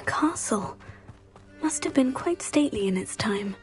Castle must have been quite stately in its time.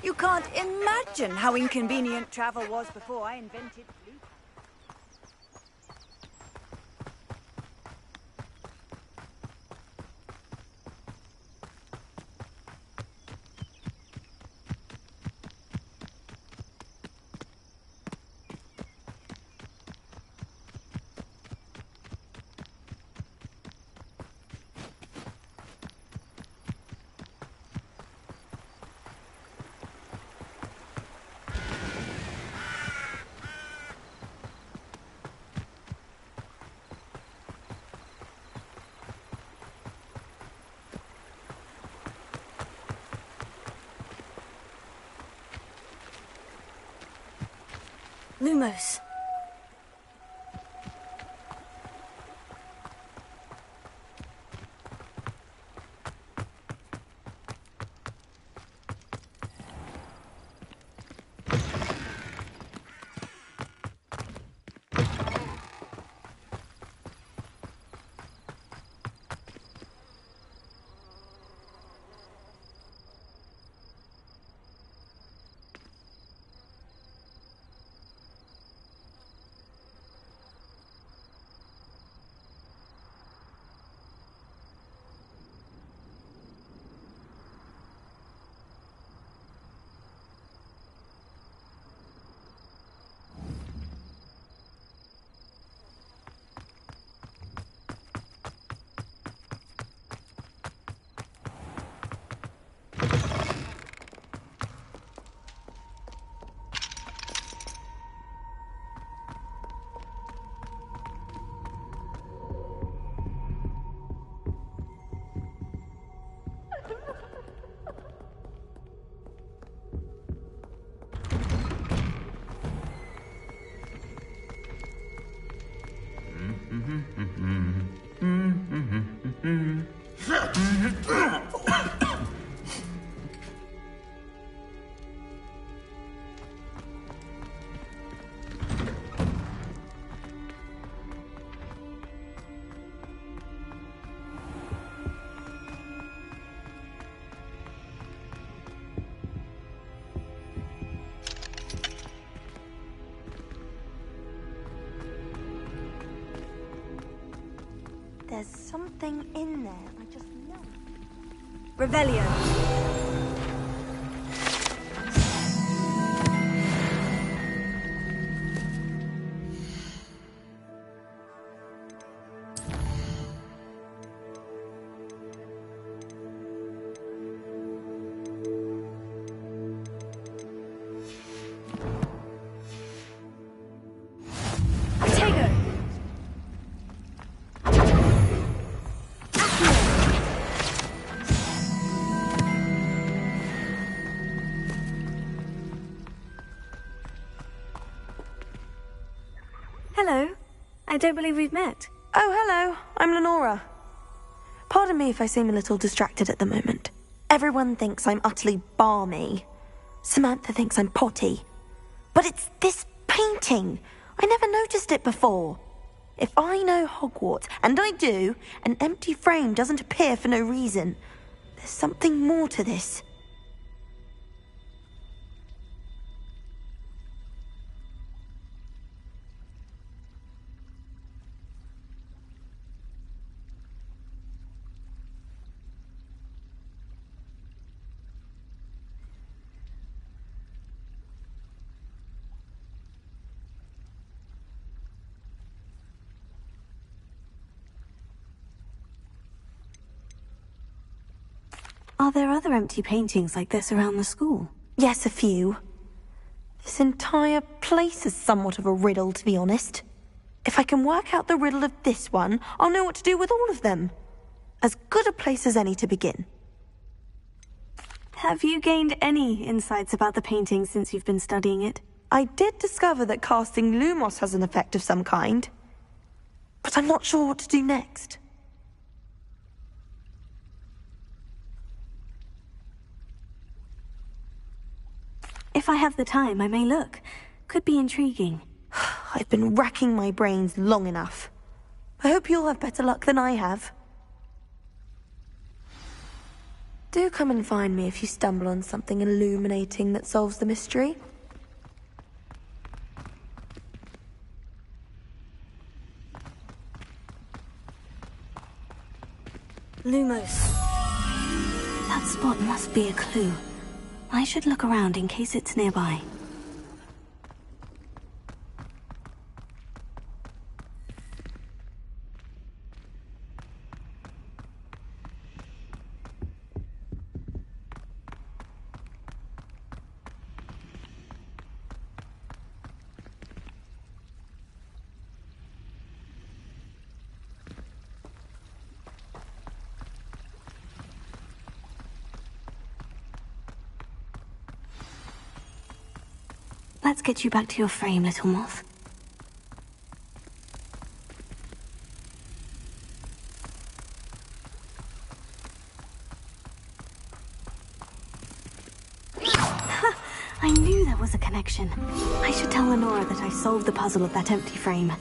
You can't imagine how inconvenient travel was before I invented fleet. Lumos. there's something in there. I just know it. Revelio. Hello. I don't believe we've met. Oh, hello. I'm Lenora. Pardon me if I seem a little distracted at the moment. Everyone thinks I'm utterly balmy. Samantha thinks I'm potty. But it's this painting. I never noticed it before. If I know Hogwarts, and I do, an empty frame doesn't appear for no reason. There's something more to this. Are there other empty paintings like this around the school? Yes, a few. This entire place is somewhat of a riddle, to be honest. If I can work out the riddle of this one, I'll know what to do with all of them. As good a place as any to begin. Have you gained any insights about the painting since you've been studying it? I did discover that casting Lumos has an effect of some kind. But I'm not sure what to do next. If I have the time, I may look. Could be intriguing. I've been racking my brains long enough. I hope you'll have better luck than I have. Do come and find me if you stumble on something illuminating that solves the mystery. Lumos. That spot must be a clue. I should look around in case it's nearby. Let's get you back to your frame, little moth. I knew there was a connection. I should tell Lenora that I solved the puzzle of that empty frame.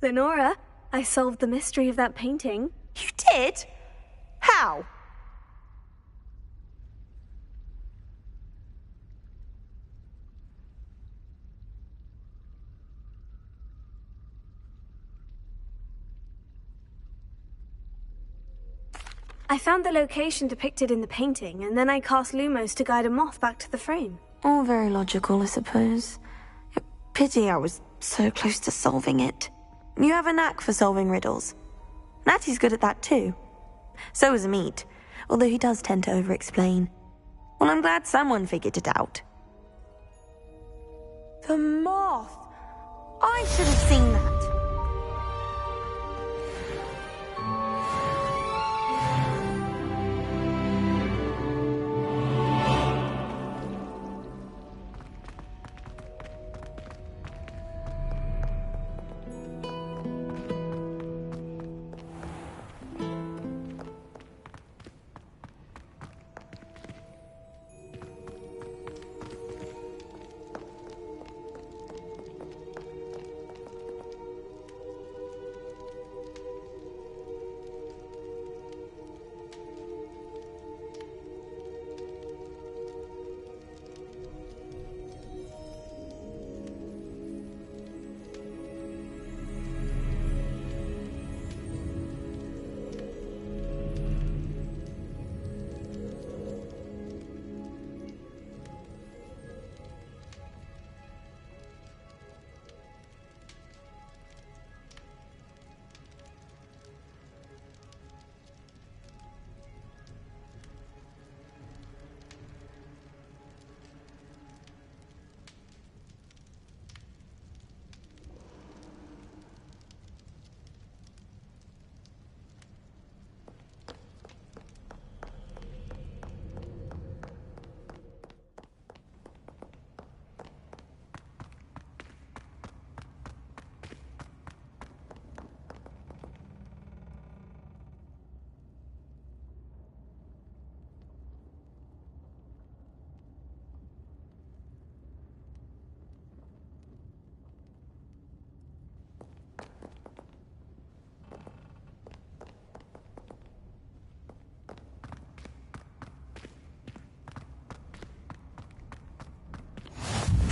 Lenora, I solved the mystery of that painting. You did? How? I found the location depicted in the painting, and then I cast Lumos to guide a moth back to the frame. All very logical, I suppose. Pity I was so close to solving it. You have a knack for solving riddles. Natty's good at that too. So is Amit, although he does tend to over-explain. Well, I'm glad someone figured it out. The moth! I should have seen that.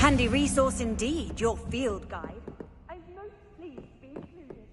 Handy resource indeed, your field guide. I'm most pleased to be included.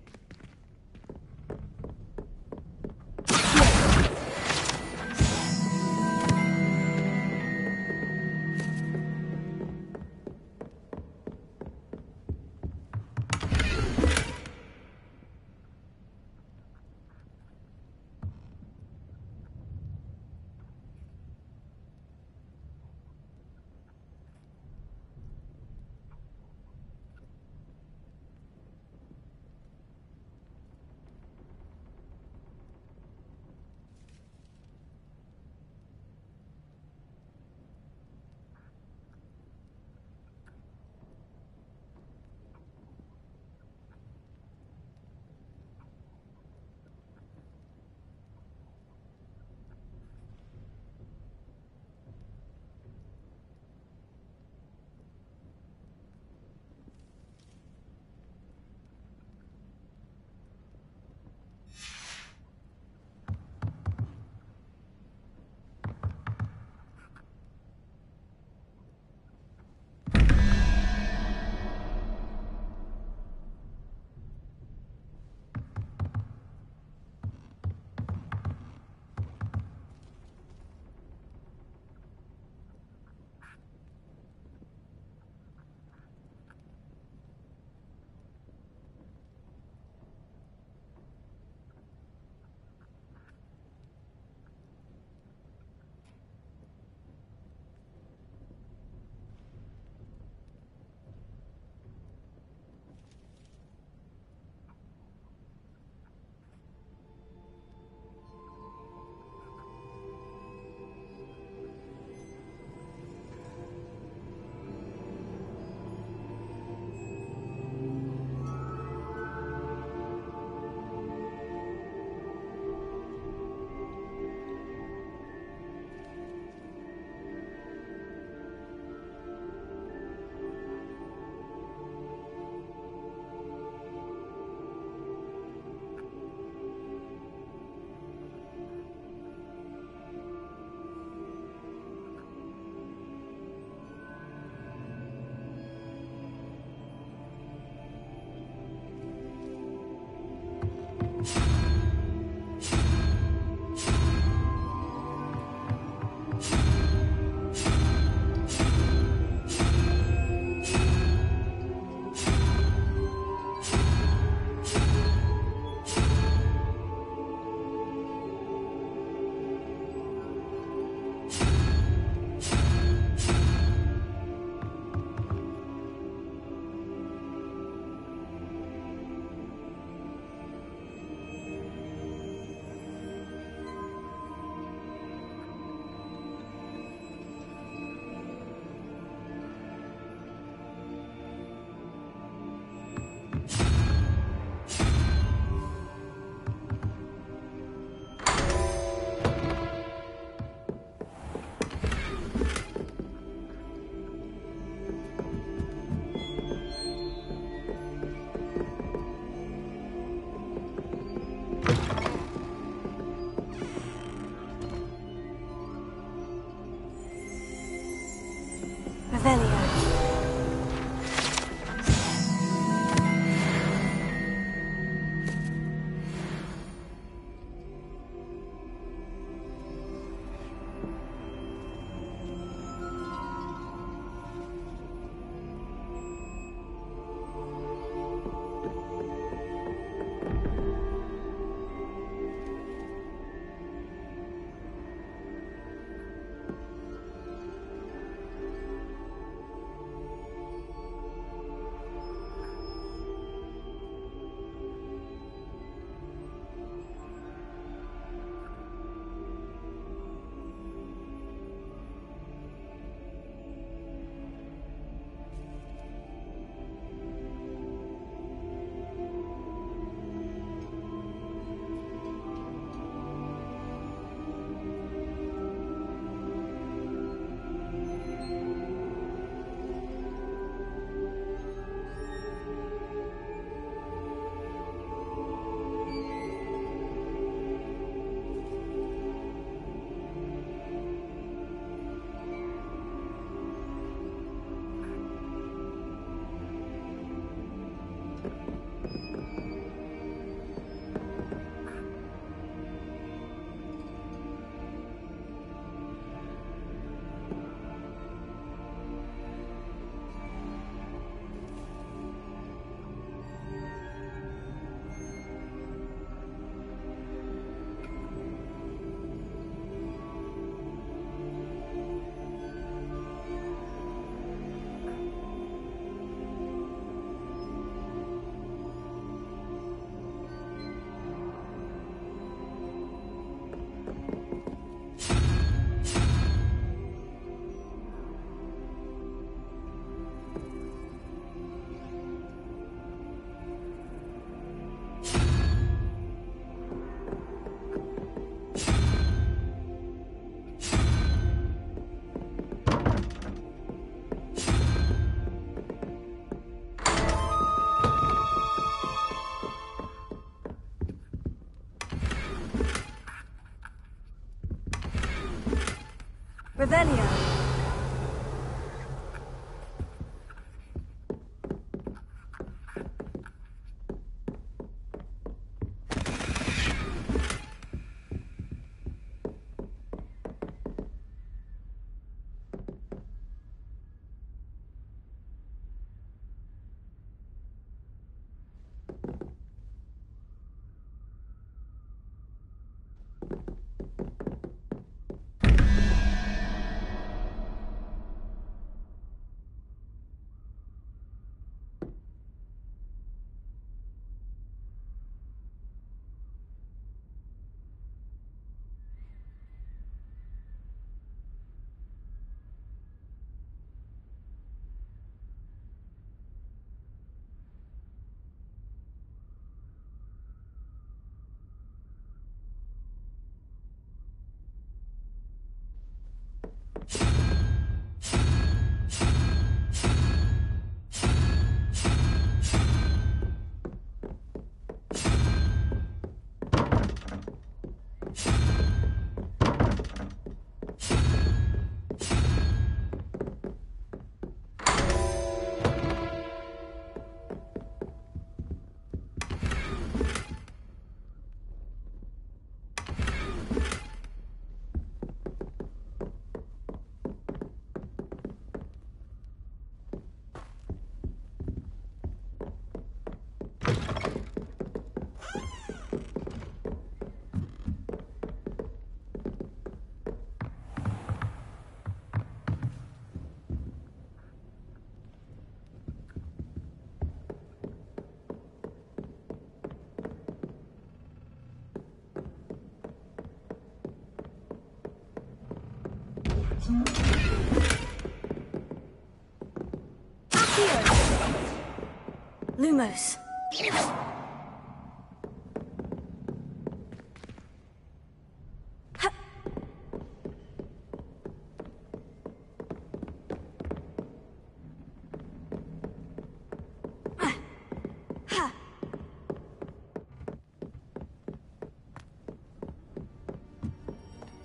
Revelio. Lumos.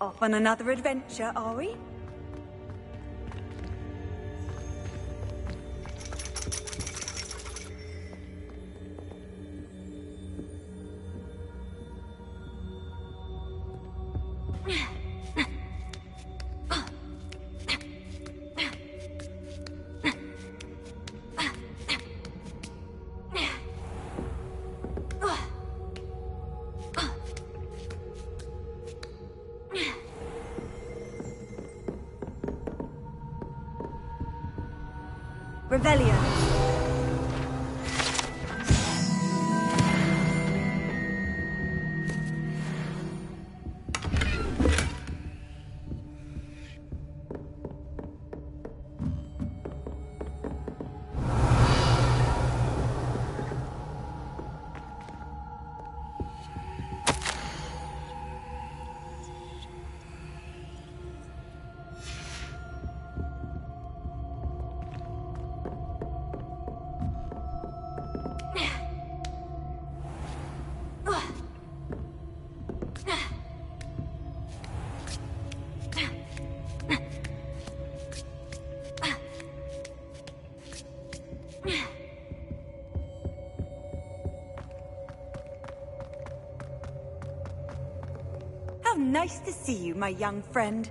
Off on another adventure, are we? Revelio. How nice to see you, my young friend.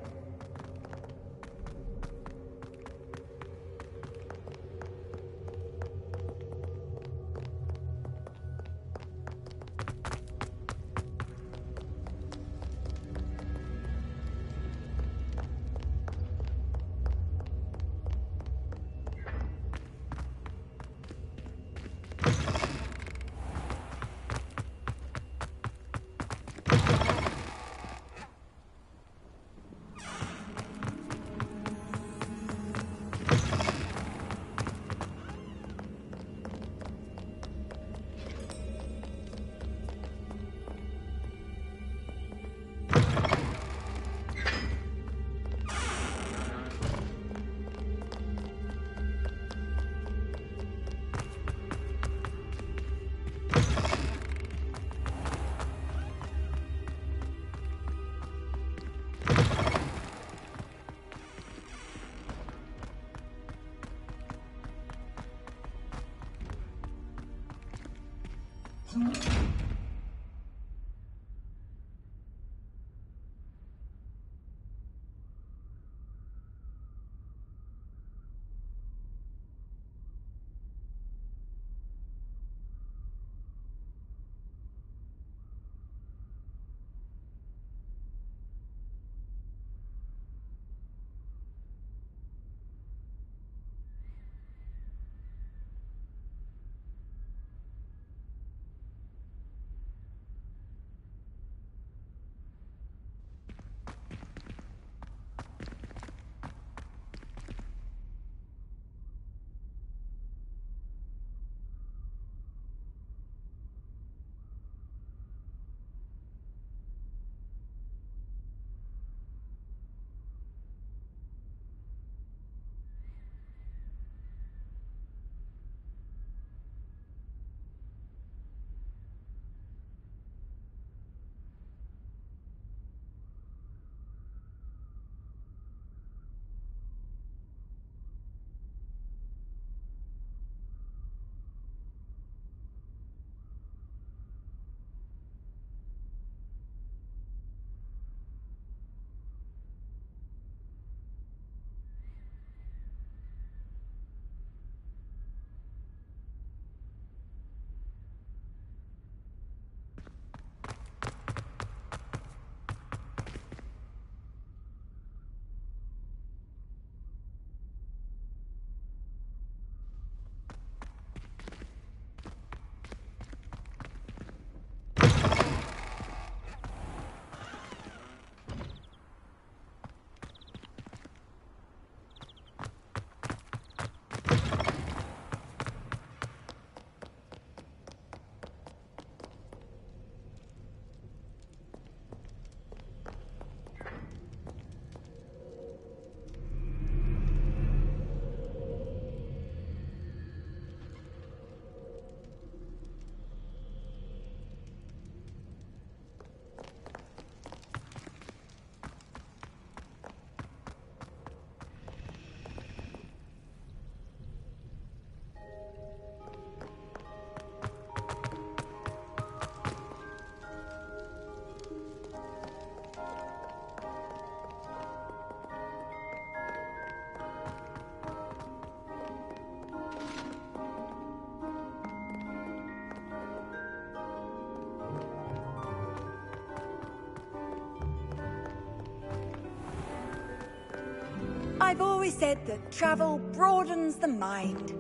I've always said that travel broadens the mind.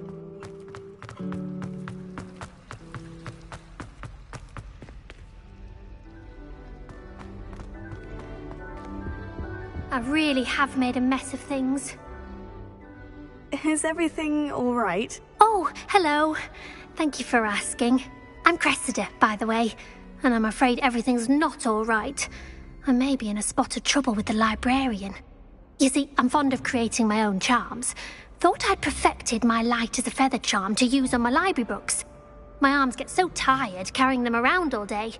I really have made a mess of things. Is everything all right? Oh, hello. Thank you for asking. I'm Cressida, by the way, and I'm afraid everything's not all right. I may be in a spot of trouble with the librarian. You see, I'm fond of creating my own charms. Thought I'd perfected my light as a feather charm to use on my library books. My arms get so tired carrying them around all day.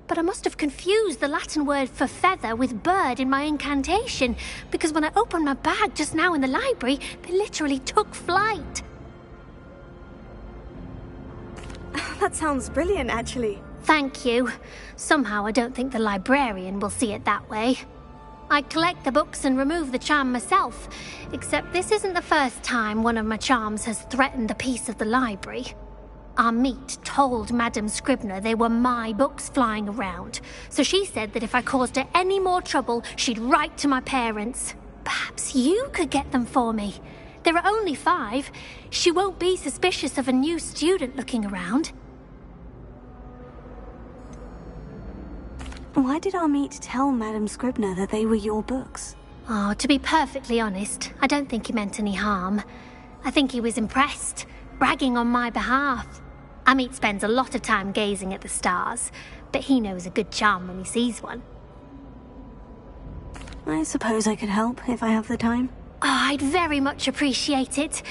But I must have confused the Latin word for feather with bird in my incantation, because when I opened my bag just now in the library, they literally took flight. That sounds brilliant, actually. Thank you. Somehow I don't think the librarian will see it that way. I collect the books and remove the charm myself, except this isn't the first time one of my charms has threatened the peace of the library. Our meet told Madame Scribner they were my books flying around, so she said that if I caused her any more trouble, she'd write to my parents. Perhaps you could get them for me. There are only 5. She won't be suspicious of a new student looking around. Why did Amit tell Madame Scribner that they were your books? Oh, to be perfectly honest, I don't think he meant any harm. I think he was impressed, bragging on my behalf. Amit spends a lot of time gazing at the stars, but he knows a good charm when he sees one. I suppose I could help if I have the time. Oh, I'd very much appreciate it.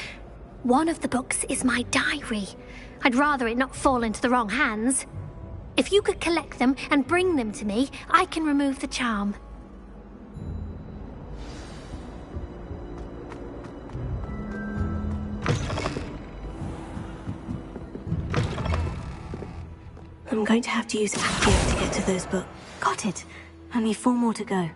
One of the books is my diary. I'd rather it not fall into the wrong hands. If you could collect them and bring them to me, I can remove the charm. I'm going to have to use Accio to get to those books. Got it. Only 4 more to go.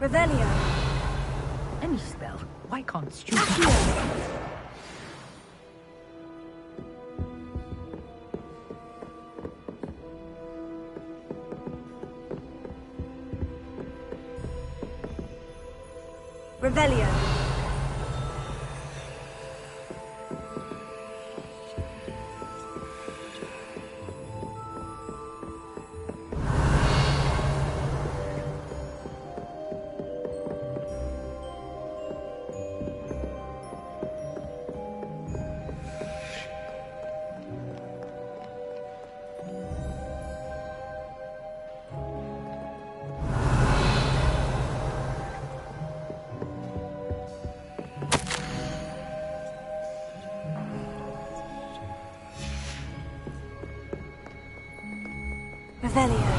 Revelio. Any spell. Why can't stupid... Revelio. Revelio.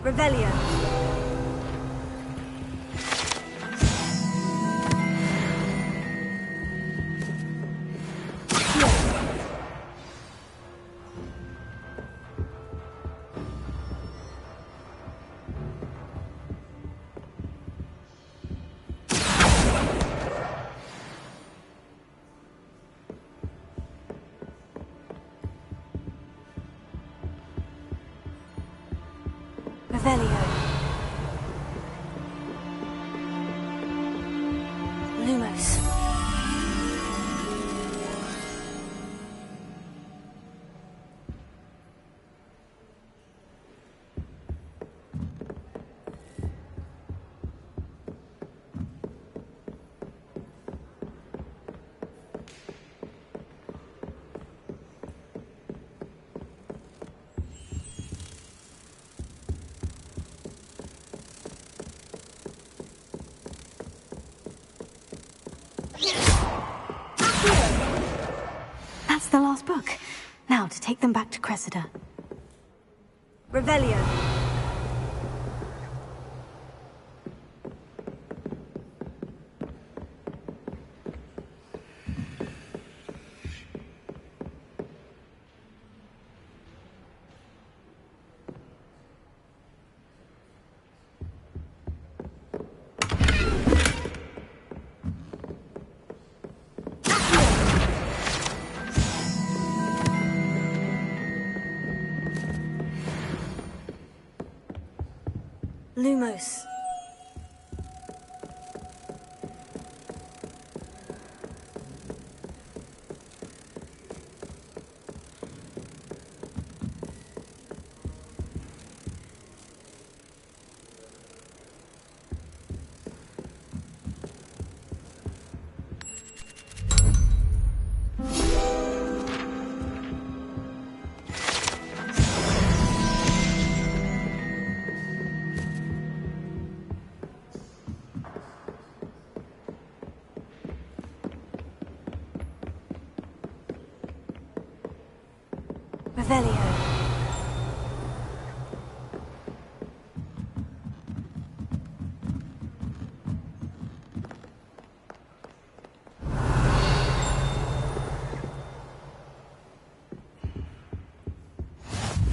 Revelio. Revelio. Lumos. That's the last book. Now to take them back to Cressida. Revelio. Lumos. Revelio.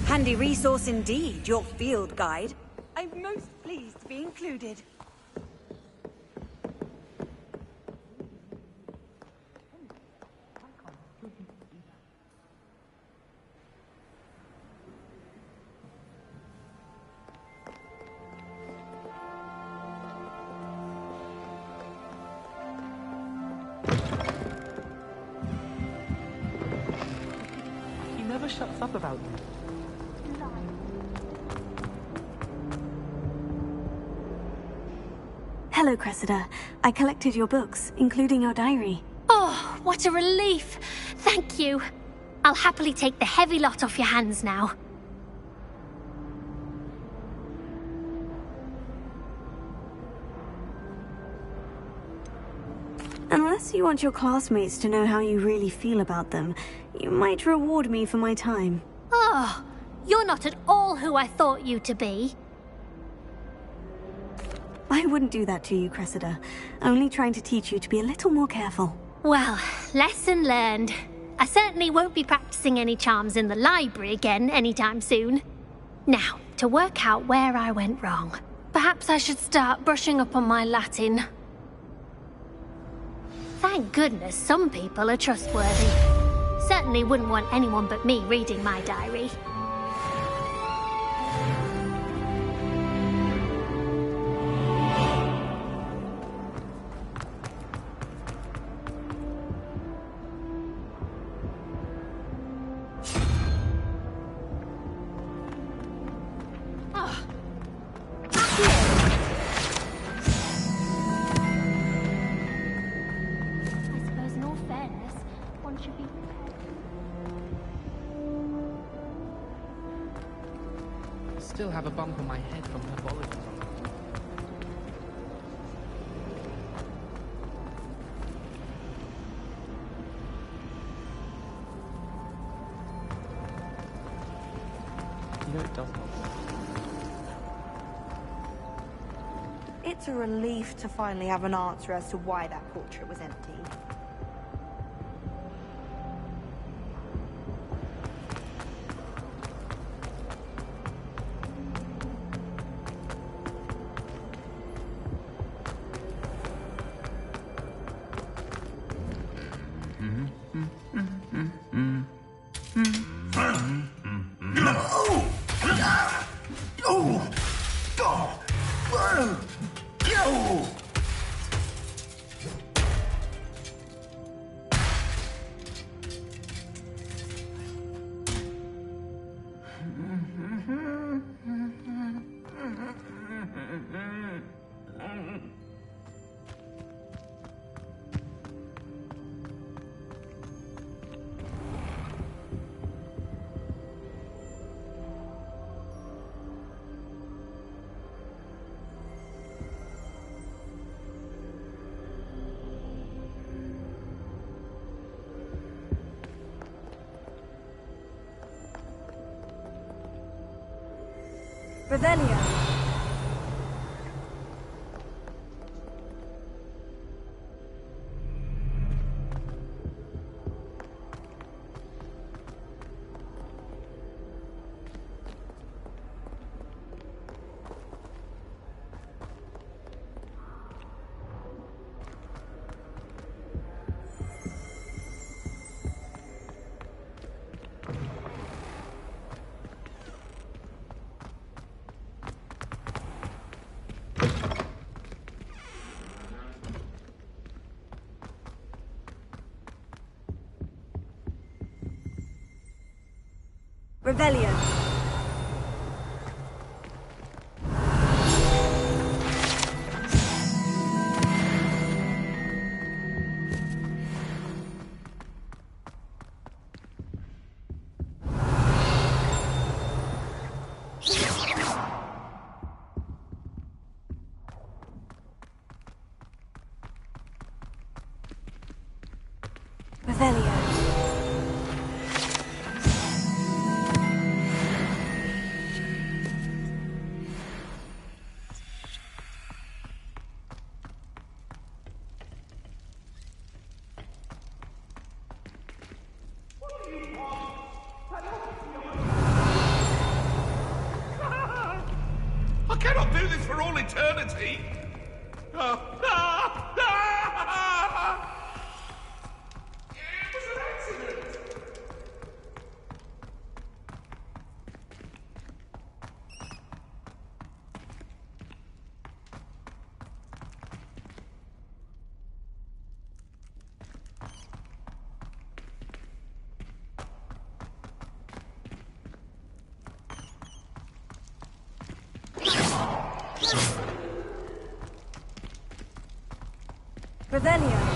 Handy resource indeed, your field guide. I'm most pleased to be included. He never shuts up about you. Hello, Cressida. I collected your books, including your diary. Oh, what a relief. Thank you. I'll happily take the heavy lot off your hands now. Unless you want your classmates to know how you really feel about them, you might reward me for my time. Oh, you're not at all who I thought you to be. I wouldn't do that to you, Cressida. Only trying to teach you to be a little more careful. Well, lesson learned. I certainly won't be practicing any charms in the library again anytime soon. Now, to work out where I went wrong. Perhaps I should start brushing up on my Latin. Thank goodness some people are trustworthy. Certainly wouldn't want anyone but me reading my diary. Still have a bump on my head from her bollocksing. You know it does not. It's a relief to finally have an answer as to why that portrait was empty. Revelio. Revelio. Revelio. I cannot do this for all eternity! It was an accident! Revelio.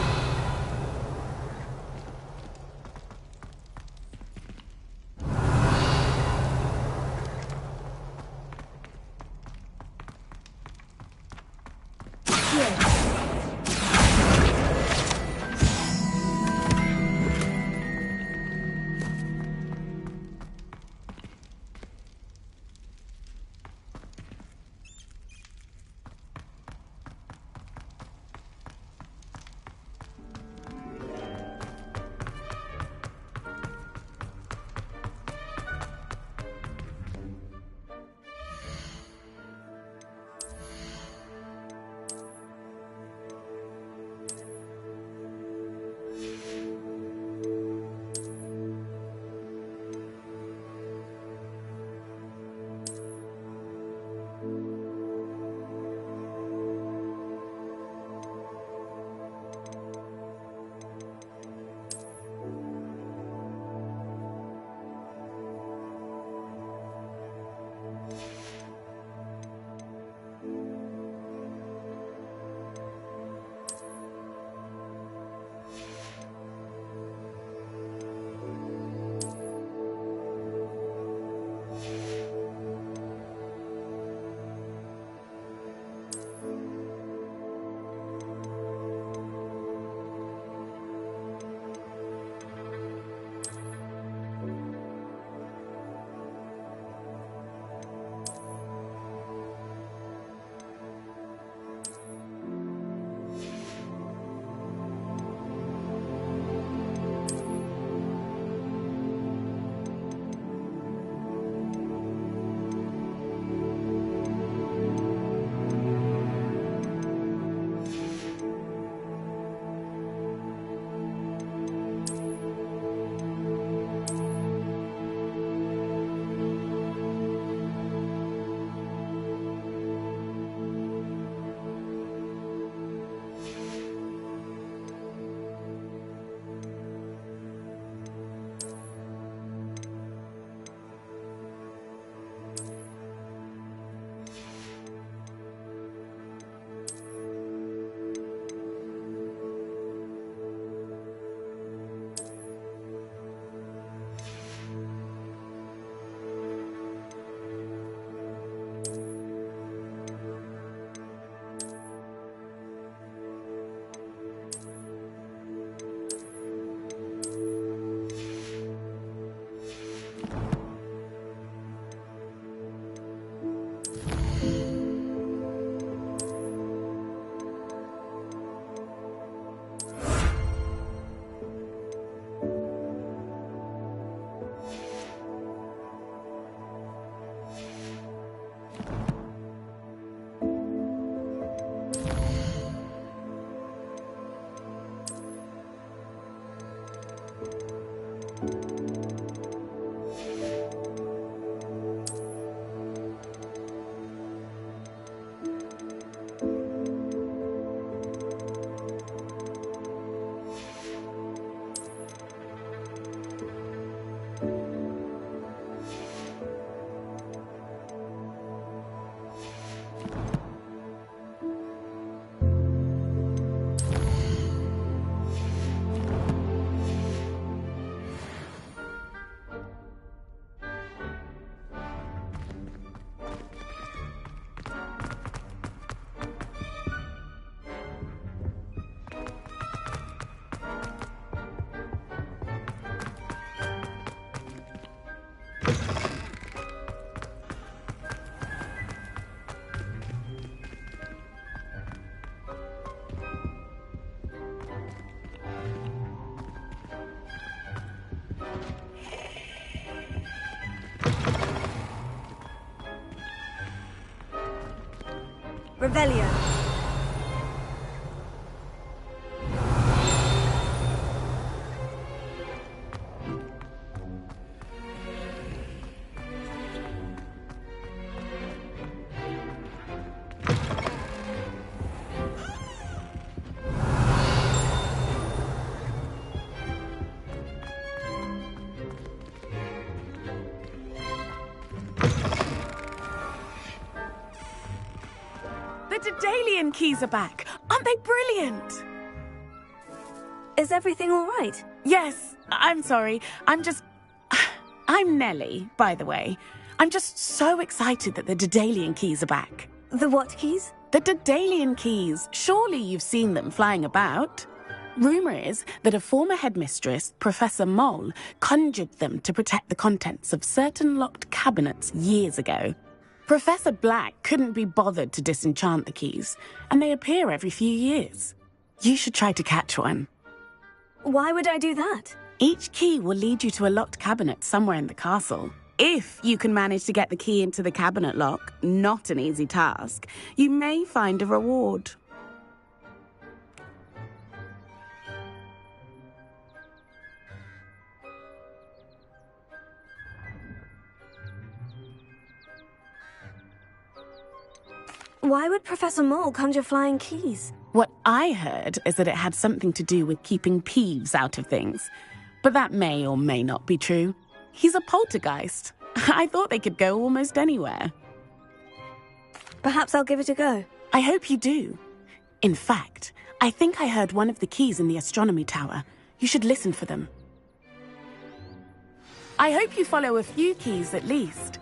Revelio. The Daedalian keys are back. Aren't they brilliant? Is everything all right? Yes, I'm sorry. I'm Nellie, by the way. I'm just so excited that the Daedalian keys are back. The what keys? The Daedalian keys. Surely you've seen them flying about. Rumour is that a former headmistress, Professor Mole, conjured them to protect the contents of certain locked cabinets years ago. Professor Black couldn't be bothered to disenchant the keys, and they appear every few years. You should try to catch one. Why would I do that? Each key will lead you to a locked cabinet somewhere in the castle. If you can manage to get the key into the cabinet lock, not an easy task, you may find a reward. Why would Professor Mole conjure flying keys? What I heard is that it had something to do with keeping Peeves out of things. But that may or may not be true. He's a poltergeist. I thought they could go almost anywhere. Perhaps I'll give it a go. I hope you do. In fact, I think I heard one of the keys in the astronomy tower. You should listen for them. I hope you follow a few keys at least.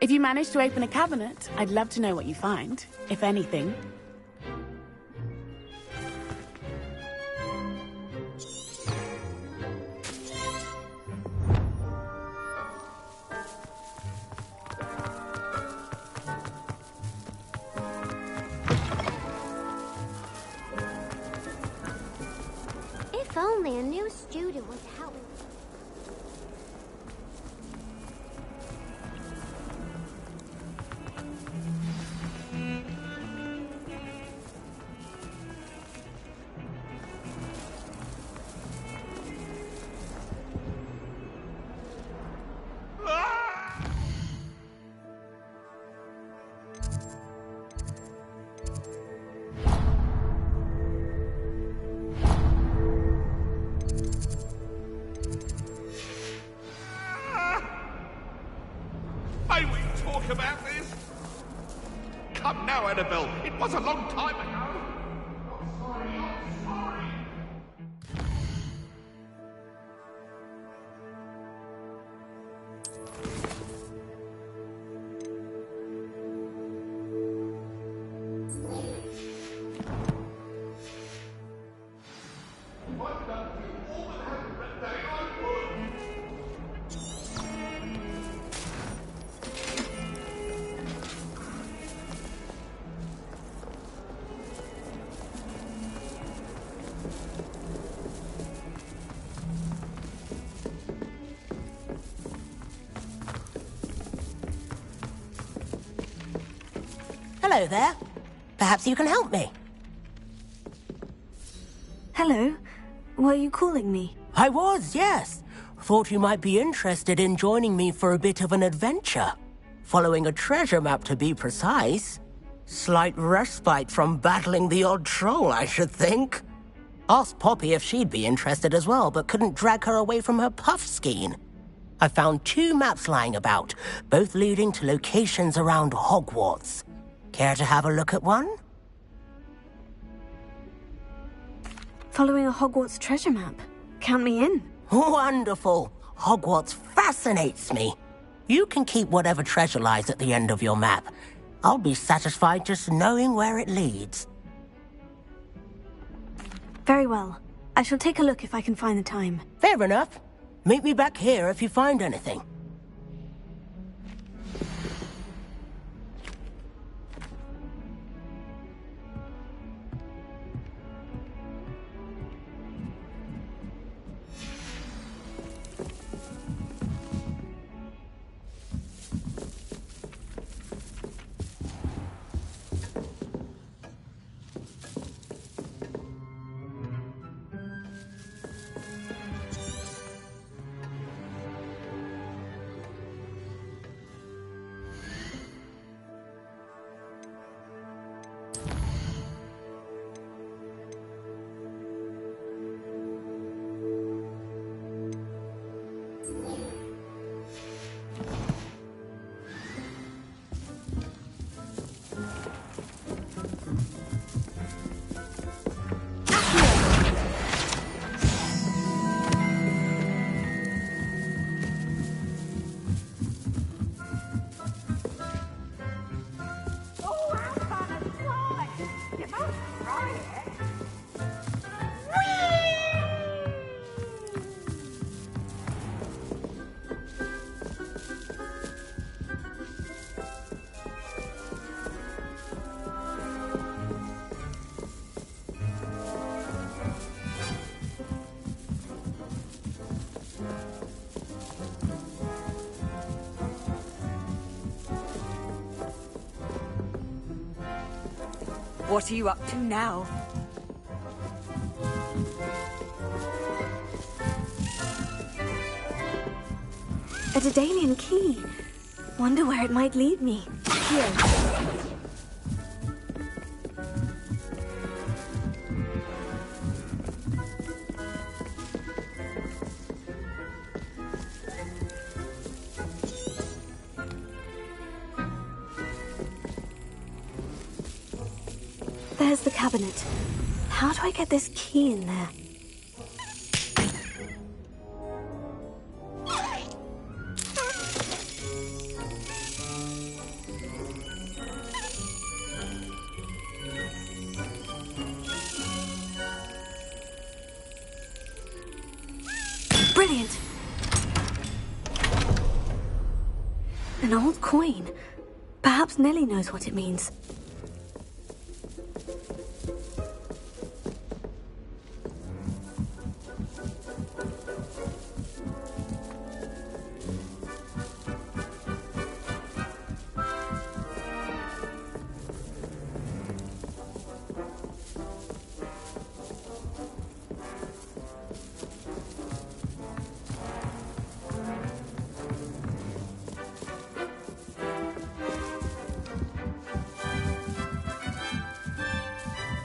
If you manage to open a cabinet, I'd love to know what you find, if anything. If only a new student would help. May we talk about this? Come now, Annabelle. It was a long time ago. I'm sorry. Hello there. Perhaps you can help me. Hello. Were you calling me? I was, yes. Thought you might be interested in joining me for a bit of an adventure. Following a treasure map, to be precise. Slight respite from battling the odd troll, I should think. Asked Poppy if she'd be interested as well, but couldn't drag her away from her puff skein. I found 2 maps lying about, both leading to locations around Hogwarts. Care to have a look at one? Following a Hogwarts treasure map. Count me in. Wonderful. Hogwarts fascinates me. You can keep whatever treasure lies at the end of your map. I'll be satisfied just knowing where it leads. Very well. I shall take a look if I can find the time. Fair enough. Meet me back here if you find anything. What are you up to now? A Daedalian key. Wonder where it might lead me. Here. There's the cabinet. How do I get this key in there? Brilliant! An old coin. Perhaps Nellie knows what it means.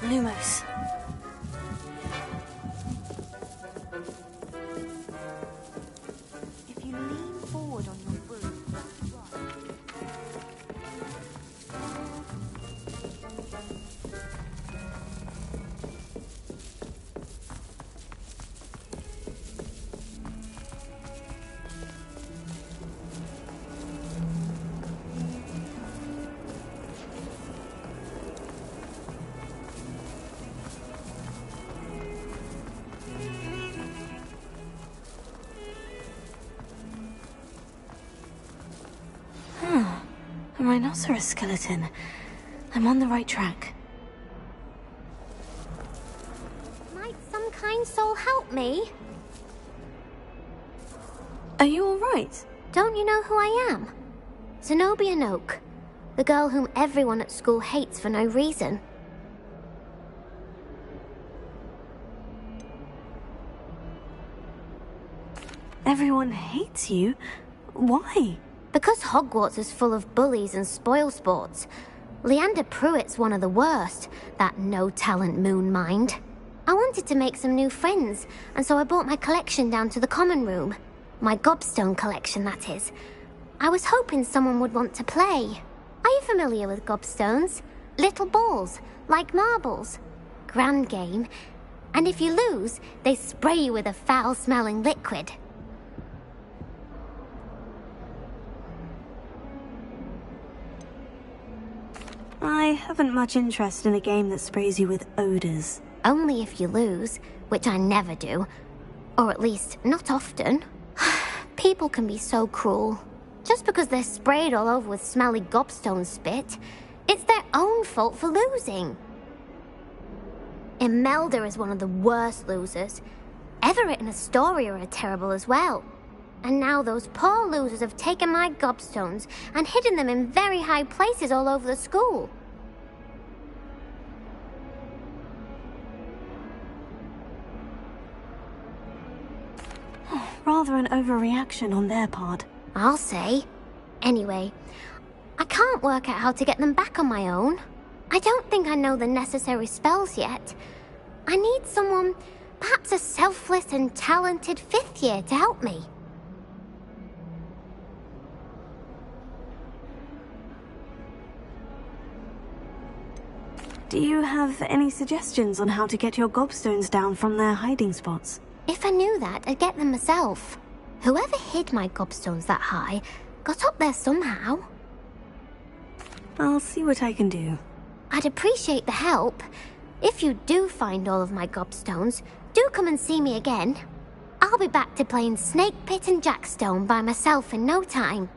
Lumos. If you lean forward on your broom, A rhinoceros skeleton. I'm on the right track. Might some kind soul help me? Are you alright? Don't you know who I am? Zenobia Noak, the girl whom everyone at school hates for no reason. Everyone hates you? Why? Because Hogwarts is full of bullies and spoilsports. Leander Pruitt's one of the worst, that no-talent moon mind. I wanted to make some new friends, and so I brought my collection down to the common room. My gobstone collection, that is. I was hoping someone would want to play. Are you familiar with gobstones? Little balls, like marbles. Grand game. And if you lose, they spray you with a foul-smelling liquid. I haven't much interest in a game that sprays you with odors. Only if you lose, which I never do. Or at least, not often. People can be so cruel. Just because they're sprayed all over with smelly gobstone spit, it's their own fault for losing. Imelda is one of the worst losers. Everett and Astoria are terrible as well. And now those poor losers have taken my gobstones and hidden them in very high places all over the school. Rather an overreaction on their part. I'll say. Anyway, I can't work out how to get them back on my own. I don't think I know the necessary spells yet. I need someone, perhaps a selfless and talented fifth year to help me. Do you have any suggestions on how to get your gobstones down from their hiding spots? If I knew that, I'd get them myself. Whoever hid my gobstones that high got up there somehow. I'll see what I can do. I'd appreciate the help. If you do find all of my gobstones, do come and see me again. I'll be back to playing Snake Pit and Jackstone by myself in no time.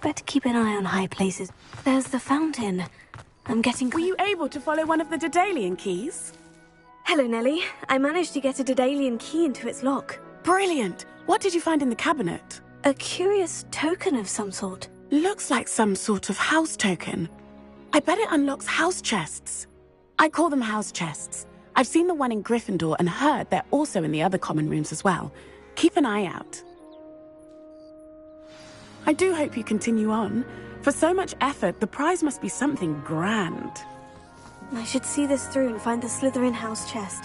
better keep an eye on high places. There's the fountain. I'm getting... Were you able to follow one of the Daedalian keys? Hello, Nellie. I managed to get a Daedalian key into its lock. Brilliant! What did you find in the cabinet? A curious token of some sort. Looks like some sort of house token. I bet it unlocks house chests. I call them house chests. I've seen the one in Gryffindor and heard they're also in the other common rooms as well. Keep an eye out. I do hope you continue on. For so much effort, the prize must be something grand. I should see this through and find the Slytherin house chest.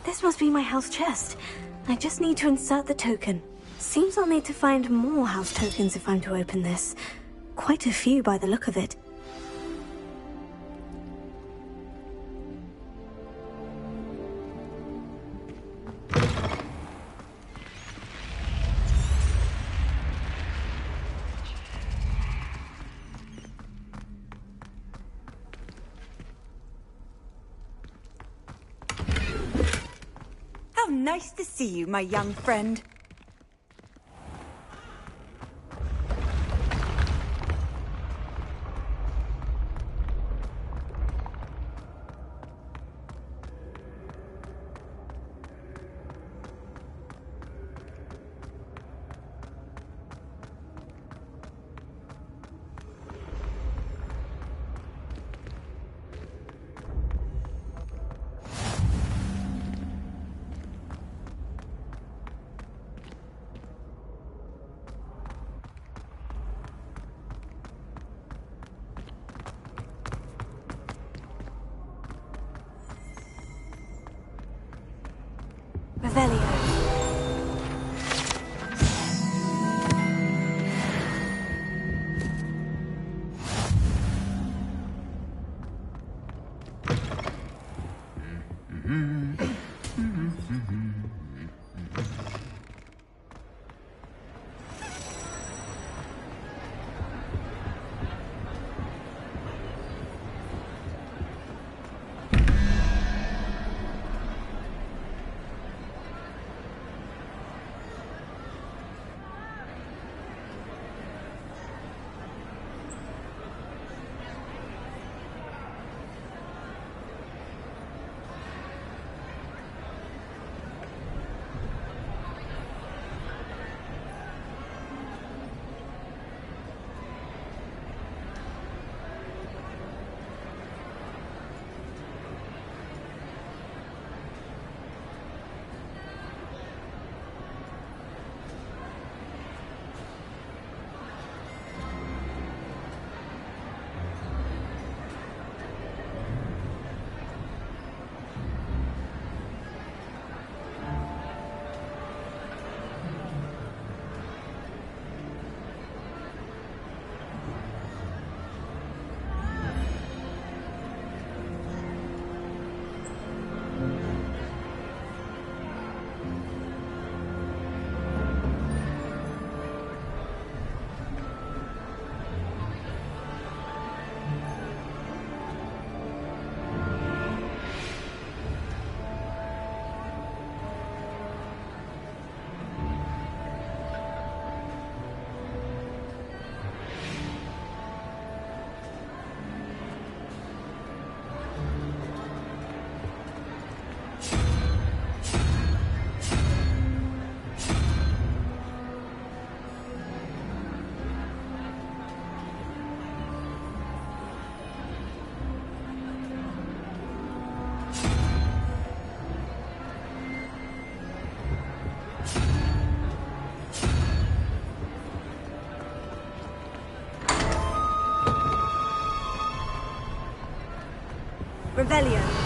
This must be my house chest. I just need to insert the token. Seems I'll need to find more house tokens if I'm to open this. Quite a few by the look of it. How nice to see you, my young friend. Revelio. Revelio.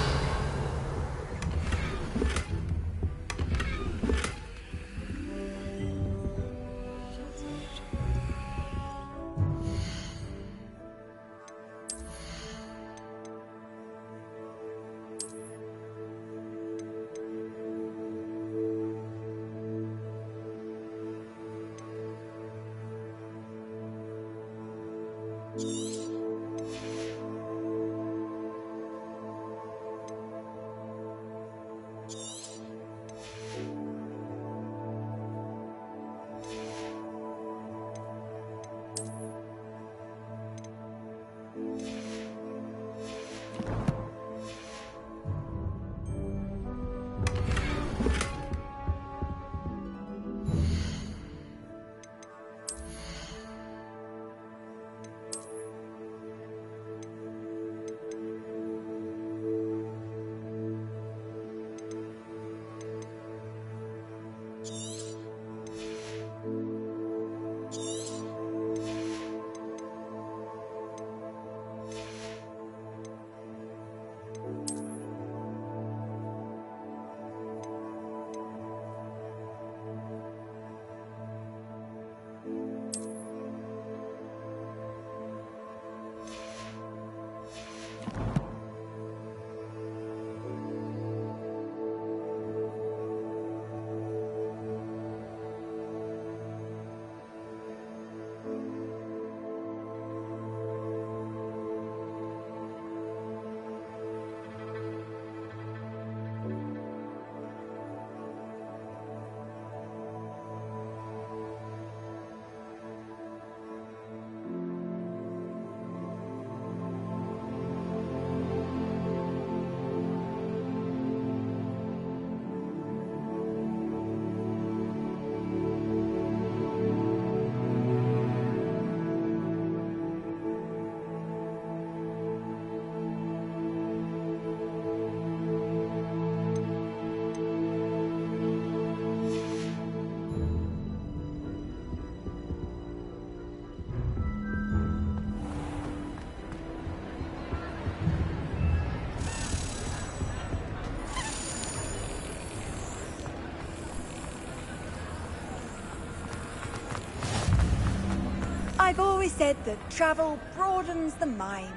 I've always said that travel broadens the mind.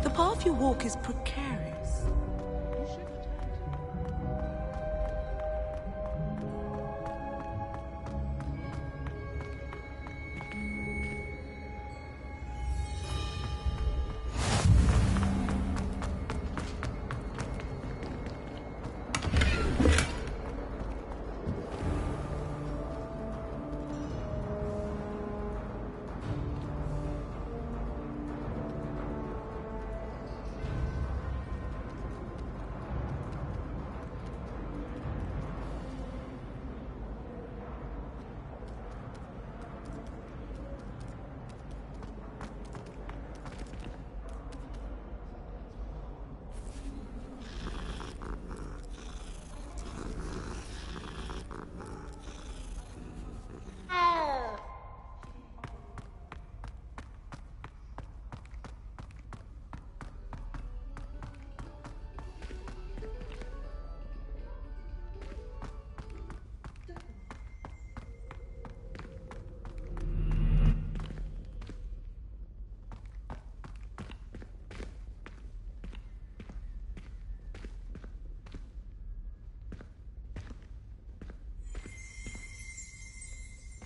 The path you walk is precarious.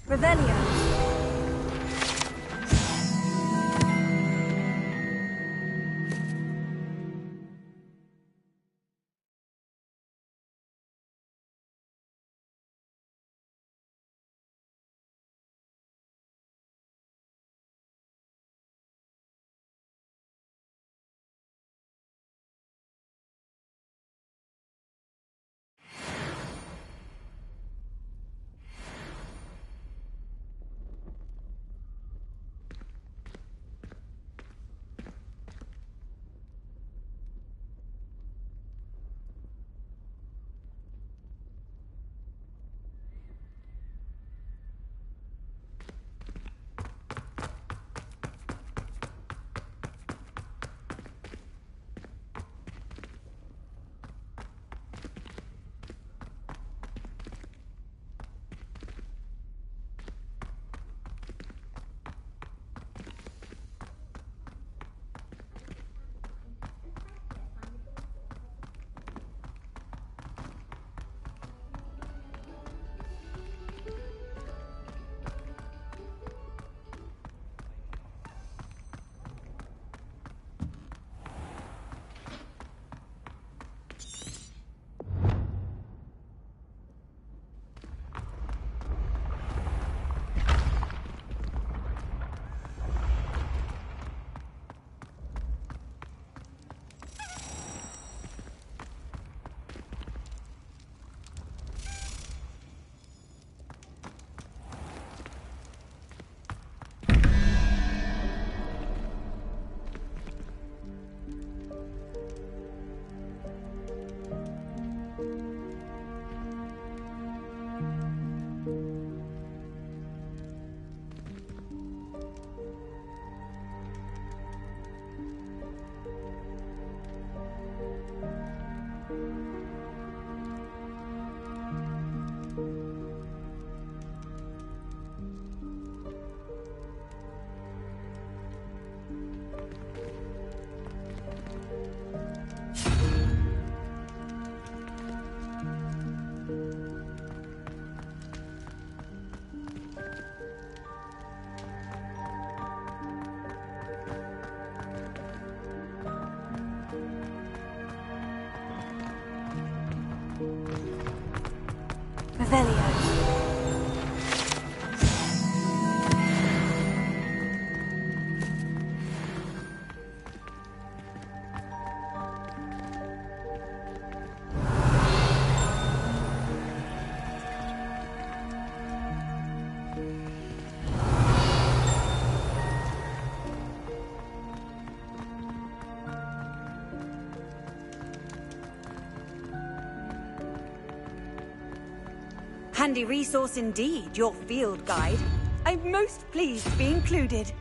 Revelio. Revelio. Handy resource indeed, your field guide. I'm most pleased to be included.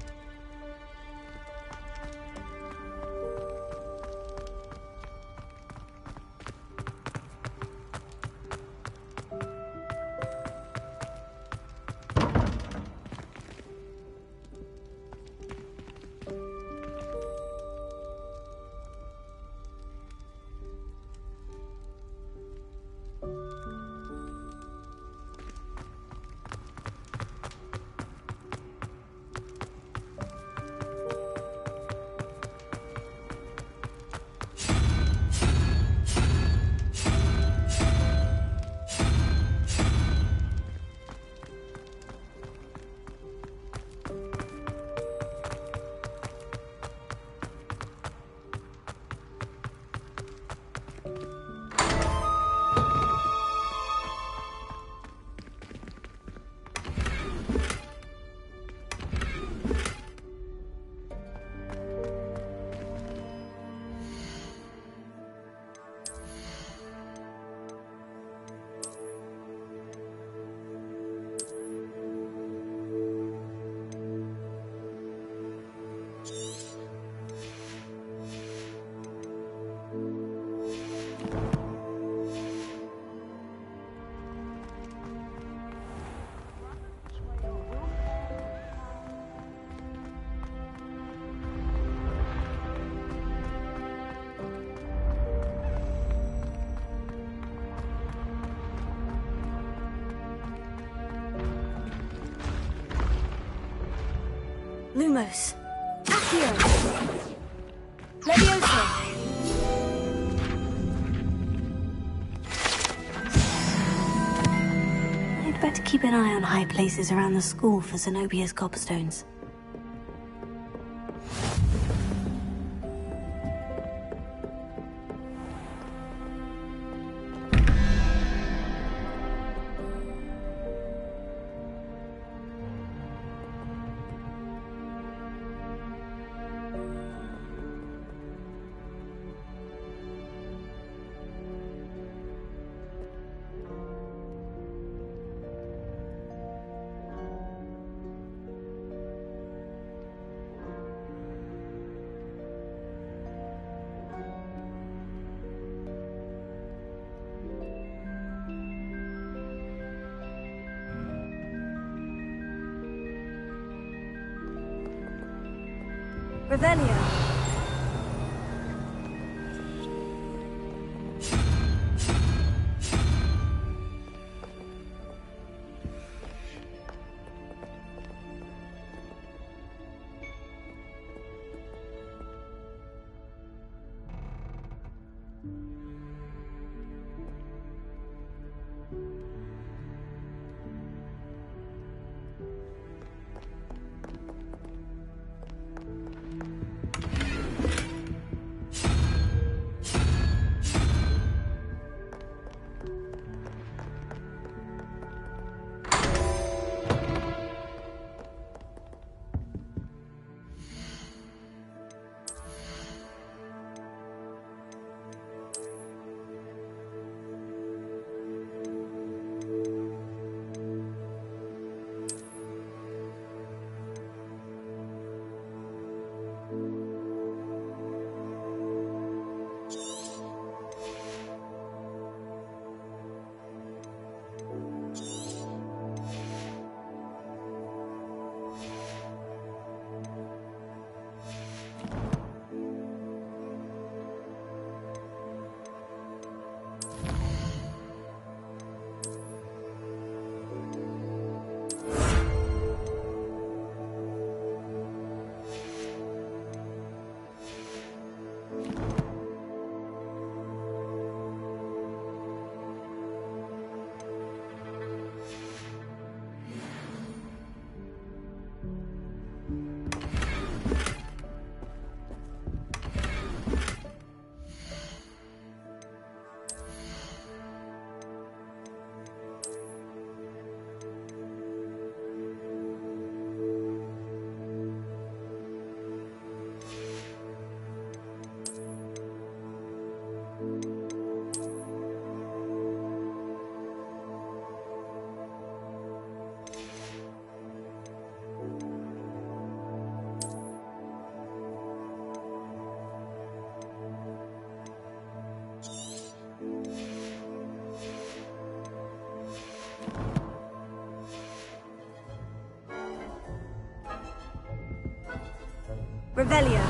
Lumos. Accio. Levioso. I'd better keep an eye on high places around the school for Zenobia's cobblstones. Revelio. Revelio.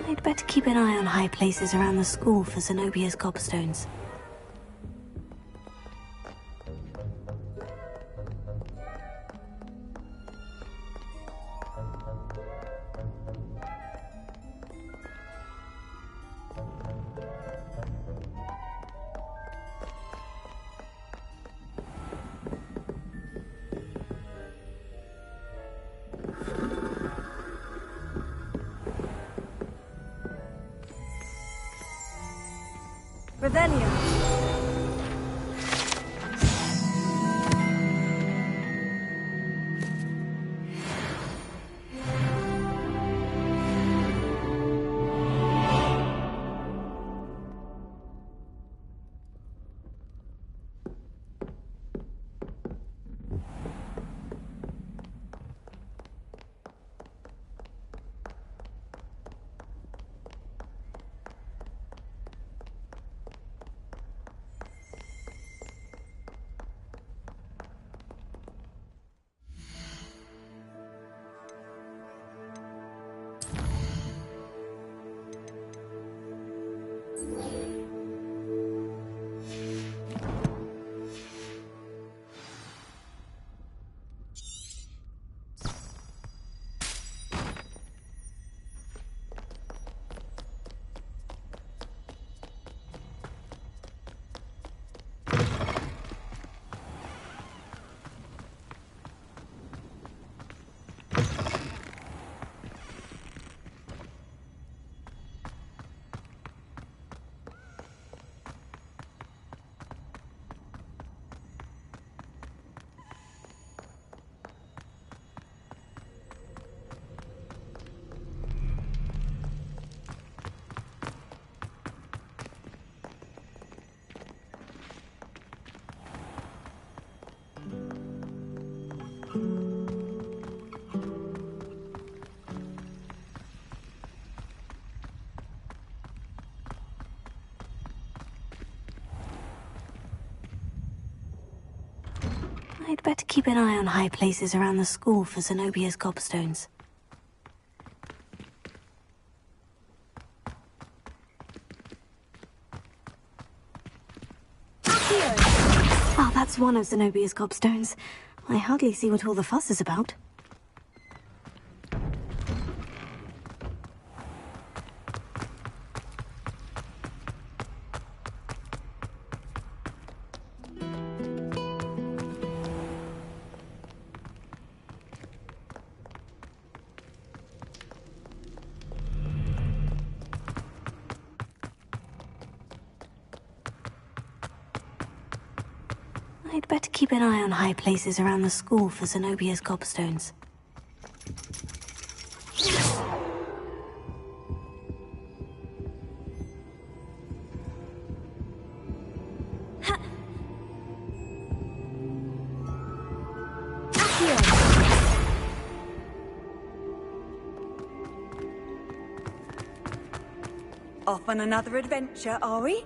I'd better keep an eye on high places around the school for Zenobia's cobblstones. Revelio. better keep an eye on high places around the school for Zenobia's gobstones. Oh, that's one of Zenobia's gobstones. I hardly see what all the fuss is about. I'd better keep an eye on high places around the school for Zenobia's gobstones. Off on another adventure, are we?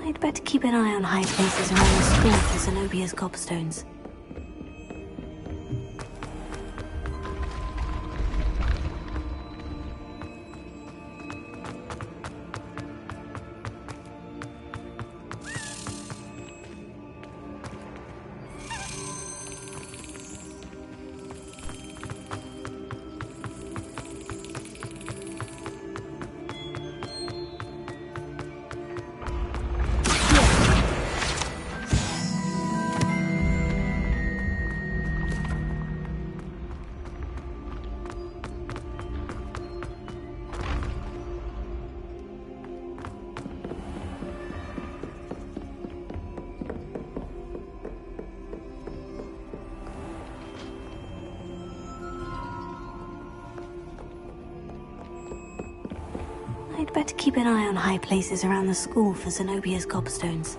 I'd better keep an eye on high places around the school for Zenobia's gobstones. I'd better keep an eye on high places around the school for Zenobia's gobstones.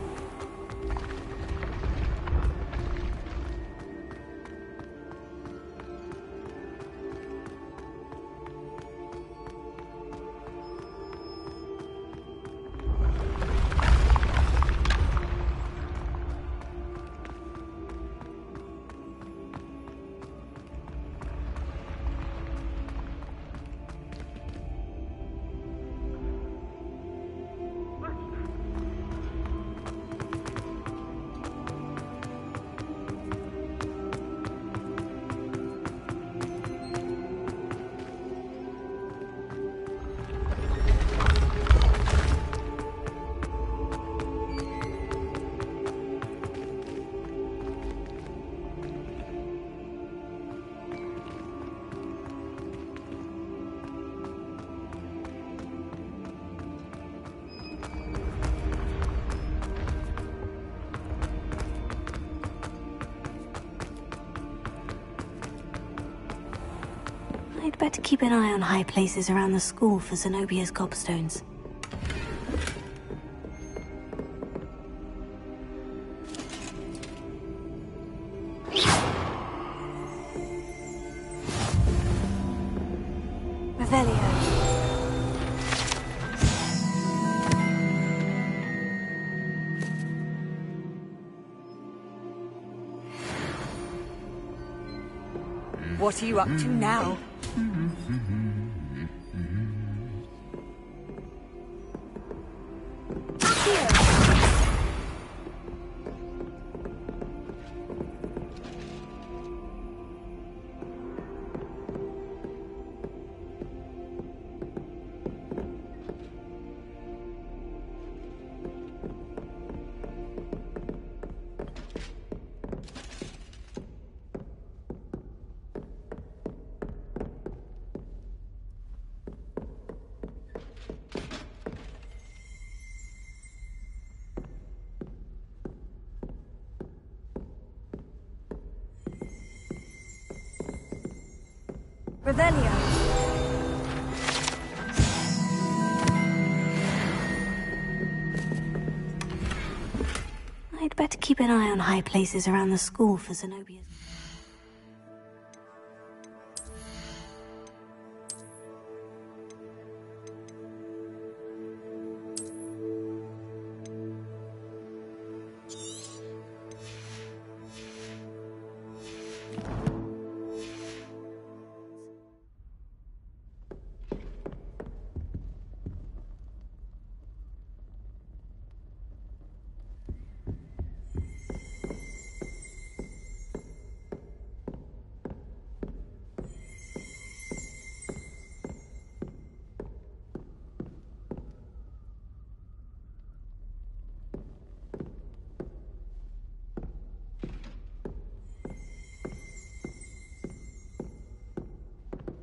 I'd better keep an eye on high places around the school for Zenobia's gobstones. Revelio. What are you up to now? Revelio. I'd better keep an eye on high places around the school for Zenobia's.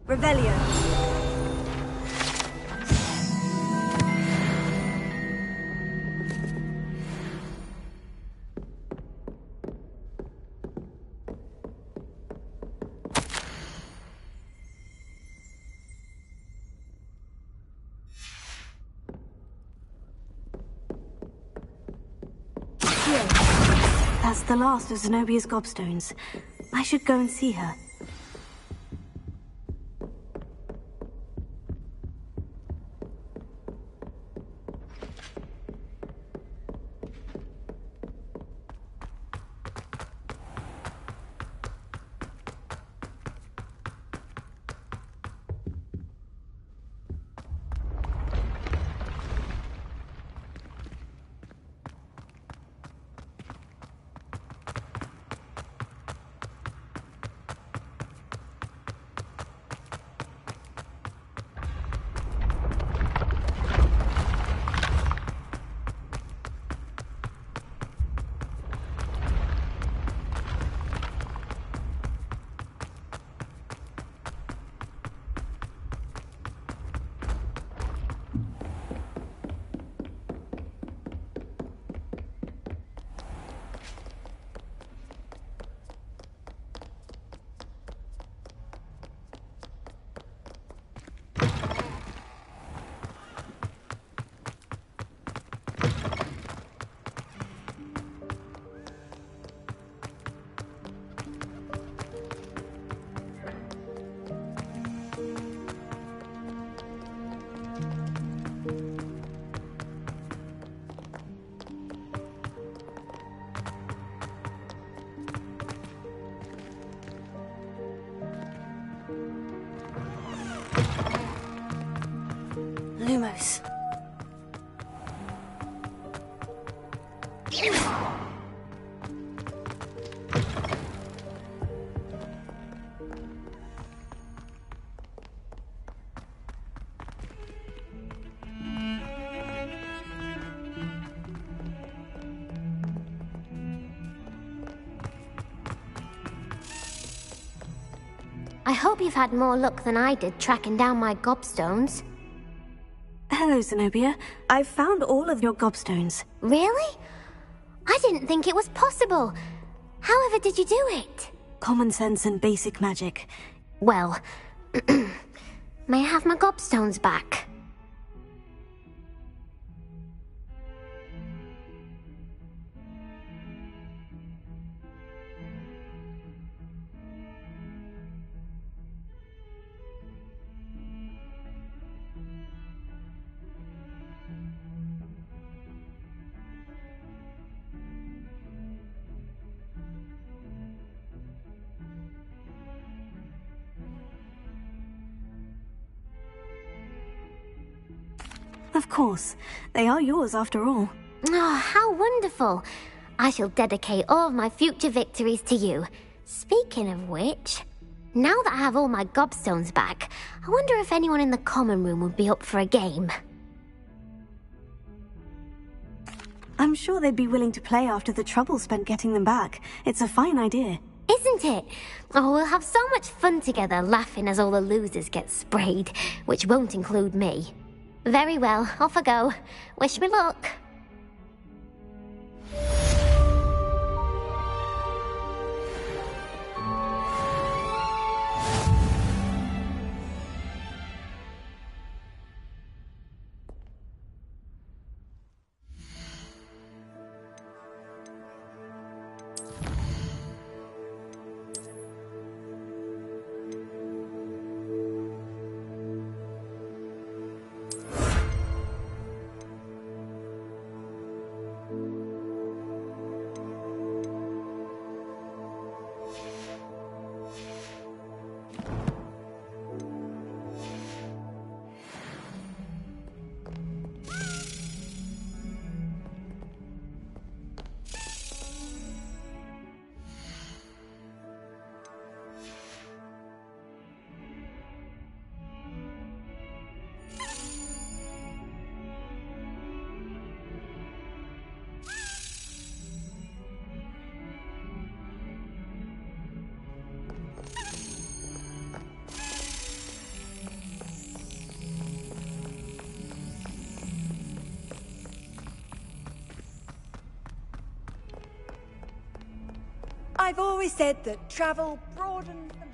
Revelio. That's the last of Zenobia's gobstones. I should go and see her. Lumos. I hope you've had more luck than I did tracking down my gobstones. Hello, Zenobia. I've found all of your gobstones. Really? I didn't think it was possible. However did you do it? Common sense and basic magic. Well, may I have my gobstones back? Of course. They are yours after all. Oh, how wonderful. I shall dedicate all of my future victories to you. Speaking of which, now that I have all my gobstones back, I wonder if anyone in the common room would be up for a game. I'm sure they'd be willing to play after the trouble spent getting them back. It's a fine idea. Isn't it? Oh, we'll have so much fun together, laughing as all the losers get sprayed, which won't include me. Very well, off I go. Wish me luck. I've always said that travel broadens the...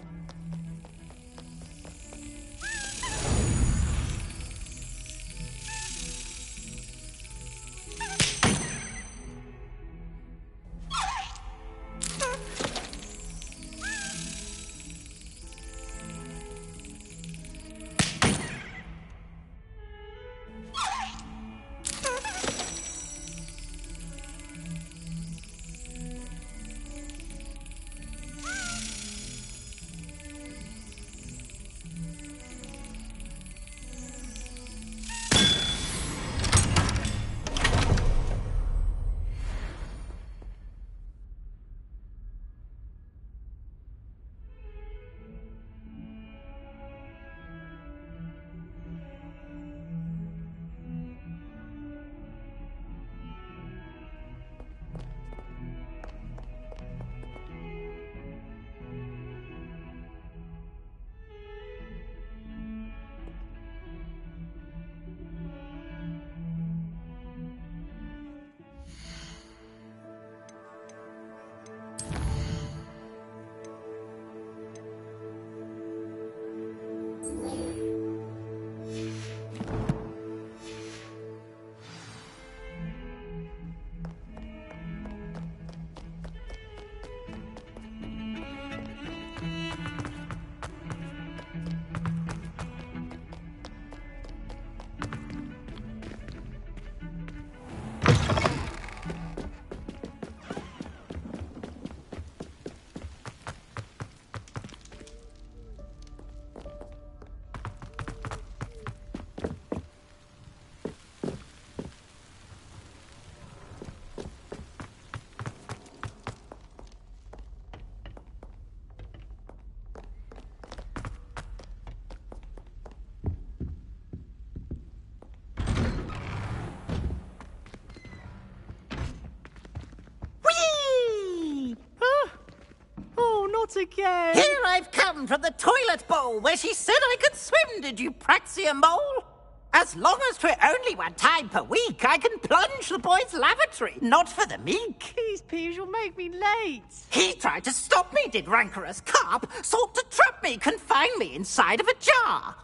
Not again! Here I've come from the toilet bowl where she said I could swim, did you praxia mole? As long as 'twere only one time per week, I can plunge the boy's lavatory, not for the meek. Please, Piers, you'll make me late. He tried to stop me, did rancorous carp, sought to trap me, confine me inside of a jar.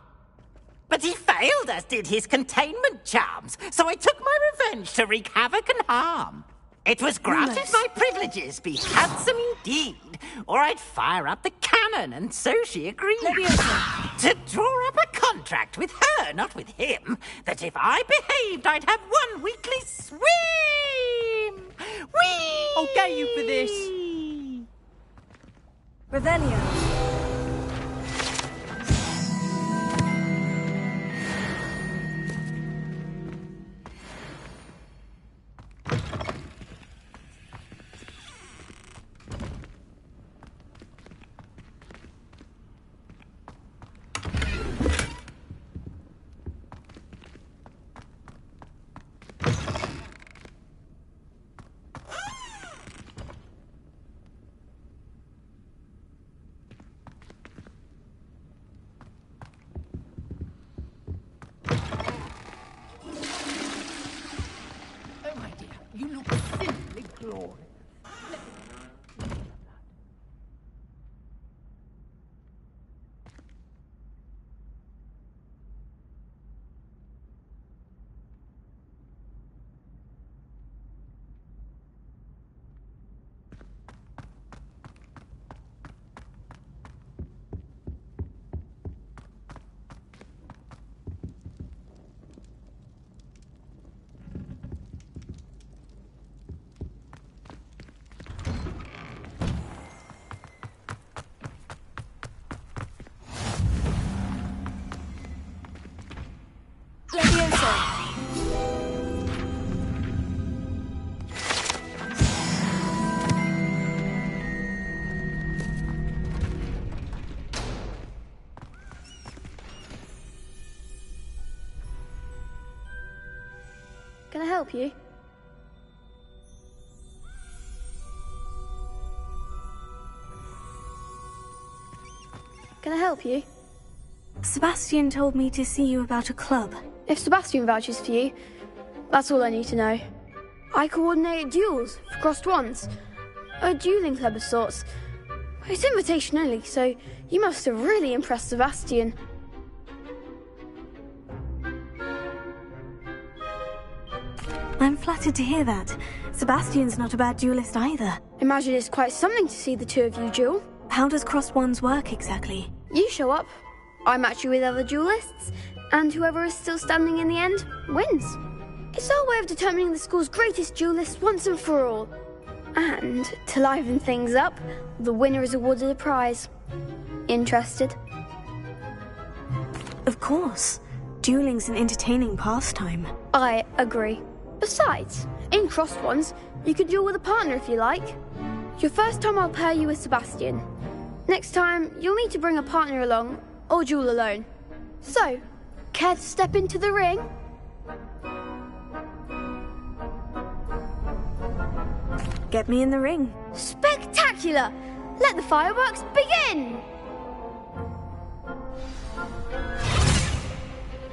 But he failed, as did his containment charms, so I took my revenge to wreak havoc and harm. It was granted my privileges be handsome indeed, or I'd fire up the cannon, and so she agreed. To draw up a contract with her, not with him, that if I behaved, I'd have one weekly swim! Whee! I'll get you for this. Revelio. Can I help you? Can I help you? Sebastian told me to see you about a club. If Sebastian vouches for you, that's all I need to know. I coordinate duels for crossed wands. A dueling club of sorts. It's invitation only, so you must have really impressed Sebastian. I'm flattered to hear that. Sebastian's not a bad duelist either. Imagine it's quite something to see the two of you duel. How does cross wands work exactly? You show up, I match you with other duelists, and whoever is still standing in the end wins. It's our way of determining the school's greatest duelist once and for all. And to liven things up, the winner is awarded a prize. Interested? Of course. Dueling's an entertaining pastime. I agree. Besides, in crossed ones, you could duel with a partner if you like. Your first time I'll pair you with Sebastian. Next time, you'll need to bring a partner along, or duel alone. So, care to step into the ring? Get me in the ring. Spectacular! Let the fireworks begin!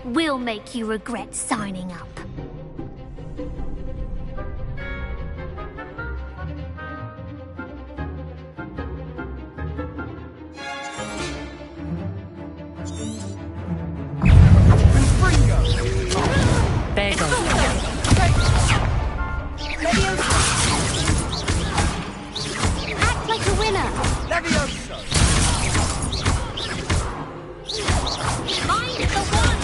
We'll make you regret signing up. There you go. Act like a winner. Levioso! Mind the one.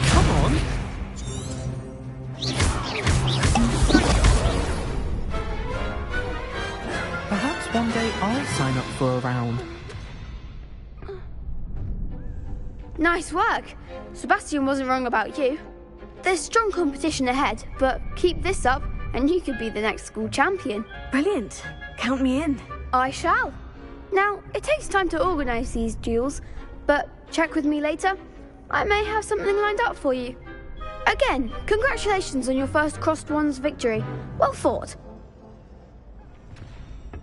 Come on. Perhaps one day I'll sign up for a round. Nice work. Sebastian wasn't wrong about you. There's strong competition ahead, but keep this up and you could be the next school champion. Brilliant. Count me in. I shall. Now, it takes time to organise these duels, but check with me later. I may have something lined up for you. Again, congratulations on your first Crossed Wands victory. Well fought.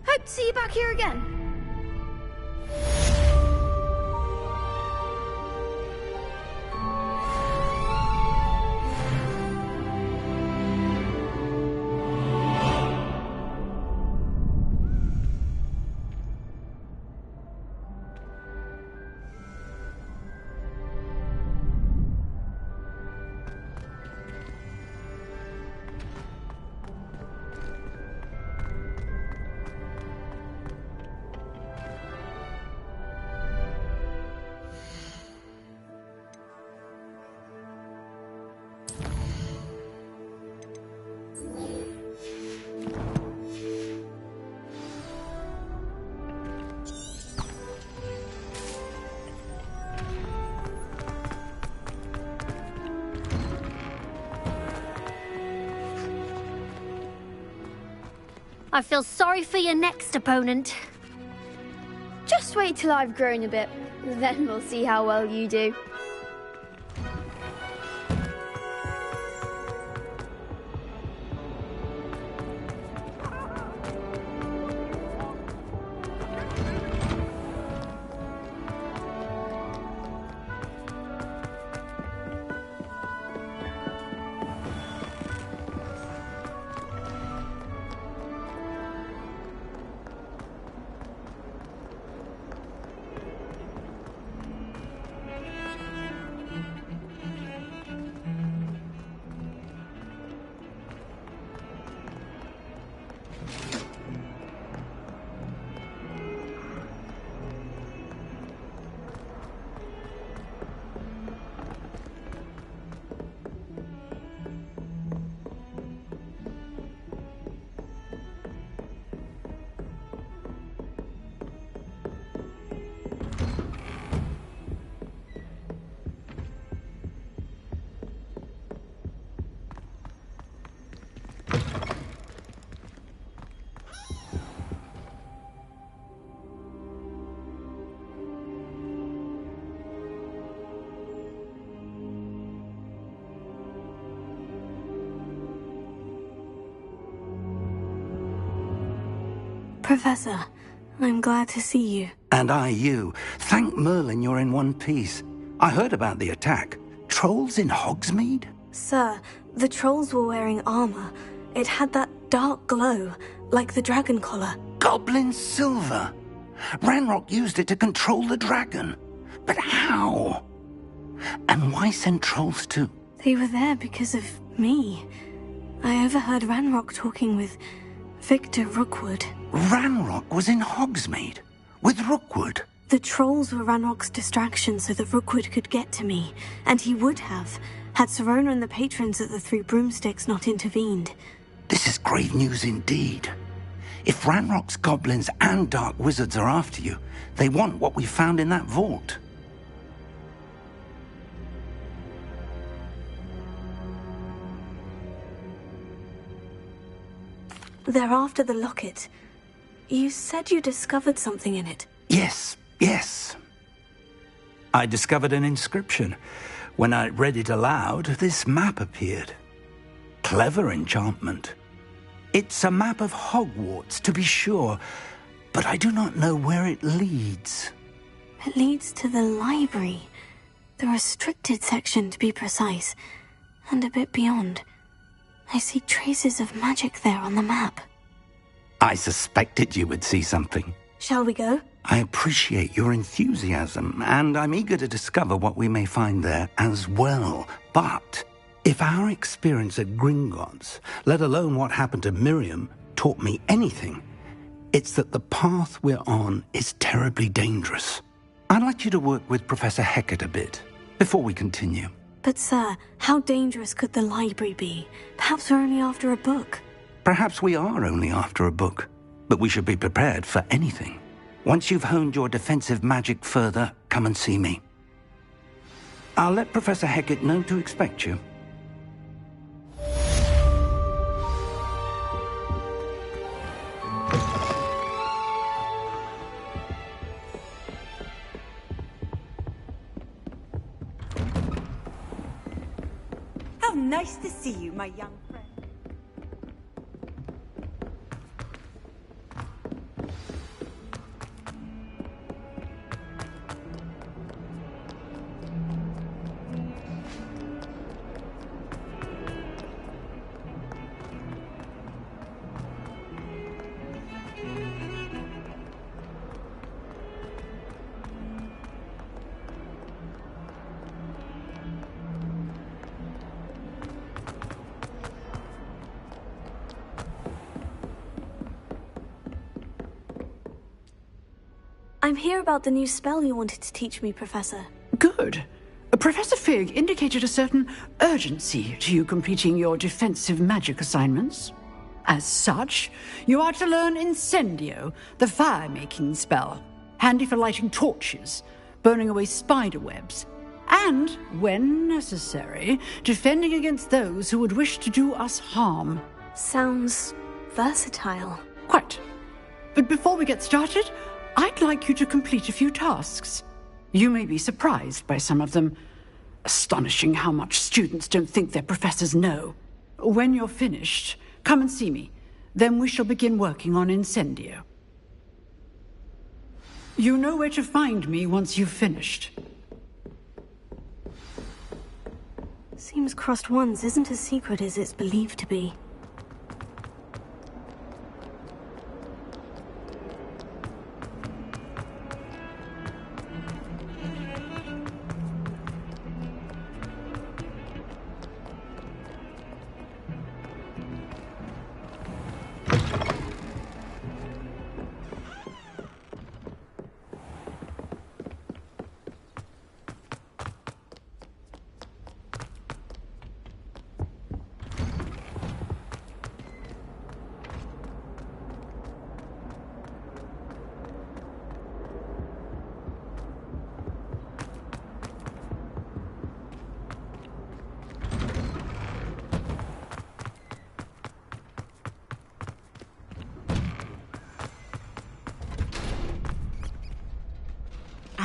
Hope to see you back here again. I feel sorry for your next opponent. Just wait till I've grown a bit, then we'll see how well you do. Professor, I'm glad to see you. And I you. Thank Merlin you're in one piece. I heard about the attack. Trolls in Hogsmeade? Sir, the trolls were wearing armor. It had that dark glow, like the dragon collar. Goblin silver. Ranrock used it to control the dragon. But how? And why send trolls too? They were there because of me. I overheard Ranrock talking with Victor Rookwood. Ranrock was in Hogsmeade? With Rookwood? The trolls were Ranrock's distraction so that Rookwood could get to me. And he would have, had Serona and the patrons at the Three Broomsticks not intervened. This is grave news indeed. If Ranrock's goblins and dark wizards are after you, they want what we found in that vault. They're after the locket. You said you discovered something in it. Yes. I discovered an inscription. When I read it aloud, this map appeared. Clever enchantment. It's a map of Hogwarts, to be sure, but I do not know where it leads. It leads to the library. The restricted section, to be precise. And a bit beyond. I see traces of magic there on the map. I suspected you would see something. Shall we go? I appreciate your enthusiasm, and I'm eager to discover what we may find there as well. But if our experience at Gringotts, let alone what happened to Miriam, taught me anything, it's that the path we're on is terribly dangerous. I'd like you to work with Professor Hecat a bit, before we continue. But sir, how dangerous could the library be? Perhaps we're only after a book. Perhaps we are only after a book, but we should be prepared for anything. Once you've honed your defensive magic further, come and see me. I'll let Professor Hecat know to expect you. How nice to see you, my young friend. I'm here about the new spell you wanted to teach me, Professor. Good. Professor Fig indicated a certain urgency to you completing your defensive magic assignments. As such, you are to learn Incendio, the fire-making spell, handy for lighting torches, burning away spider webs, and, when necessary, defending against those who would wish to do us harm. Sounds versatile. Quite. But before we get started, I'd like you to complete a few tasks. You may be surprised by some of them. Astonishing how much students don't think their professors know. When you're finished, come and see me. Then we shall begin working on Incendio. You know where to find me once you've finished. Seems crossed ones isn't as secret as it's believed to be.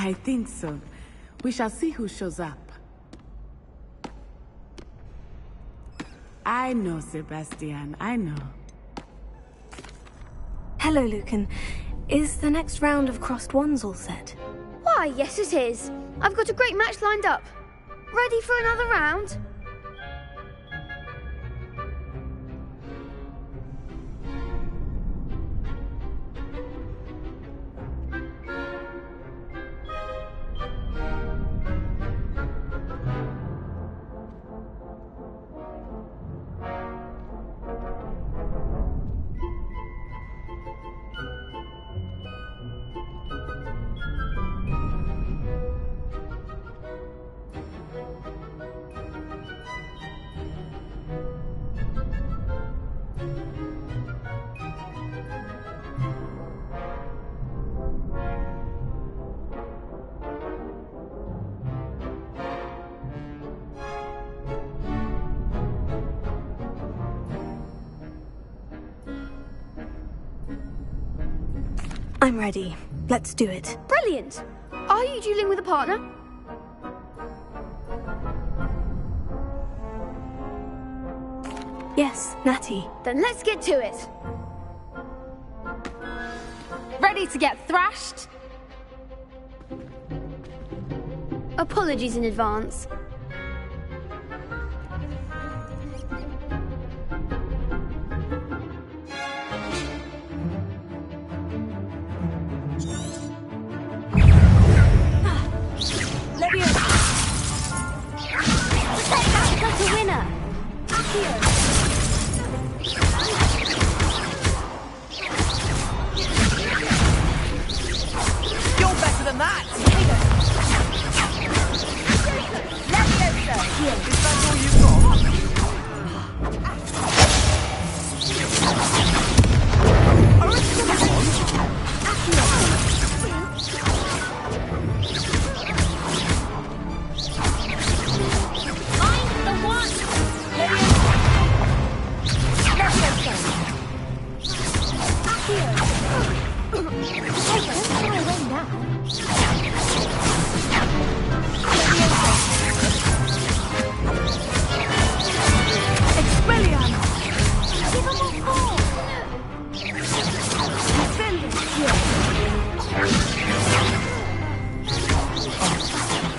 I think so. We shall see who shows up. I know, Sebastian, I know. Hello, Lucan. Is the next round of crossed wands all set? Why, yes it is. I've got a great match lined up. Ready for another round? I'm ready. Let's do it. Brilliant! Are you dueling with a partner? Yes, Natty. Then let's get to it. Ready to get thrashed? Apologies in advance.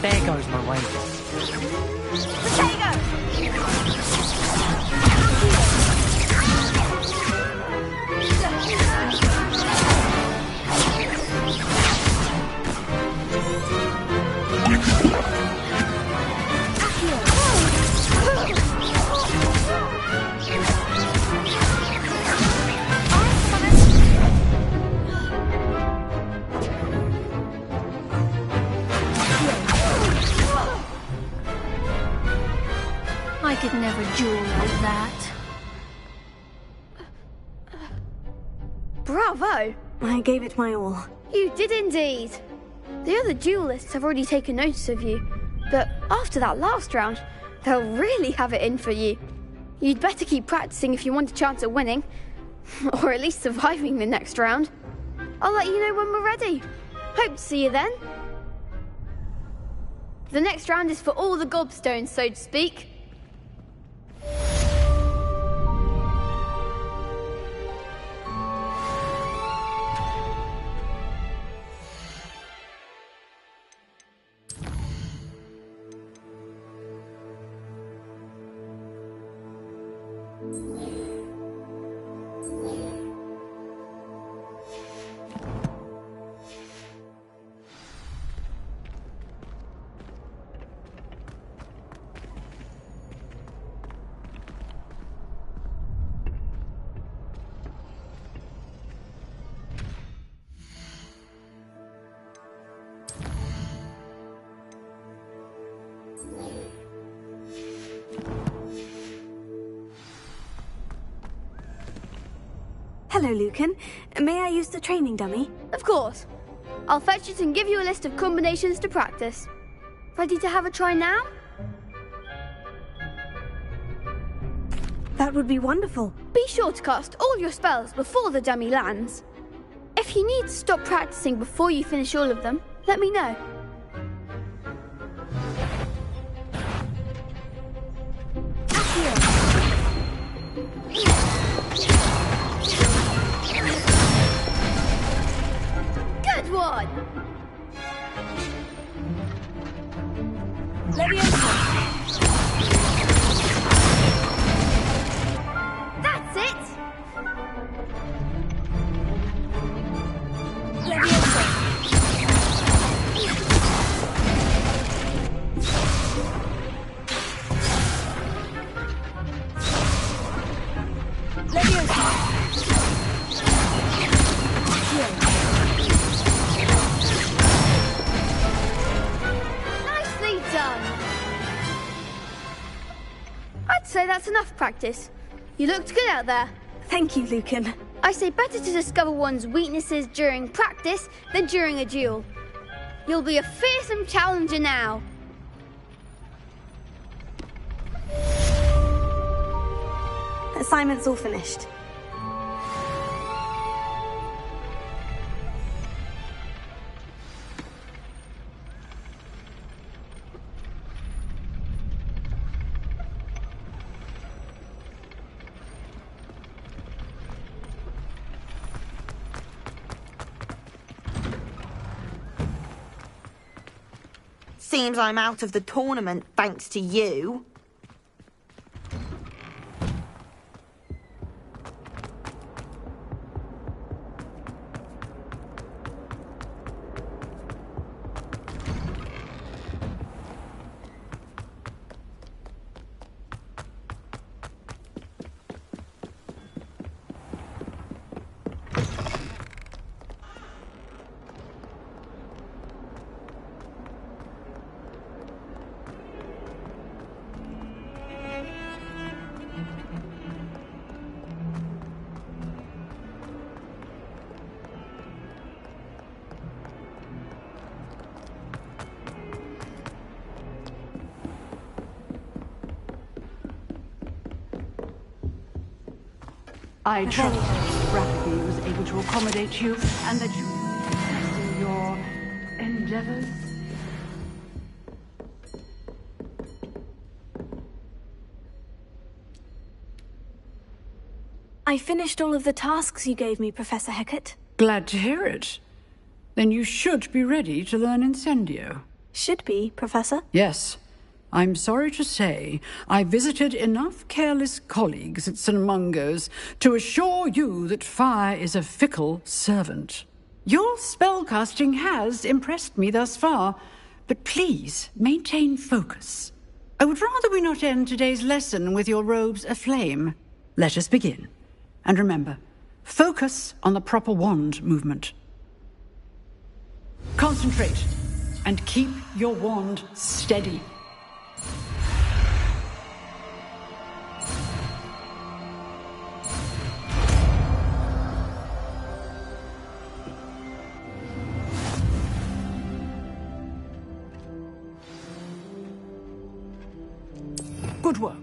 There goes my way. I could never duel like that. Bravo! I gave it my all. You did indeed. The other duelists have already taken notice of you, but after that last round, they'll really have it in for you. You'd better keep practicing if you want a chance at winning, or at least surviving the next round. I'll let you know when we're ready. Hope to see you then. The next round is for all the gobstones, so to speak. Hello, Lucan. May I use the training dummy? Of course. I'll fetch it and give you a list of combinations to practice. Ready to have a try now? That would be wonderful. Be sure to cast all your spells before the dummy lands. If you need to stop practicing before you finish all of them, let me know. Nicely done. I'd say that's enough practice. You looked good out there. Thank you, Lucan. I say better to discover one's weaknesses during practice than during a duel. You'll be a fearsome challenger now. Assignment's all finished. Seems I'm out of the tournament thanks to you. I trust that rapidly was able to accommodate you and that you in your endeavors. I finished all of the tasks you gave me, Professor Hecat. Glad to hear it. Then you should be ready to learn Incendio. Should be, Professor? Yes. I'm sorry to say, I visited enough careless colleagues at St. Mungo's to assure you that fire is a fickle servant. Your spellcasting has impressed me thus far, but please maintain focus. I would rather we not end today's lesson with your robes aflame. Let us begin. And remember, focus on the proper wand movement. Concentrate, and keep your wand steady. Good work.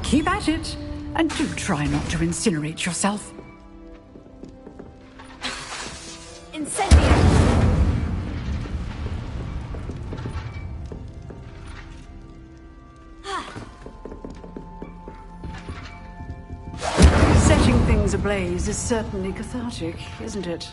Keep at it, and do try not to incinerate yourself. Incendio! Setting things ablaze is certainly cathartic, isn't it?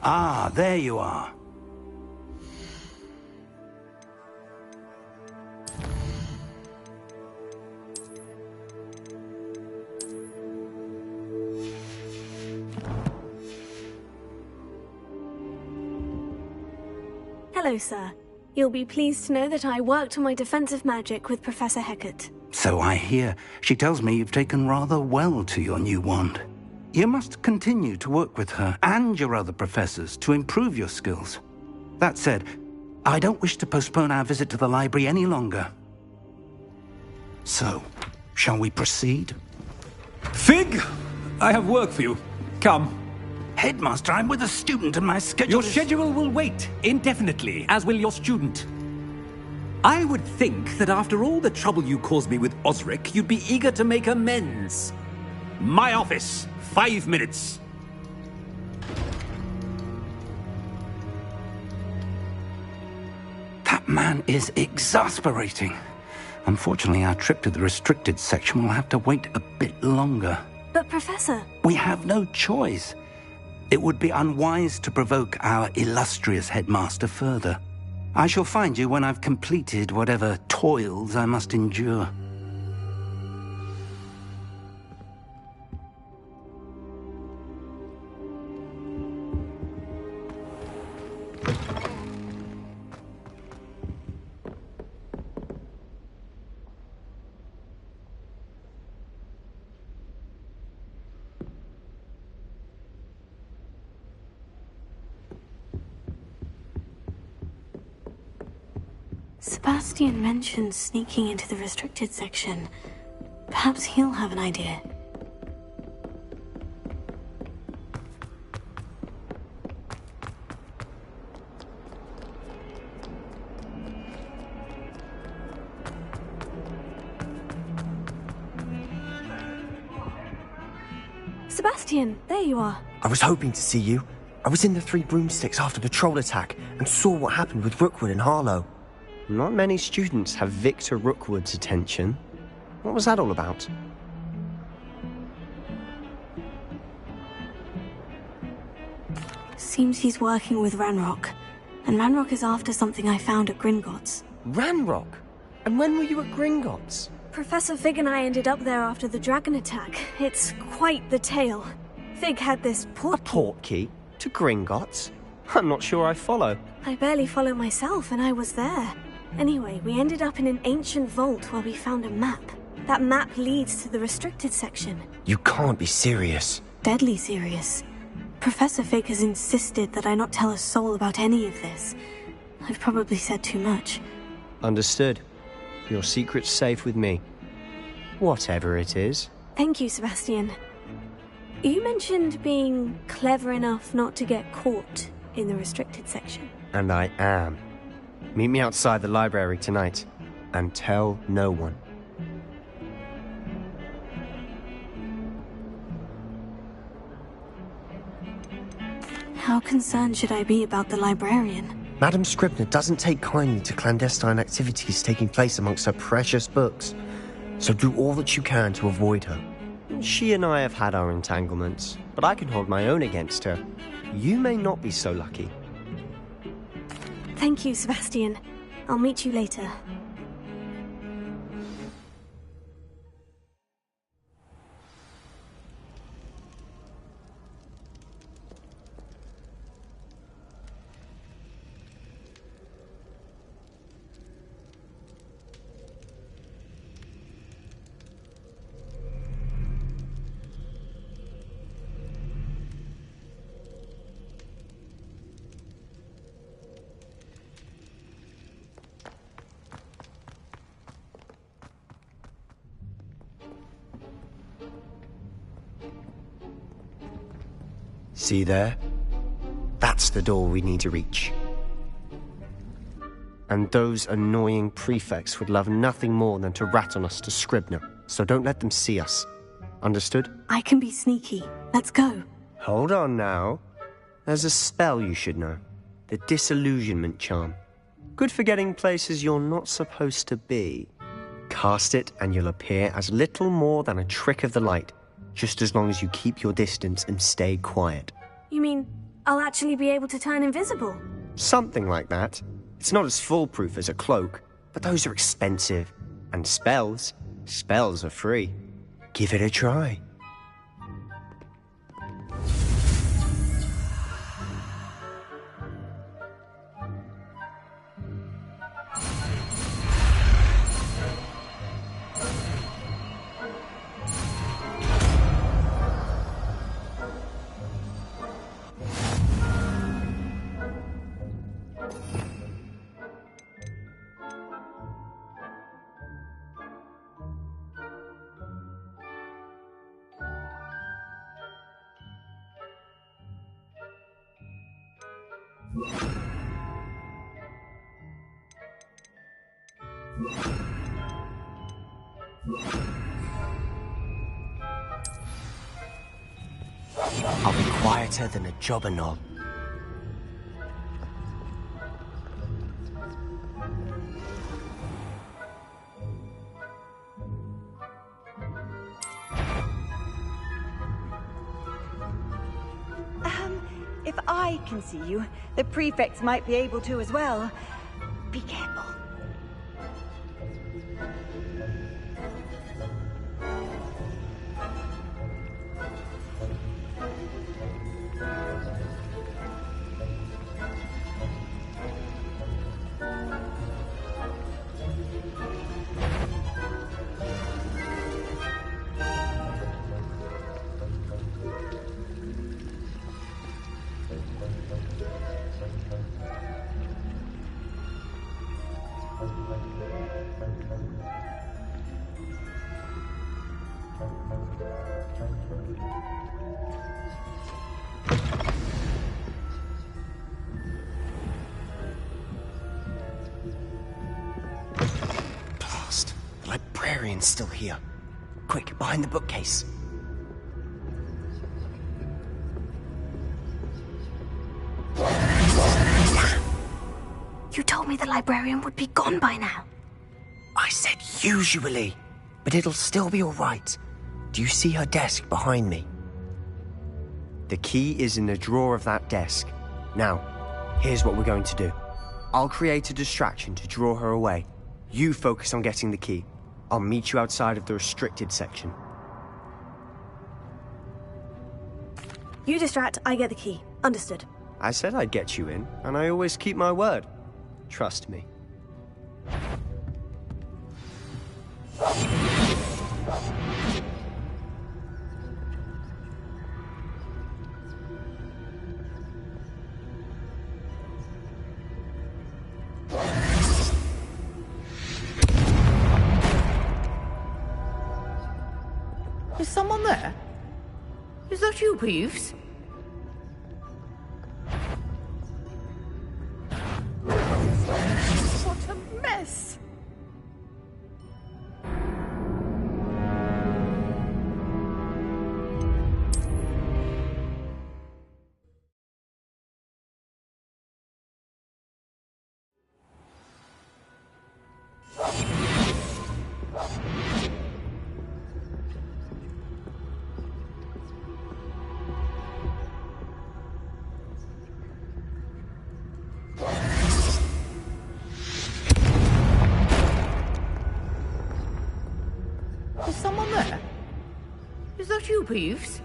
Ah, there you are. Hello, sir. You'll be pleased to know that I worked on my defensive magic with Professor Hecat. So I hear. She tells me you've taken rather well to your new wand. You must continue to work with her and your other professors to improve your skills. That said, I don't wish to postpone our visit to the library any longer. So, shall we proceed? Fig! I have work for you. Come. Headmaster, I'm with a student and my schedule Your schedule will wait indefinitely, as will your student. I would think that after all the trouble you caused me with Osric, you'd be eager to make amends. My office, 5 minutes. That man is exasperating. Unfortunately, our trip to the restricted section will have to wait a bit longer. But, Professor... We have no choice. It would be unwise to provoke our illustrious headmaster further. I shall find you when I've completed whatever toils I must endure. Sebastian mentioned sneaking into the restricted section. Perhaps he'll have an idea. Sebastian, there you are. I was hoping to see you. I was in the Three Broomsticks after the troll attack and saw what happened with Rookwood and Harlow. Not many students have Victor Rookwood's attention. What was that all about? Seems he's working with Ranrock. And Ranrock is after something I found at Gringotts. Ranrock? And when were you at Gringotts? Professor Fig and I ended up there after the dragon attack. It's quite the tale. Fig had this portkey. A portkey? To Gringotts? I'm not sure I follow. I barely follow myself, and I was there. Anyway, we ended up in an ancient vault where we found a map. That map leads to the restricted section. You can't be serious. Deadly serious. Professor Fig has insisted that I not tell a soul about any of this. I've probably said too much. Understood. Your secret's safe with me. Whatever it is. Thank you, Sebastian. You mentioned being clever enough not to get caught in the restricted section. And I am. Meet me outside the library tonight, and tell no one. How concerned should I be about the librarian? Madame Scribner doesn't take kindly to clandestine activities taking place amongst her precious books, so do all that you can to avoid her. She and I have had our entanglements, but I can hold my own against her. You may not be so lucky. Thank you, Sebastian. I'll meet you later. See there? That's the door we need to reach. And those annoying prefects would love nothing more than to rat on us to Scribner, so don't let them see us. Understood? I can be sneaky. Let's go. Hold on now. There's a spell you should know. The Disillusionment Charm. Good for getting places you're not supposed to be. Cast it and you'll appear as little more than a trick of the light, just as long as you keep your distance and stay quiet. You mean I'll actually be able to turn invisible. Something like that. It's not as foolproof as a cloak, but those are expensive. And spells are free. Give it a try. I'll be quieter than a jobberknoll. If I can see you, the prefects might be able to as well. Be careful. The librarian's still here. Quick, behind the bookcase. You told me the librarian would be gone by now. I said usually, but it'll still be all right. Do you see her desk behind me? The key is in the drawer of that desk. Now, here's what we're going to do. I'll create a distraction to draw her away. You focus on getting the key. I'll meet you outside of the restricted section. You distract, I get the key. Understood. I said I'd get you in, and I always keep my word. Trust me. Is someone there? Is that you, Peeves? What a mess! Is someone there? Is that you, Peeves?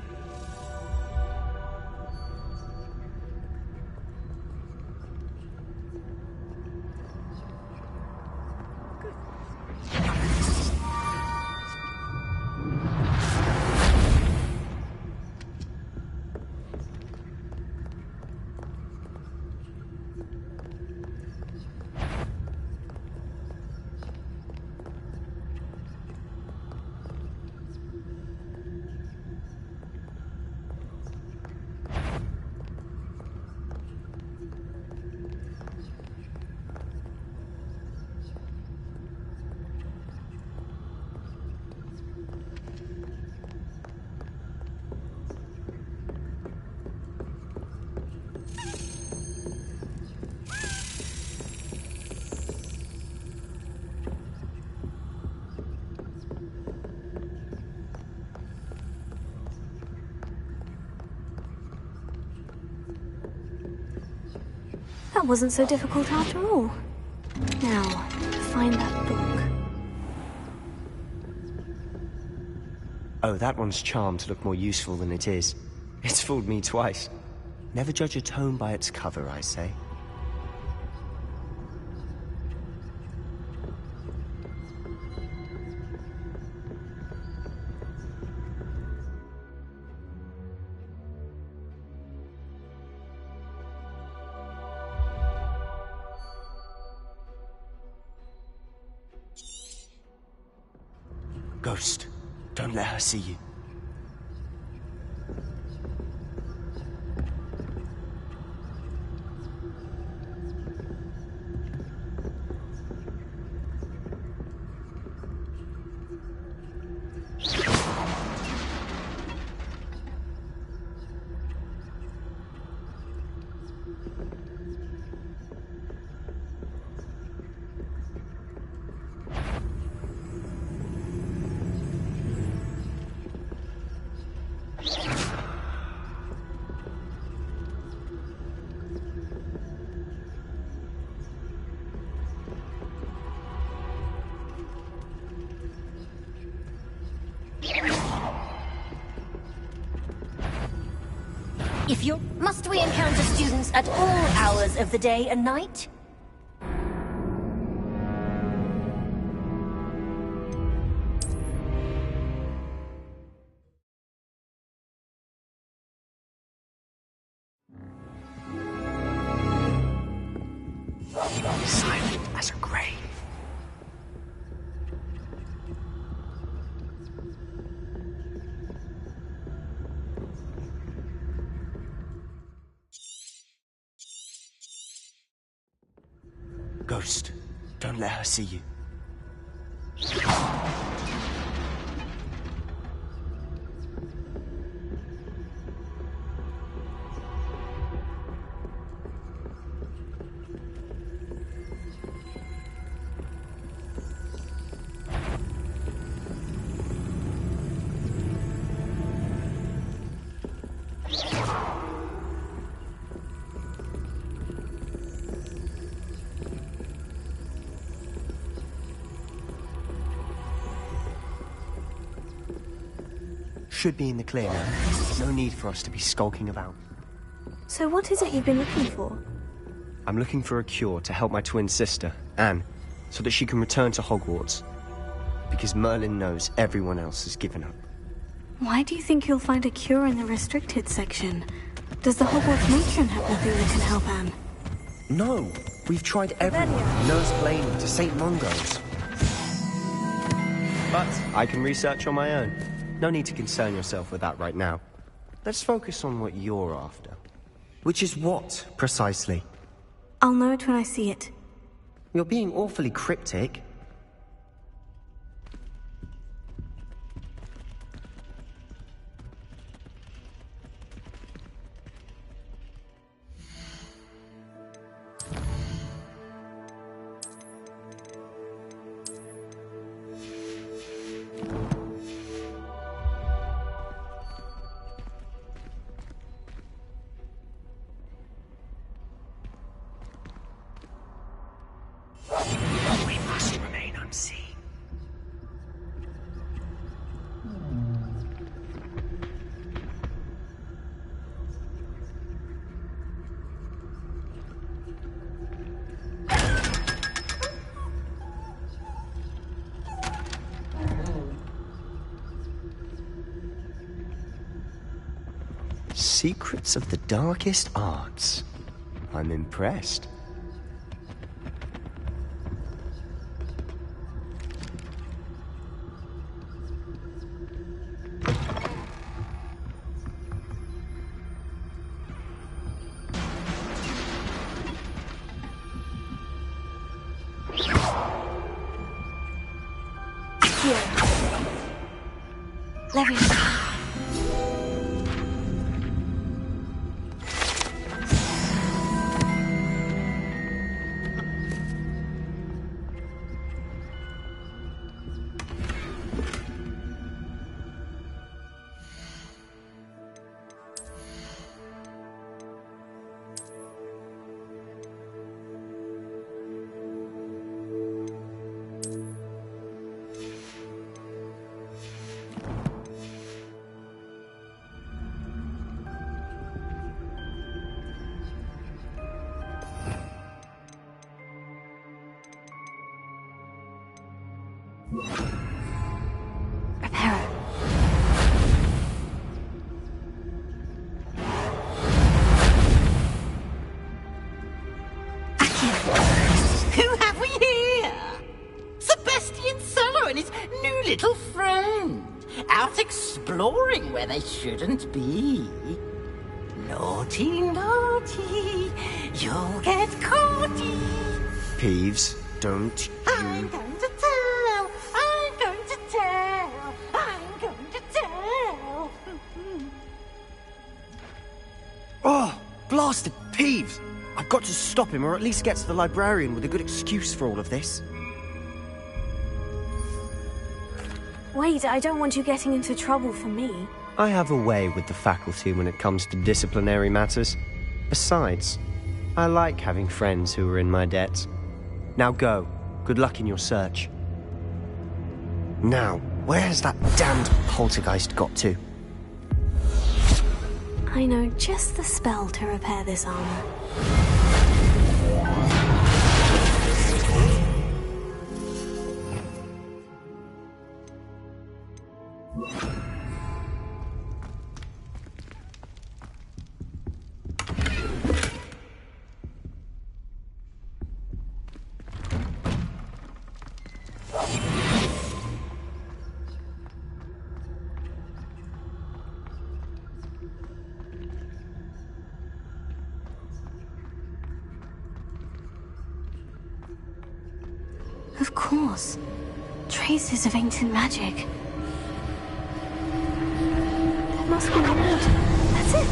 That wasn't so difficult after all. Now, find that book. Oh, that one's charmed to look more useful than it is. It's fooled me twice. Never judge a tome by its cover, I say. Ghost, don't let her see you. Must we encounter students at all hours of the day and night? Silent as a grave. Ghost, don't let her see you. Should be in the clear now. No need for us to be skulking about. So what is it you've been looking for? I'm looking for a cure to help my twin sister, Anne, so that she can return to Hogwarts. Because Merlin knows everyone else has given up. Why do you think you'll find a cure in the restricted section? Does the Hogwarts matron have nothing that can help Anne? No, we've tried everyone. Nurse Blaney to St. Mungo's. But I can research on my own. No need to concern yourself with that right now. Let's focus on what you're after. Which is what, precisely? I'll know it when I see it. You're being awfully cryptic. We must remain unseen. Secrets of the darkest arts. I'm impressed. Prepare. Who have we here? Sebastian Solo and his new little friend. Out exploring where they shouldn't be. Naughty, naughty. You'll get caughty. Peeves, don't you... I'm going to tell. I'm going to tell. I'm going to tell. Oh, blasted Peeves! I've got to stop him, or at least get to the librarian with a good excuse for all of this. Wait, I don't want you getting into trouble for me. I have a way with the faculty when it comes to disciplinary matters. Besides, I like having friends who are in my debt. Now go. Good luck in your search. Now, where's that damned poltergeist got to? I know just the spell to repair this armor. Of course. Traces of ancient magic. That must be the wood. That's it.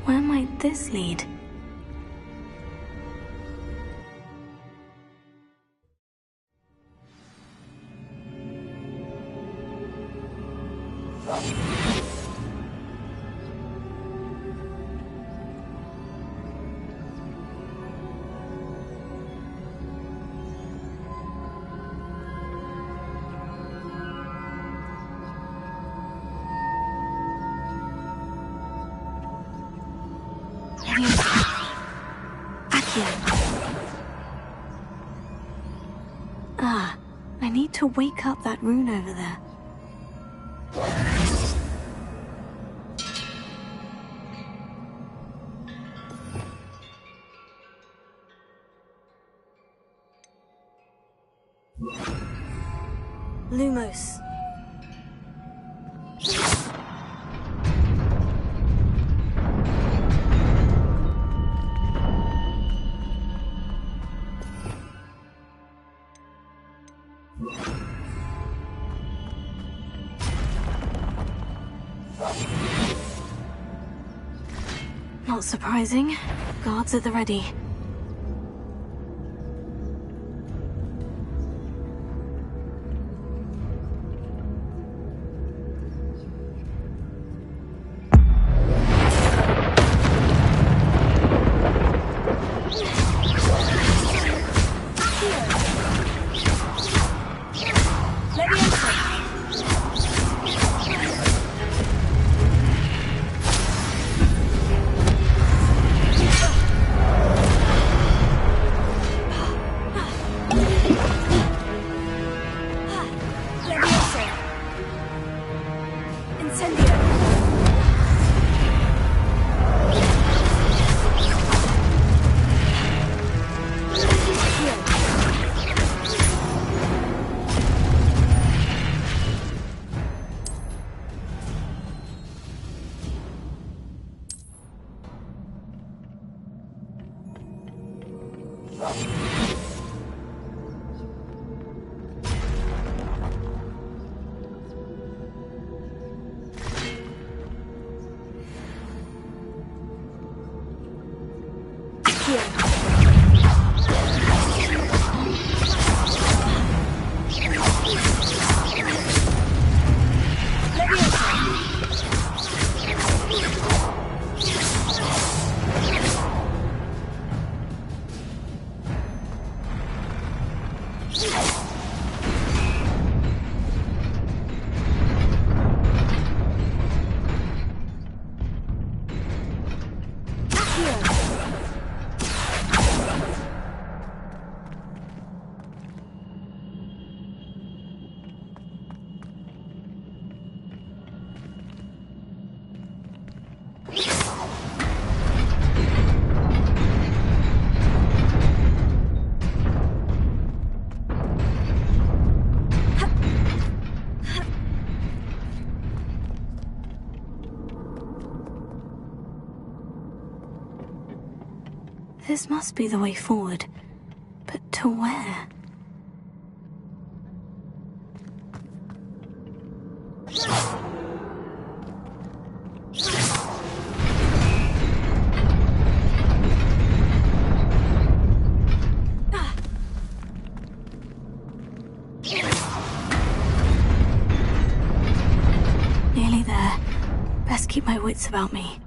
Where might this lead? Ah, I need to wake up that rune over there. Lumos. Not surprising. Guards at the ready. This must be the way forward. But to where? Nearly there. Best keep my wits about me.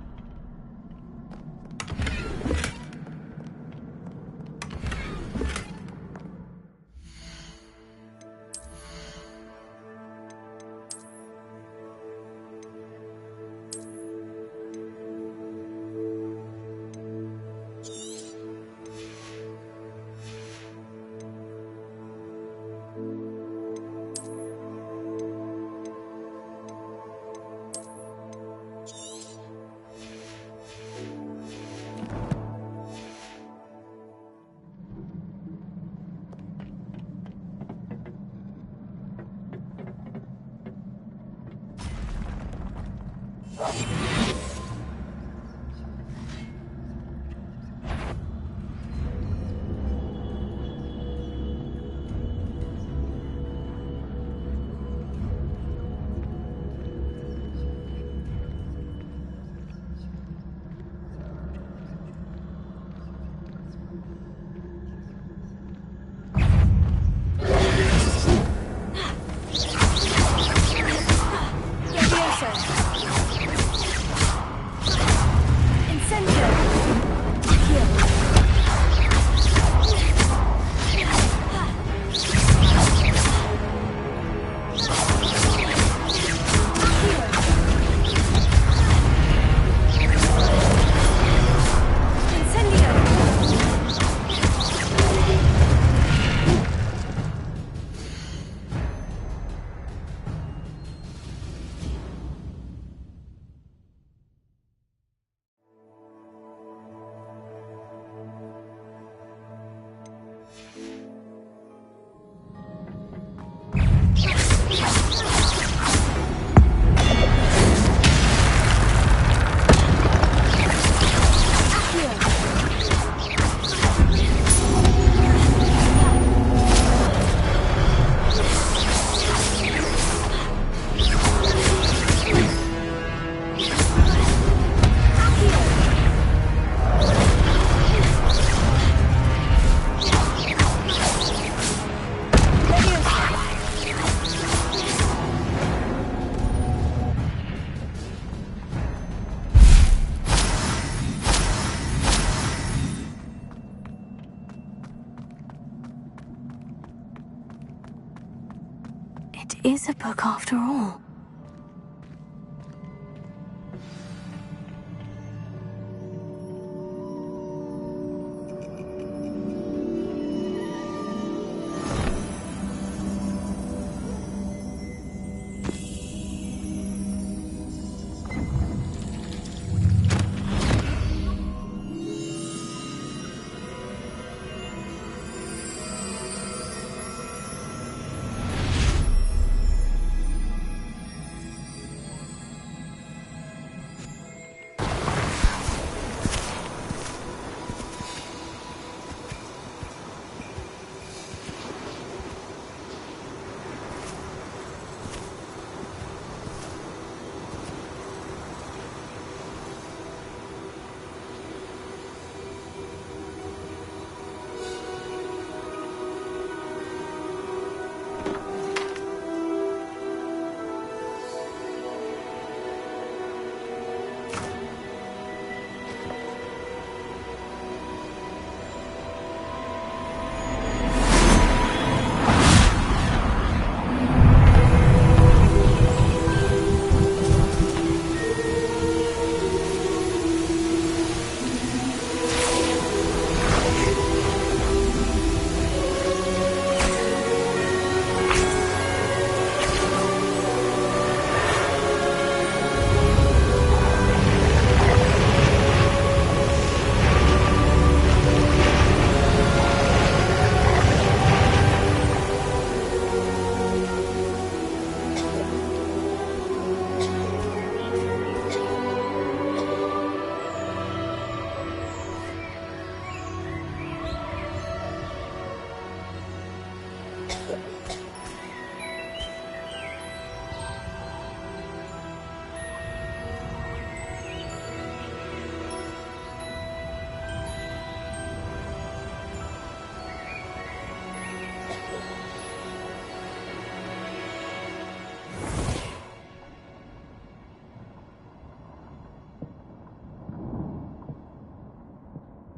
It is a book after all.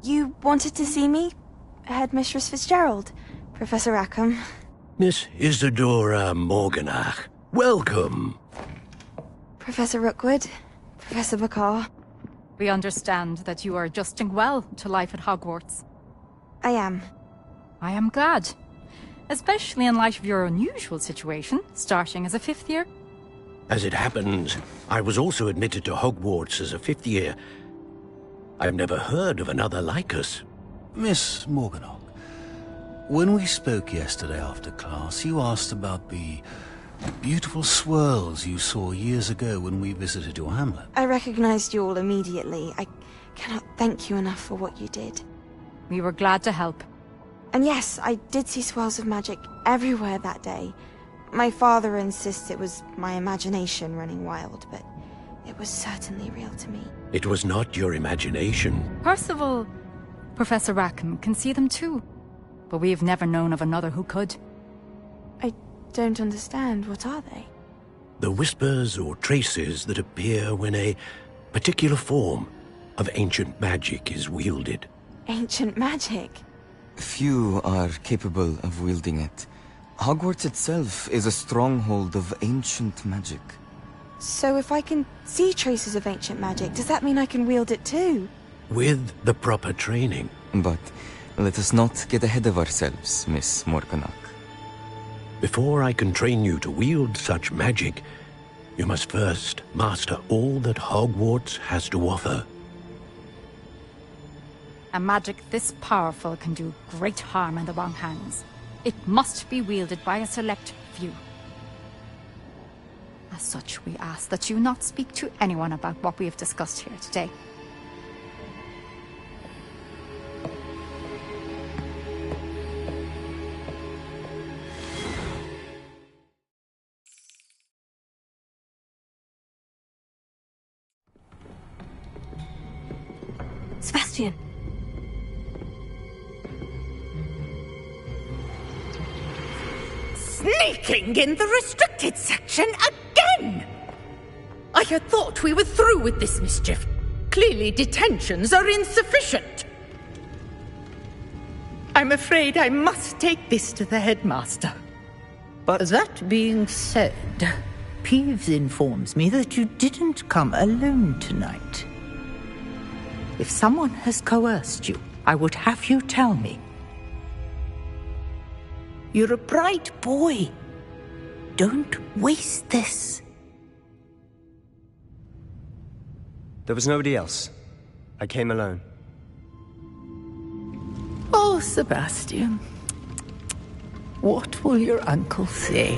You wanted to see me? Headmistress Fitzgerald, Professor Rackham. Miss Isadora Morganach, welcome. Professor Rookwood, Professor Bakar. We understand that you are adjusting well to life at Hogwarts. I am. I am glad. Especially in light of your unusual situation, starting as a 5th year. As it happens, I was also admitted to Hogwarts as a 5th year. I've never heard of another like us. Miss Morganach, when we spoke yesterday after class, you asked about the beautiful swirls you saw years ago when we visited your hamlet. I recognized you all immediately. I cannot thank you enough for what you did. We were glad to help. And yes, I did see swirls of magic everywhere that day. My father insists it was my imagination running wild, but it was certainly real to me. It was not your imagination. Percival, Professor Rackham can see them too. But we have never known of another who could. I don't understand. What are they? The whispers or traces that appear when a particular form of ancient magic is wielded. Ancient magic? Few are capable of wielding it. Hogwarts itself is a stronghold of ancient magic. So if I can see traces of ancient magic, does that mean I can wield it too? With the proper training. But let us not get ahead of ourselves, Miss Morganach. Before I can train you to wield such magic, you must first master all that Hogwarts has to offer. A magic this powerful can do great harm in the wrong hands. It must be wielded by a select few. As such, we ask that you not speak to anyone about what we have discussed here today. Sebastian. Sneaking in the restricted section again! I had thought we were through with this mischief. Clearly detentions are insufficient. I'm afraid I must take this to the headmaster. But that being said, Peeves informs me that you didn't come alone tonight. If someone has coerced you, I would have you tell me. You're a bright boy. Don't waste this. There was nobody else. I came alone. Oh, Sebastian. What will your uncle say?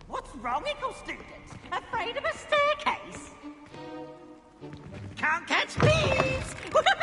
What's wrong, Eagle students? Afraid of a staircase? Can't catch thieves! Woohoo!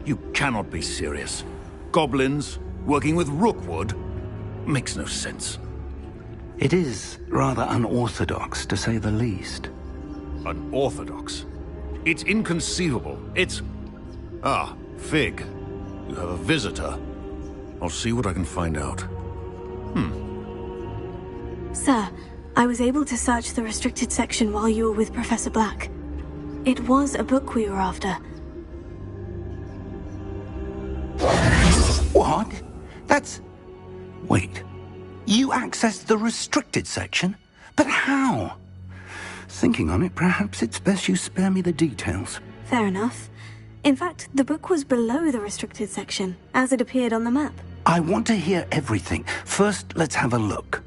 You cannot be serious. Goblins working with Rookwood? Makes no sense. It is rather unorthodox, to say the least. Unorthodox? It's inconceivable. It's... Ah, Fig. You have a visitor. I'll see what I can find out. Sir, I was able to search the restricted section while you were with Professor Black. It was a book we were after. What? That's... Wait. You accessed the restricted section? But how? Thinking on it, perhaps it's best you spare me the details. Fair enough. In fact, the book was below the restricted section, as it appeared on the map. I want to hear everything. First, let's have a look.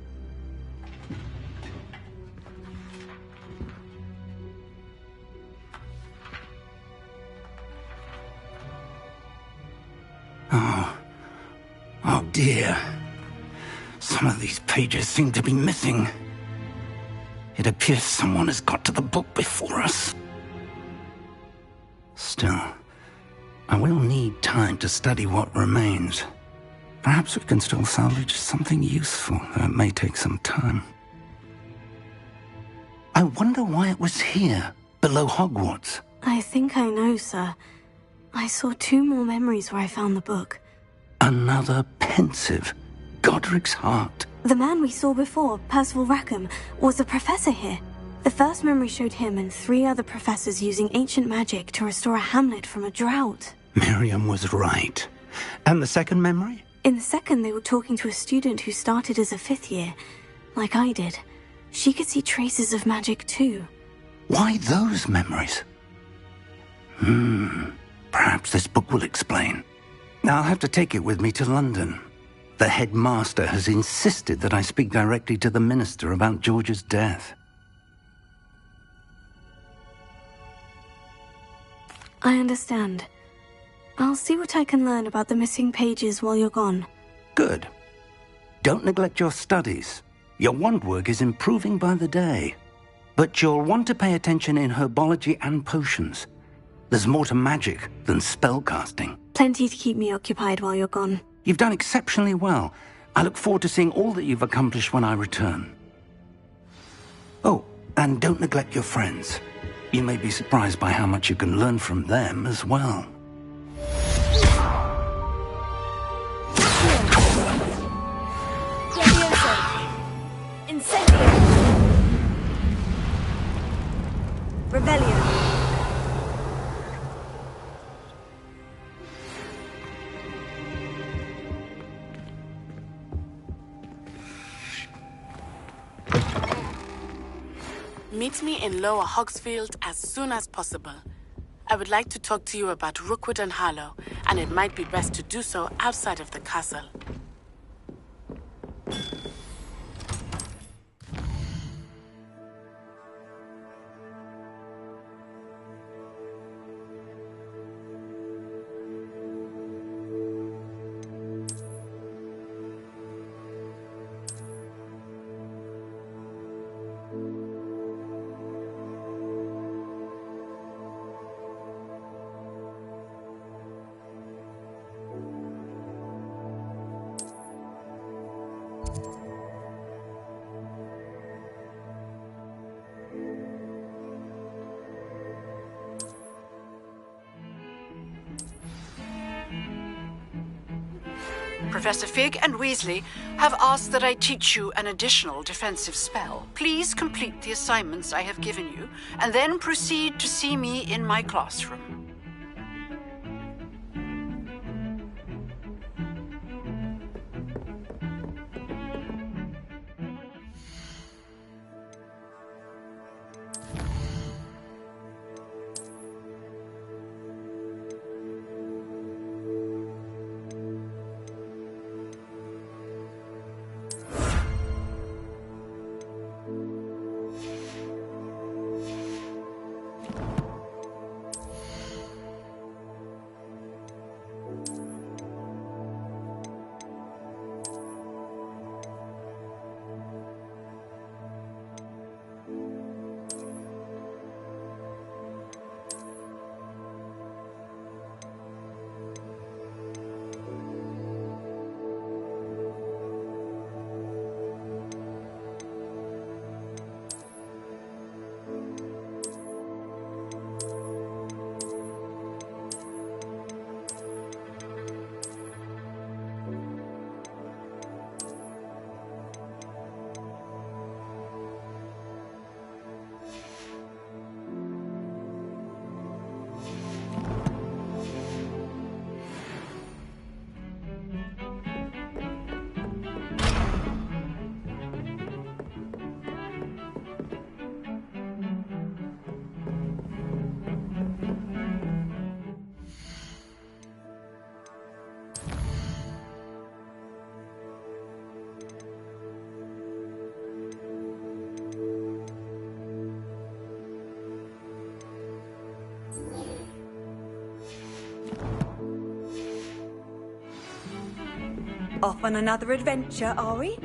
Oh dear. Some of these pages seem to be missing. It appears someone has got to the book before us. Still, I will need time to study what remains. Perhaps we can still salvage something useful, though it may take some time. I wonder why it was here, below Hogwarts. I think I know, sir. I saw 2 more memories where I found the book. Another pensive. Godric's heart. The man we saw before, Percival Rackham, was a professor here. The first memory showed him and 3 other professors using ancient magic to restore a hamlet from a drought. Miriam was right. And the second memory? In the second, they were talking to a student who started as a 5th year, like I did. She could see traces of magic too. Why those memories? Perhaps this book will explain. I'll have to take it with me to London. The headmaster has insisted that I speak directly to the minister about George's death. I understand. I'll see what I can learn about the missing pages while you're gone. Good. Don't neglect your studies. Your wand work is improving by the day. But you'll want to pay attention in herbology and potions. There's more to magic than spellcasting. Plenty to keep me occupied while you're gone. You've done exceptionally well. I look forward to seeing all that you've accomplished when I return. Oh, And don't neglect your friends. You may be surprised by how much you can learn from them as well. Incendio! Rebellion! Meet me in Lower Hogsfield as soon as possible. I would like to talk to you about Rookwood and Harlow, and it might be best to do so outside of the castle. Professor Fig and Weasley have asked that I teach you an additional defensive spell. Please complete the assignments I have given you, and then proceed to see me in my classroom. Off on another adventure, are we?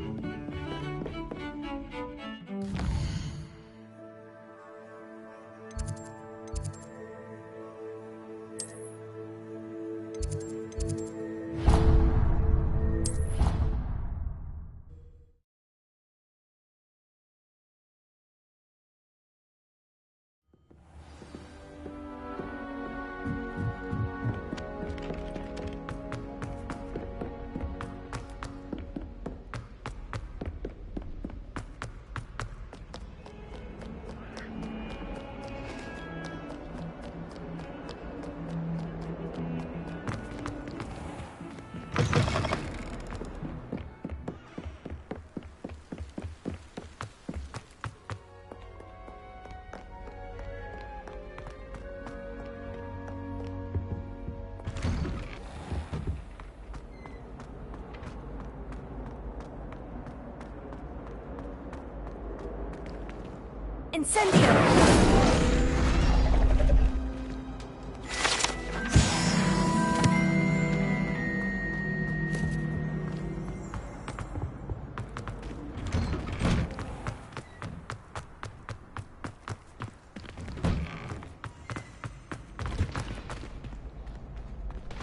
Incendio!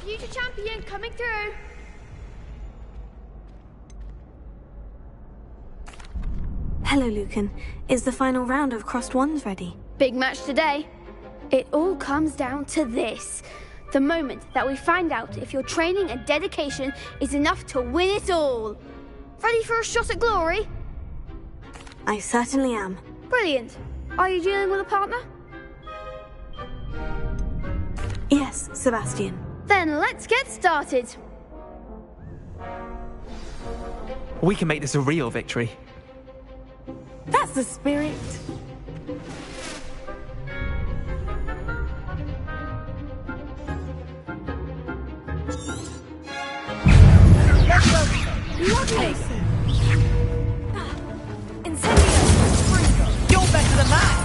Future champion coming through. Hello, Lucan. Is the final round of Crossed Wands ready? Big match today. It all comes down to this. The moment that we find out if your training and dedication is enough to win it all. Ready for a shot at glory? I certainly am. Brilliant. Are you dealing with a partner? Yes, Sebastian. Then let's get started. We can make this a real victory. That's the spirit. Lovely. You're better than that!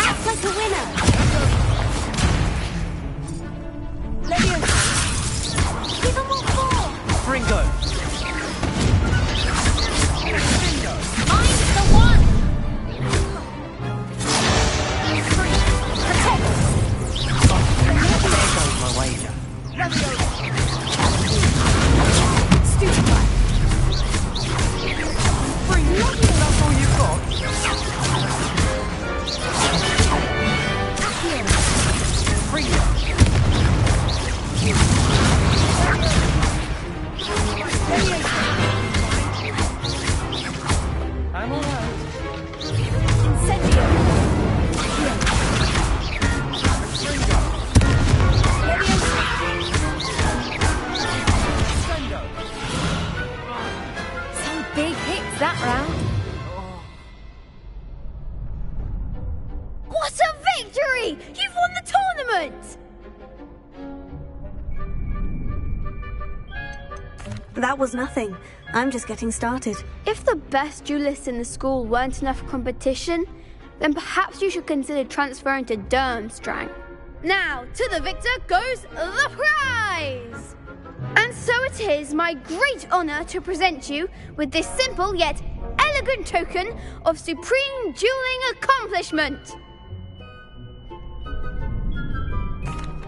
Act like a winner! Give them all four! Ringo! I'm the one! There goes my wager. That's all you've got? I'm alright. Some big hits that round. What a victory! You've won the tournament! That was nothing. I'm just getting started. If the best duelists in the school weren't enough competition, then perhaps you should consider transferring to Durmstrang. Now, to the victor goes the prize! And so it is my great honour to present you with this simple yet elegant token of supreme dueling accomplishment.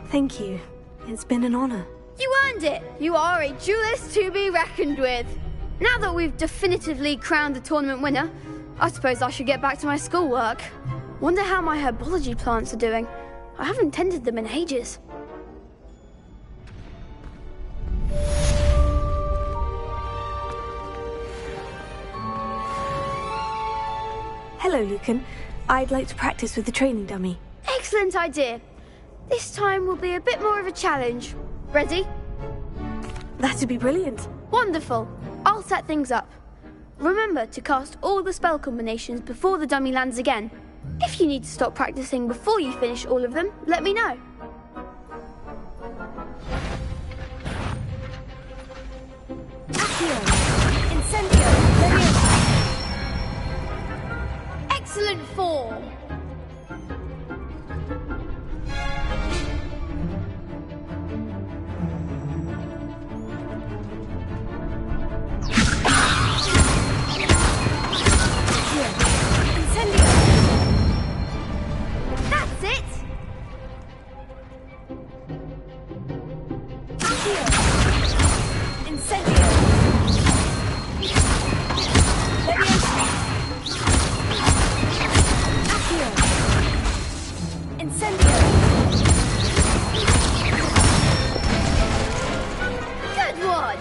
Thank you. It's been an honor. You earned it! You are a duelist to be reckoned with. Now that we've definitively crowned the tournament winner, I suppose I should get back to my schoolwork. Wonder how my herbology plants are doing. I haven't tended them in ages. Hello, Lucan. I'd like to practice with the training dummy. Excellent idea. This time will be a bit more of a challenge. Ready? That'd be brilliant. Wonderful. I'll set things up. Remember to cast all the spell combinations before the dummy lands again. If you need to stop practicing before you finish all of them, let me know. Excellent form. That's it! Good one!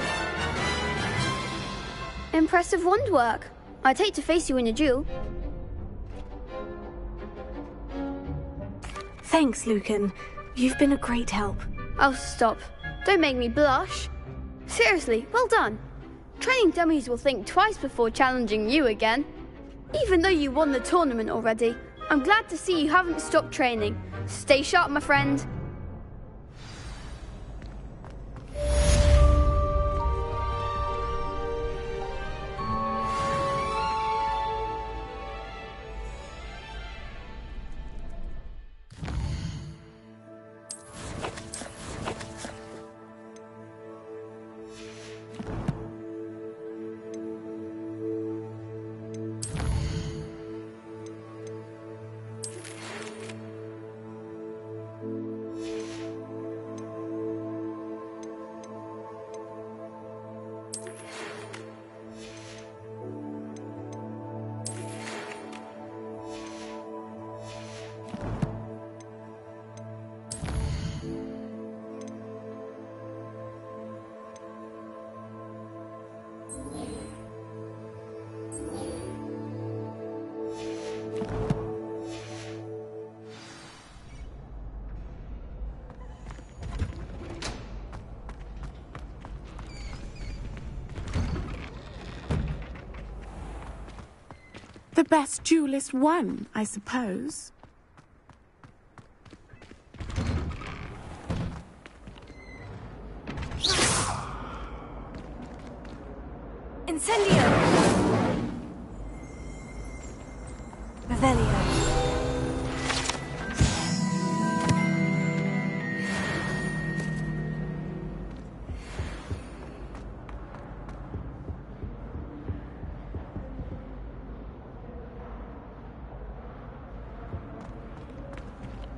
Impressive wand work. I'd hate to face you in a duel. Thanks, Lucan. You've been a great help. Oh, stop. Don't make me blush. Seriously, well done. Training dummies will think twice before challenging you again. Even though you won the tournament already, I'm glad to see you haven't stopped training. Stay sharp, my friend. The best duelist won, I suppose. Incendio! Revelio.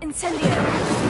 Incendio!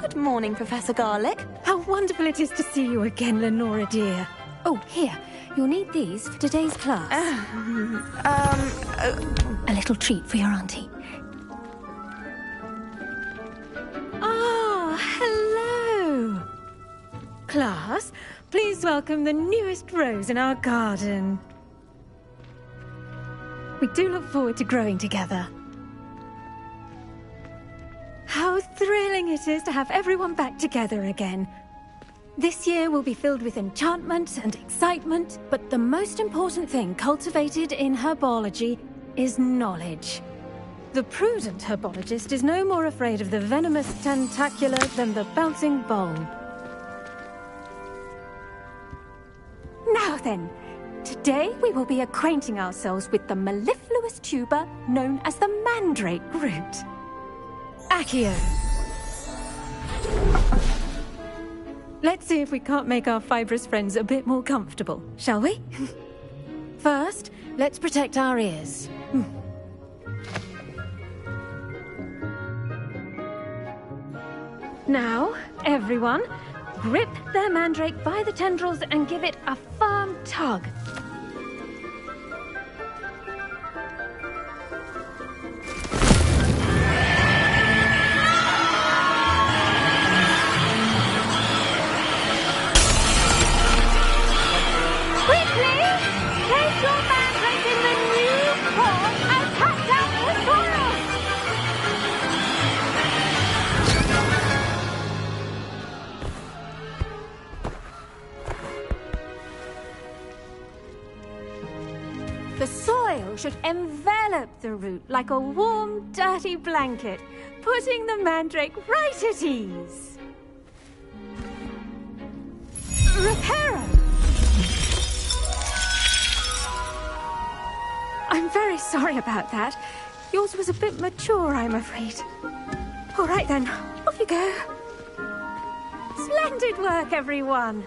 Good morning, Professor Garlick. How wonderful it is to see you again, Lenora dear. Oh, here. You'll need these for today's class. A little treat for your auntie. Ah, hello. Class, please welcome the newest rose in our garden. We do look forward to growing together. How thrilling it is to have everyone back together again. This year will be filled with enchantment and excitement, but the most important thing cultivated in herbology is knowledge. The prudent herbologist is no more afraid of the venomous tentacula than the bouncing bulb. Now then, today we will be acquainting ourselves with the mellifluous tuber known as the mandrake root. Accio. Let's see if we can't make our fibrous friends a bit more comfortable, shall we? First, let's protect our ears. Now, everyone, grip their mandrake by the tendrils and give it a firm tug. The soil should envelop the root like a warm, dirty blanket, putting the mandrake right at ease. Reparo! I'm very sorry about that. Yours was a bit mature, I'm afraid. All right then, off you go. Splendid work, everyone.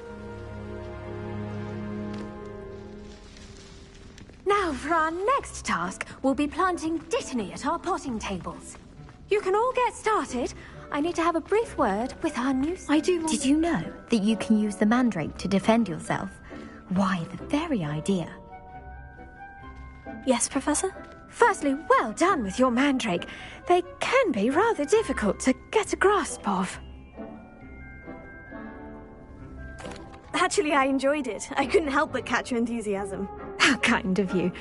Now, for our next task, we'll be planting Dittany at our potting tables. You can all get started. I need to have a brief word with our new... Did you know that you can use the mandrake to defend yourself? Why, the very idea. Yes, Professor? Firstly, well done with your mandrake. They can be rather difficult to get a grasp of. Actually, I enjoyed it. I couldn't help but catch your enthusiasm. How kind of you.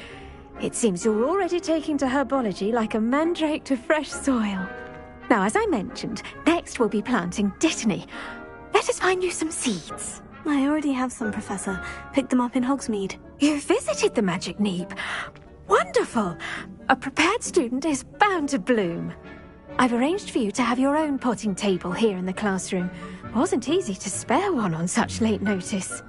It seems you're already taking to herbology like a mandrake to fresh soil. Now, as I mentioned, next we'll be planting Dittany. Let us find you some seeds. I already have some, Professor. Picked them up in Hogsmeade. You visited the Magic Neep. Wonderful! A prepared student is bound to bloom. I've arranged for you to have your own potting table here in the classroom. Wasn't easy to spare one on such late notice.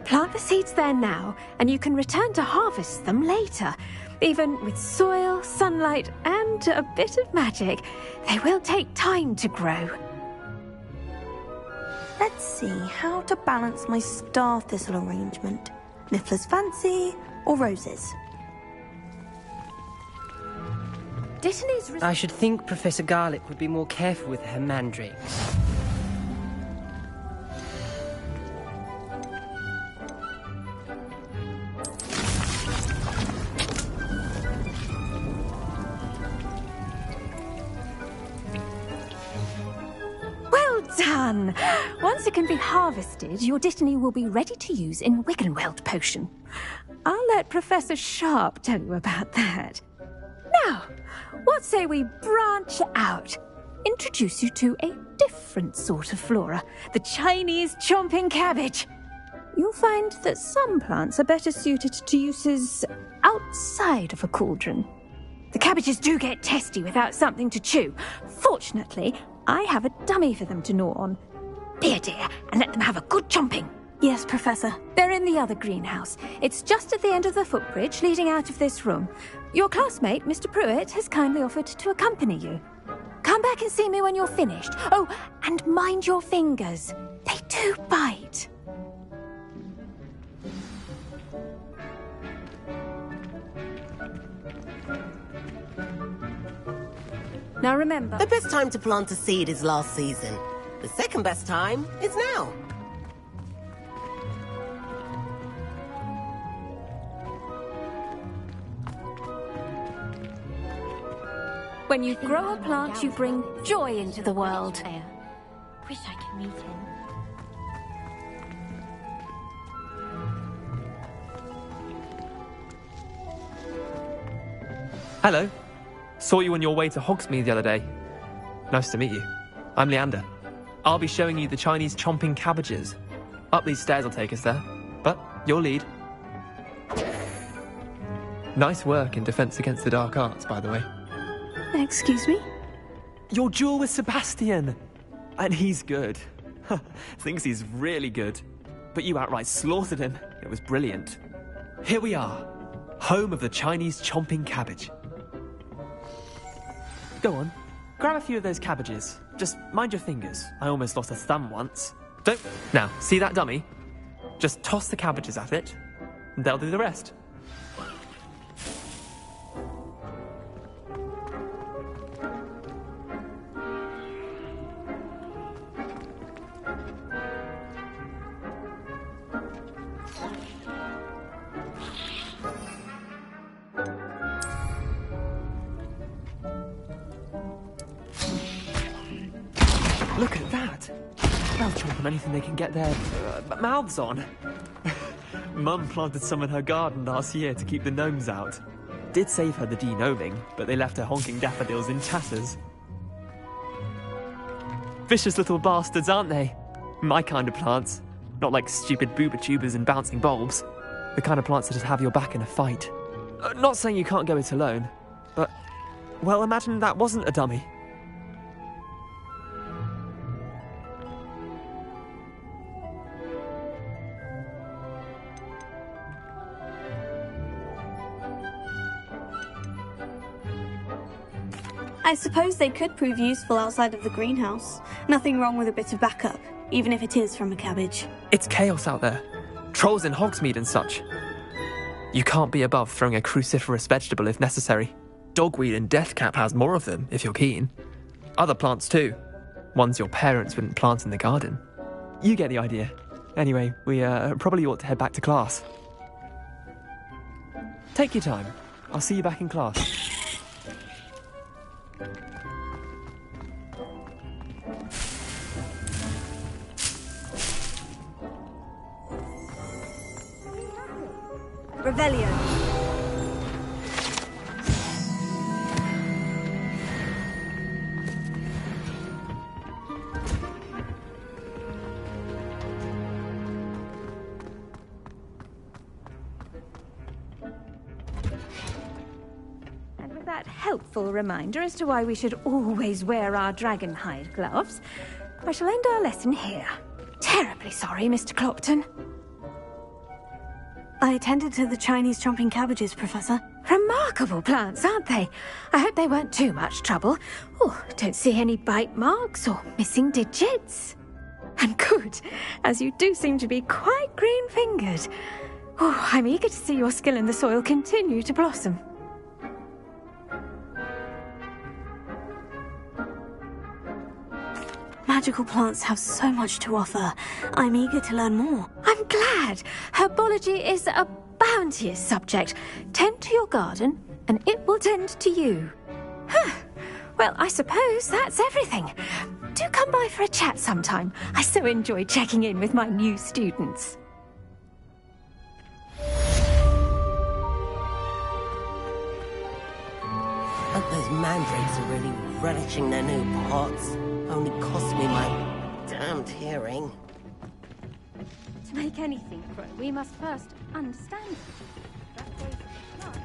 Plant the seeds there now, and you can return to harvest them later. Even with soil, sunlight, and a bit of magic, they will take time to grow. Let's see how to balance my star thistle arrangement. Niffler's fancy or roses? Dittany's... I should think Professor Garlick would be more careful with her mandrakes. Done! Once it can be harvested, your Dittany will be ready to use in Wiggenweld potion. I'll let Professor Sharp tell you about that. Now, what say we branch out? Introduce you to a different sort of flora, the Chinese chomping cabbage. You'll find that some plants are better suited to uses outside of a cauldron. The cabbages do get testy without something to chew. Fortunately, I have a dummy for them to gnaw on. Be a dear and let them have a good chomping. Yes, Professor. They're in the other greenhouse. It's just at the end of the footbridge leading out of this room. Your classmate, Mr. Pruitt, has kindly offered to accompany you. Come back and see me when you're finished. Oh, and mind your fingers. They do bite. Now remember... The best time to plant a seed is last season. The second best time is now. When you grow a plant, you bring joy into the world. Wish I could meet him. Hello. Saw you on your way to Hogsmeade the other day. Nice to meet you. I'm Leander. I'll be showing you the Chinese chomping cabbages. Up these stairs will take us there. But your lead. Nice work in Defense Against the Dark Arts, by the way. Excuse me? Your duel with Sebastian! And he's good. Thinks he's really good. But you outright slaughtered him. It was brilliant. Here we are. Home of the Chinese chomping cabbage. Go on. Grab a few of those cabbages. Just mind your fingers. I almost lost a thumb once. Don't... Now, see that dummy? Just toss the cabbages at it, and they'll do the rest. Look at that! They'll chomp on anything they can get their mouths on. Mum planted some in her garden last year to keep the gnomes out. Did save her the de-gnoming, but they left her honking daffodils in tatters. Vicious little bastards, aren't they? My kind of plants. Not like stupid booba tubers and bouncing bulbs. The kind of plants that just have your back in a fight. Not saying you can't go it alone, but... Well, imagine that wasn't a dummy. I suppose they could prove useful outside of the greenhouse. Nothing wrong with a bit of backup, even if it is from a cabbage. It's chaos out there. Trolls in Hogsmeade and such. You can't be above throwing a cruciferous vegetable if necessary. Dogweed and deathcap has more of them, if you're keen. Other plants too. Ones your parents wouldn't plant in the garden. You get the idea. Anyway, we probably ought to head back to class. Take your time. I'll see you back in class. Revelio. And with that helpful reminder as to why we should always wear our dragon hide gloves, I shall end our lesson here. Terribly sorry, Mr. Clopton. I attended to the Chinese chomping cabbages, Professor. Remarkable plants, aren't they? I hope they weren't too much trouble. Oh, don't see any bite marks or missing digits. And good, as you do seem to be quite green-fingered. Oh, I'm eager to see your skill in the soil continue to blossom. Magical plants have so much to offer. I'm eager to learn more. I'm glad. Herbology is a bounteous subject. Tend to your garden, and it will tend to you. Huh. Well, I suppose that's everything. Do come by for a chat sometime. I so enjoy checking in with my new students. Hope those mandrakes are really relishing their new pots. Only cost me my damned hearing. To make anything grow, we must first understand it. That goes with the plant.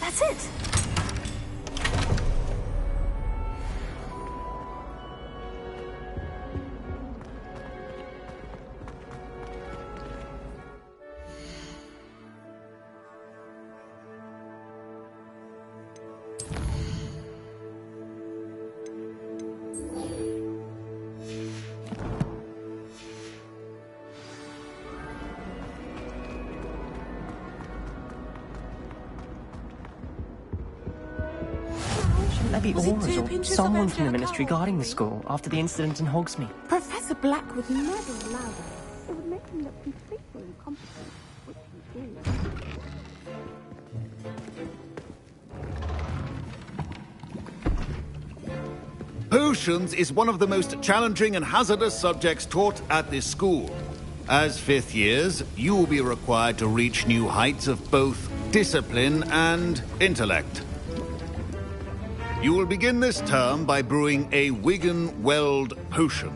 That's it! Shouldn't there be auras or someone from the Ministry guarding the school after the incident in Hogsmeade? Professor Black would never allow that. It would make him look completely incompetent, which he is. Potions is one of the most challenging and hazardous subjects taught at this school. As fifth years, you will be required to reach new heights of both discipline and intellect. You will begin this term by brewing a Wigan-Weld potion.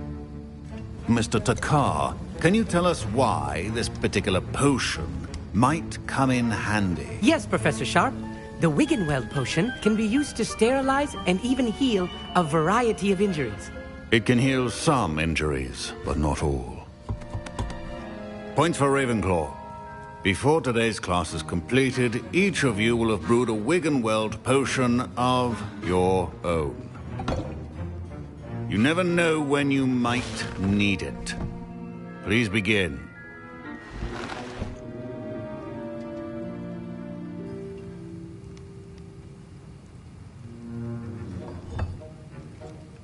Mr. Takar, can you tell us why this particular potion might come in handy? Yes, Professor Sharp. The Wigan-Weld potion can be used to sterilize and even heal a variety of injuries. It can heal some injuries, but not all. Points for Ravenclaw. Before today's class is completed, each of you will have brewed a Wigan-Weld potion of your own. You never know when you might need it. Please begin.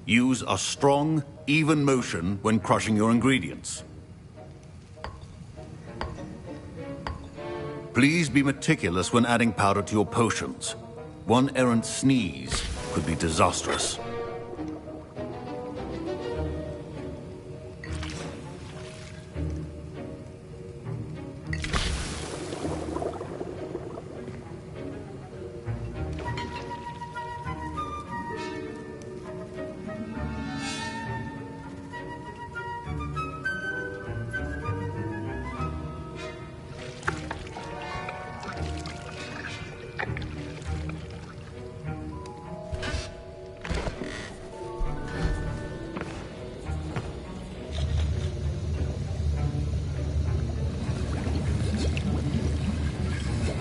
Use a strong, even motion when crushing your ingredients. Please be meticulous when adding powder to your potions. One errant sneeze could be disastrous.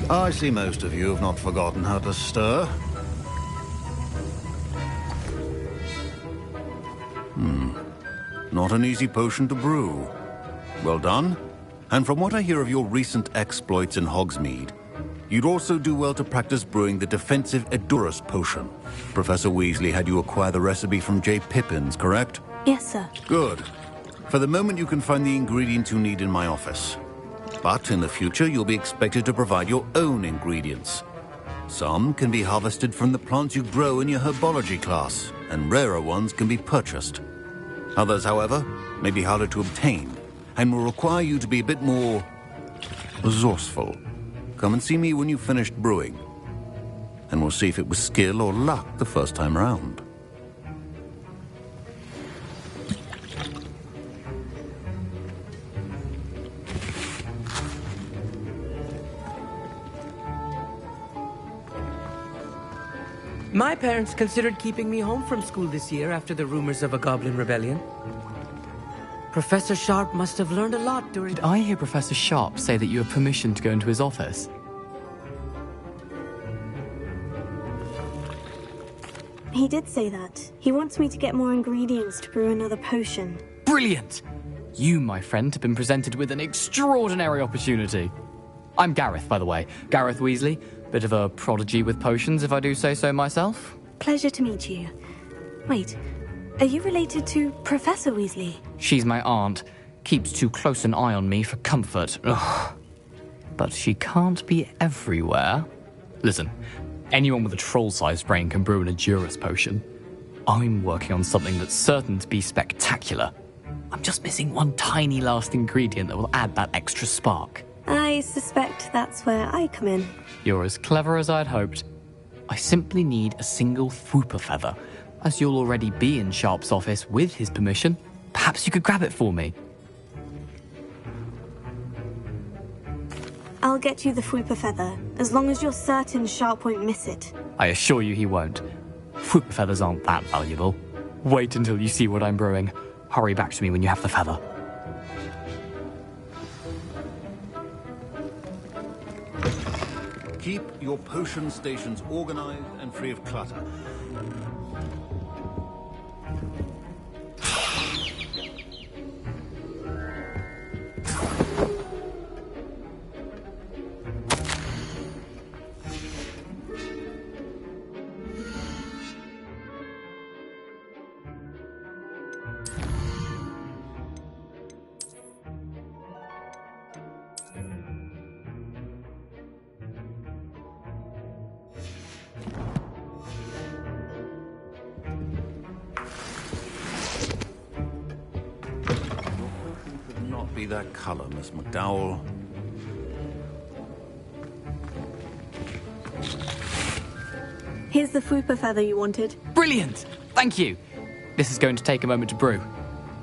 I see most of you have not forgotten how to stir. Not an easy potion to brew. Well done. And from what I hear of your recent exploits in Hogsmeade, you'd also do well to practice brewing the defensive Edurus potion. Professor Weasley had you acquire the recipe from J. Pippins, correct? Yes, sir. Good. For the moment, you can find the ingredients you need in my office. But in the future, you'll be expected to provide your own ingredients. Some can be harvested from the plants you grow in your herbology class, and rarer ones can be purchased. Others, however, may be harder to obtain, and will require you to be a bit more resourceful. Come and see me when you've finished brewing, and we'll see if it was skill or luck the first time around. My parents considered keeping me home from school this year after the rumors of a goblin rebellion. Professor Sharp must have learned a lot during... Did I hear Professor Sharp say that you have permission to go into his office? He did say that. He wants me to get more ingredients to brew another potion. Brilliant! You, my friend, have been presented with an extraordinary opportunity. I'm Gareth, by the way. Gareth Weasley. Bit of a prodigy with potions, if I do say so myself. Pleasure to meet you. Wait, are you related to Professor Weasley? She's my aunt. Keeps too close an eye on me for comfort. Ugh. But she can't be everywhere. Listen, anyone with a troll-sized brain can brew an Edurus potion. I'm working on something that's certain to be spectacular. I'm just missing one tiny last ingredient that will add that extra spark. I suspect that's where I come in. You're as clever as I'd hoped. I simply need a single Fwooper feather. As you'll already be in Sharp's office with his permission, perhaps you could grab it for me. I'll get you the Fwooper feather, as long as you're certain Sharp won't miss it. I assure you he won't. Fwooper feathers aren't that valuable. Wait until you see what I'm brewing. Hurry back to me when you have the feather. Keep your potion stations organized and free of clutter. Be that color, Miss McDowell. Here's the Fwooper feather you wanted. Brilliant! Thank you! This is going to take a moment to brew.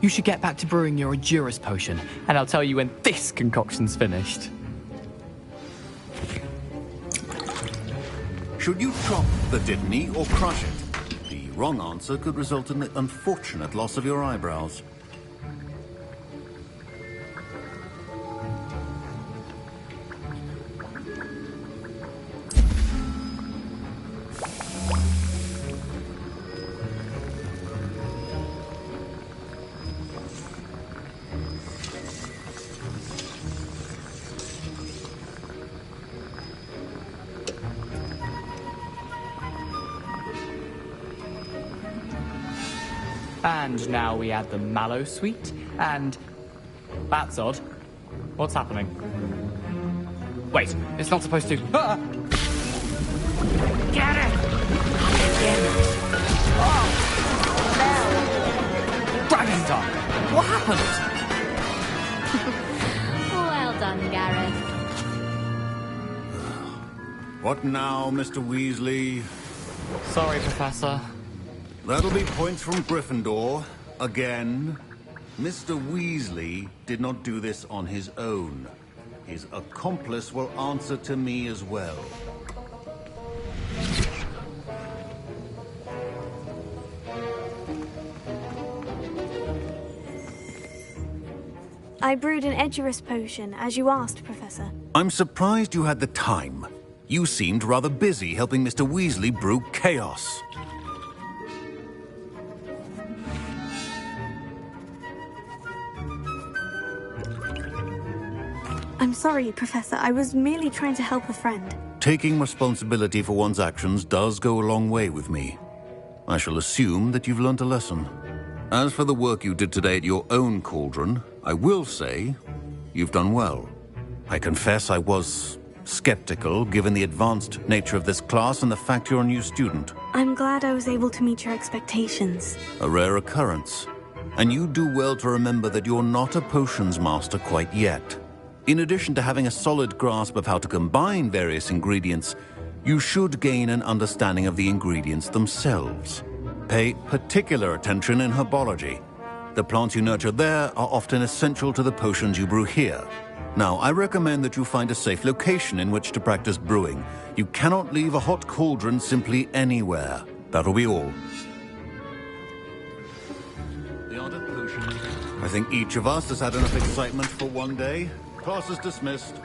You should get back to brewing your Edurus potion, and I'll tell you when this concoction's finished. Should you chop the Dittany or crush it? The wrong answer could result in the unfortunate loss of your eyebrows. And now we add the mallow sweet, and... That's odd. What's happening? Wait, it's not supposed to... Ah! Get it! Oh! Dragon tongue! What happened? Well done, Gareth. What now, Mr. Weasley? Sorry, Professor. That'll be points from Gryffindor. Again. Mr. Weasley did not do this on his own. His accomplice will answer to me as well. I brewed an Edurus potion, as you asked, Professor. I'm surprised you had the time. You seemed rather busy helping Mr. Weasley brew chaos. I'm sorry, Professor. I was merely trying to help a friend. Taking responsibility for one's actions does go a long way with me. I shall assume that you've learnt a lesson. As for the work you did today at your own cauldron, I will say you've done well. I confess I was skeptical, given the advanced nature of this class and the fact you're a new student. I'm glad I was able to meet your expectations. A rare occurrence. And you do well to remember that you're not a potions master quite yet. In addition to having a solid grasp of how to combine various ingredients, you should gain an understanding of the ingredients themselves. Pay particular attention in herbology. The plants you nurture there are often essential to the potions you brew here. Now, I recommend that you find a safe location in which to practice brewing. You cannot leave a hot cauldron simply anywhere. That'll be all. The art of potions. I think each of us has had enough excitement for one day. Class is dismissed.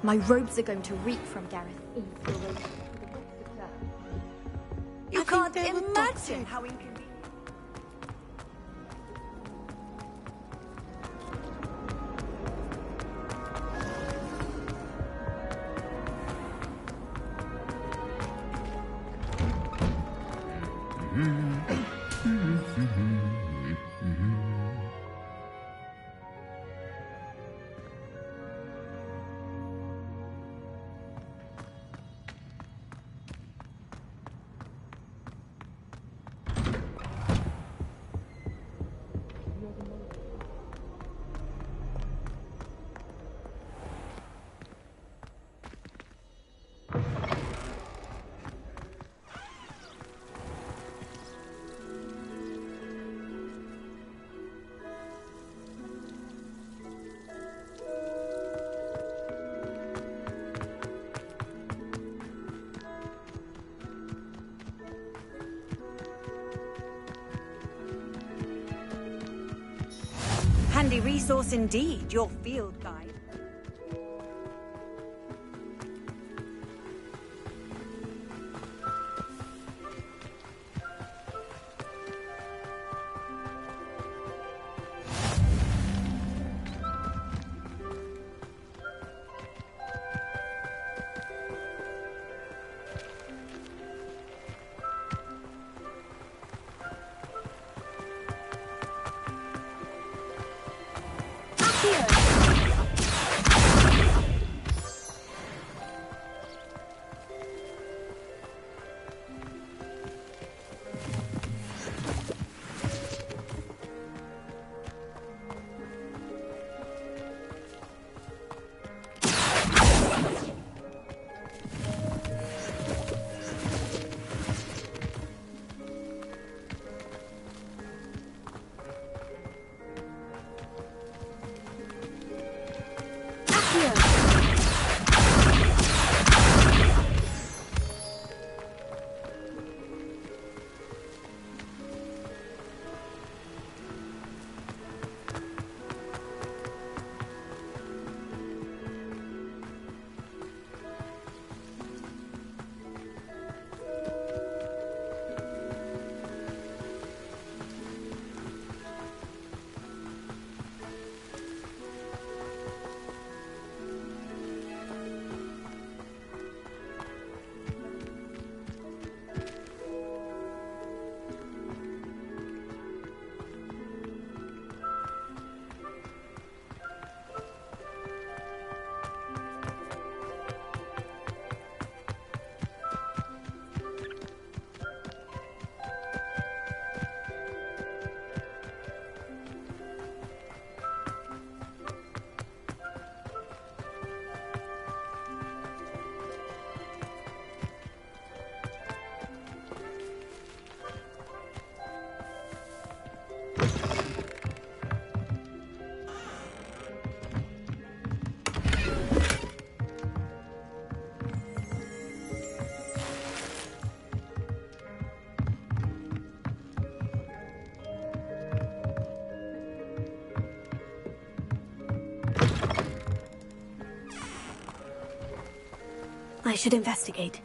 My robes are going to reek from Gareth. You can't imagine how inconvenient. Handy resource indeed, your field guide. I should investigate.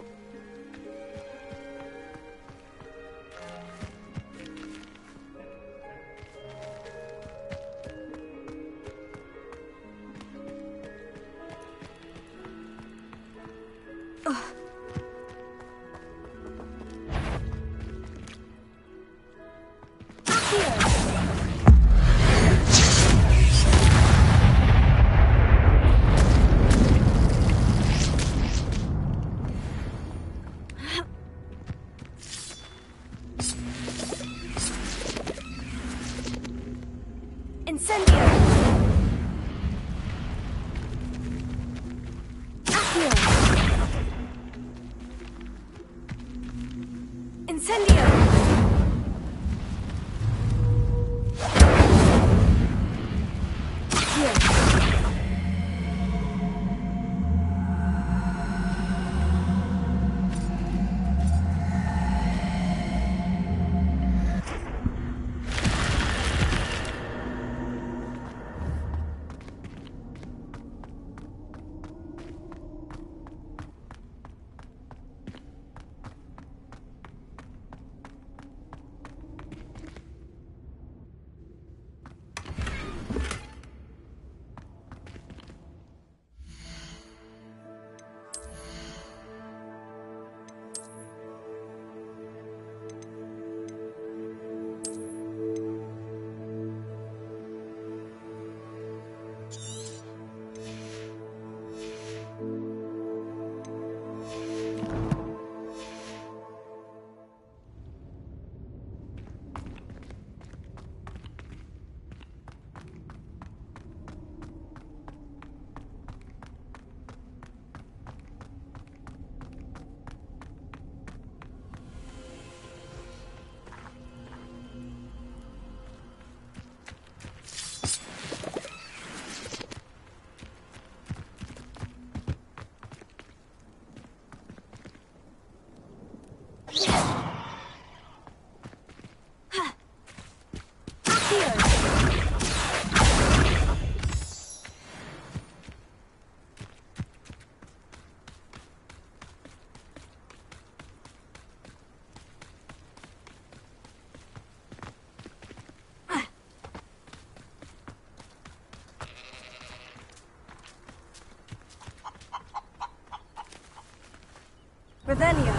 Revelio.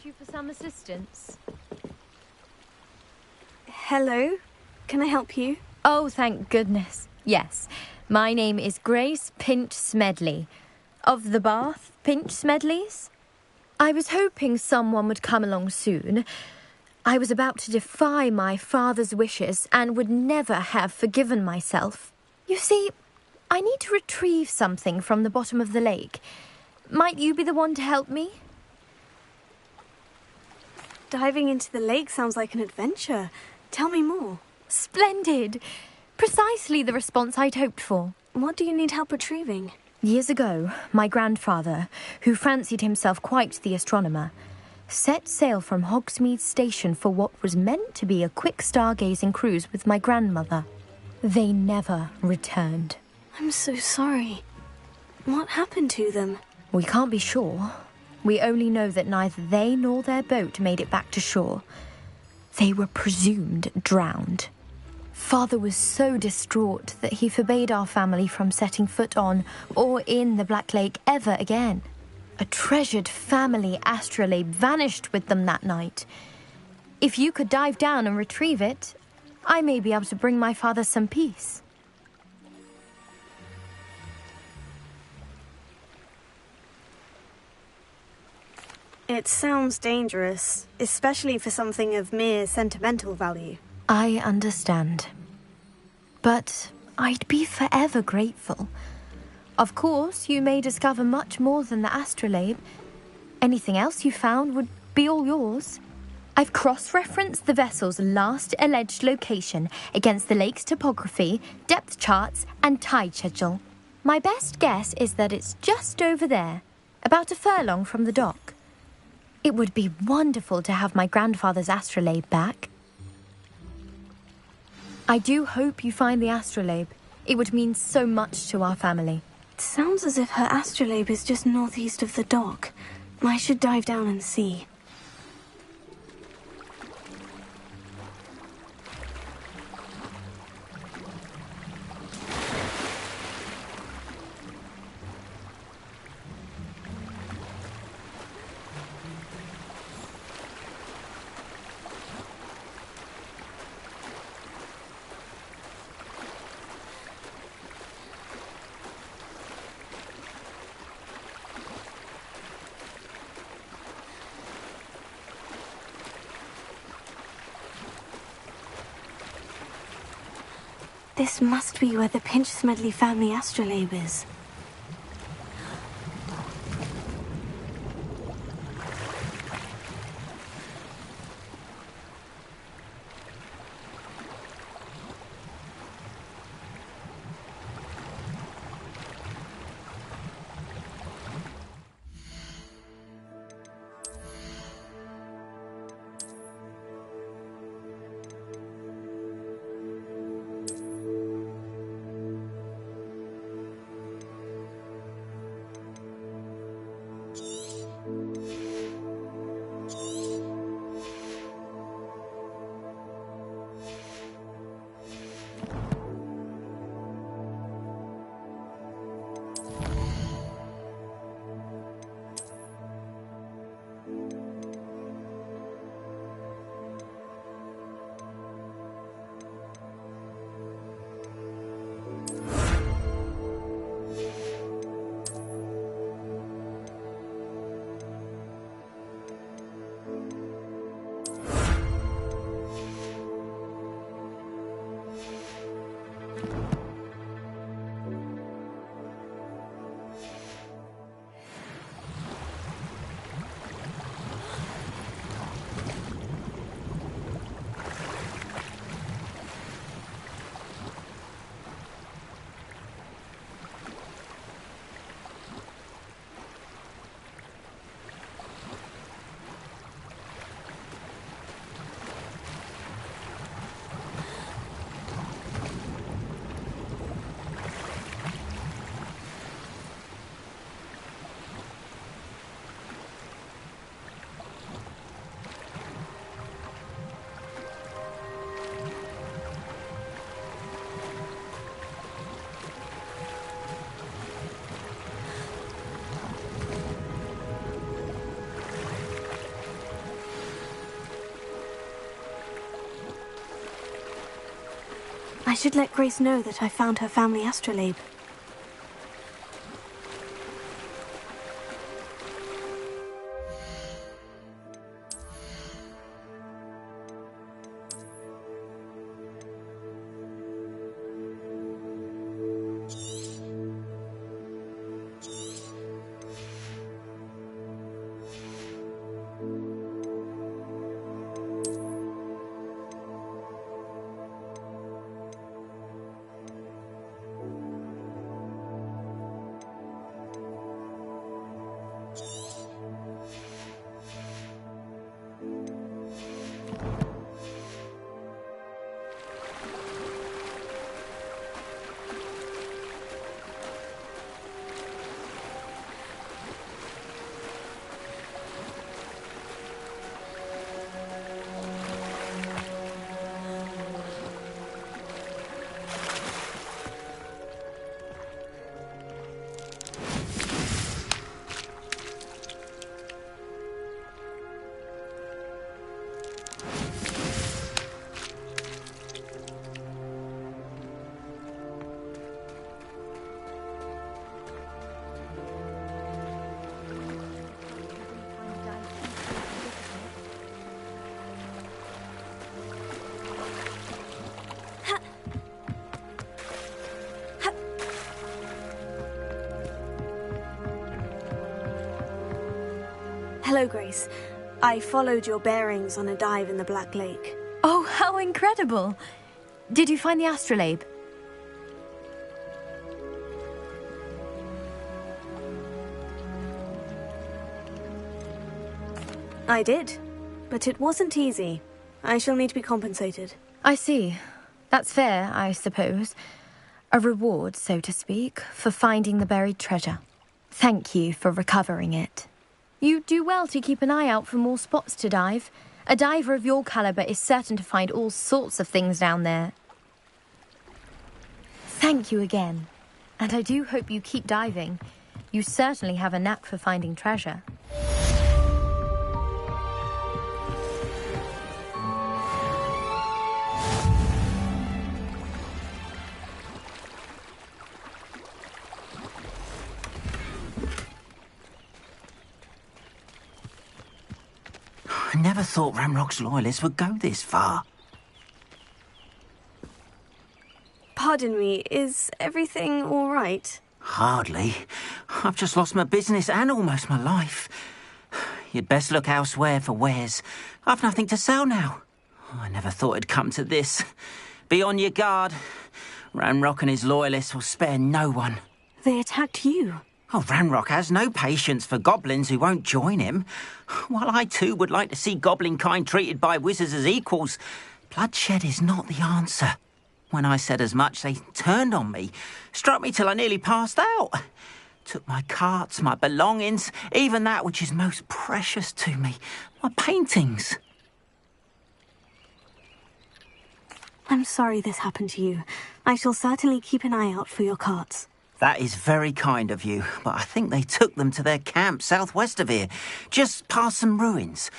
You for some assistance? Hello? Can I help you? Oh, thank goodness. Yes. My name is Grace Pinch Smedley. Of the Bath Pinch Smedleys? I was hoping someone would come along soon. I was about to defy my father's wishes and would never have forgiven myself. You see, I need to retrieve something from the bottom of the lake. Might you be the one to help me? Diving into the lake sounds like an adventure. Tell me more. Splendid! Precisely the response I'd hoped for. What do you need help retrieving? Years ago, my grandfather, who fancied himself quite the astronomer, set sail from Hogsmeade Station for what was meant to be a quick stargazing cruise with my grandmother. They never returned. I'm so sorry. What happened to them? We can't be sure. We only know that neither they nor their boat made it back to shore. They were presumed drowned. Father was so distraught that he forbade our family from setting foot on or in the Black Lake ever again. A treasured family astrolabe vanished with them that night. If you could dive down and retrieve it, I may be able to bring my father some peace. It sounds dangerous, especially for something of mere sentimental value. I understand. But I'd be forever grateful. Of course, you may discover much more than the astrolabe. Anything else you found would be all yours. I've cross-referenced the vessel's last alleged location against the lake's topography, depth charts, and tide schedule. My best guess is that it's just over there, about a furlong from the dock. It would be wonderful to have my grandfather's astrolabe back. I do hope you find the astrolabe. It would mean so much to our family. It sounds as if her astrolabe is just northeast of the dock. I should dive down and see. This must be where the Pinch Smedley family astrolabe is. I should let Grace know that I found her family astrolabe. Hello, Grace. I followed your bearings on a dive in the Black Lake. Oh, how incredible! Did you find the astrolabe? I did, but it wasn't easy. I shall need to be compensated. I see. That's fair, I suppose. A reward, so to speak, for finding the buried treasure. Thank you for recovering it. You do well to keep an eye out for more spots to dive. A diver of your caliber is certain to find all sorts of things down there. Thank you again. And I do hope you keep diving. You certainly have a knack for finding treasure. I never thought Ranrock's loyalists would go this far. Pardon me, is everything all right? Hardly. I've just lost my business and almost my life. You'd best look elsewhere for wares. I've nothing to sell now. I never thought it'd come to this. Be on your guard. Ranrock and his loyalists will spare no one. They attacked you. Oh, Ranrock has no patience for goblins who won't join him. While I too would like to see goblin kind treated by wizards as equals, bloodshed is not the answer. When I said as much, they turned on me, struck me till I nearly passed out. Took my carts, my belongings, even that which is most precious to me, my paintings. I'm sorry this happened to you. I shall certainly keep an eye out for your carts. That is very kind of you, but I think they took them to their camp southwest of here, just past some ruins.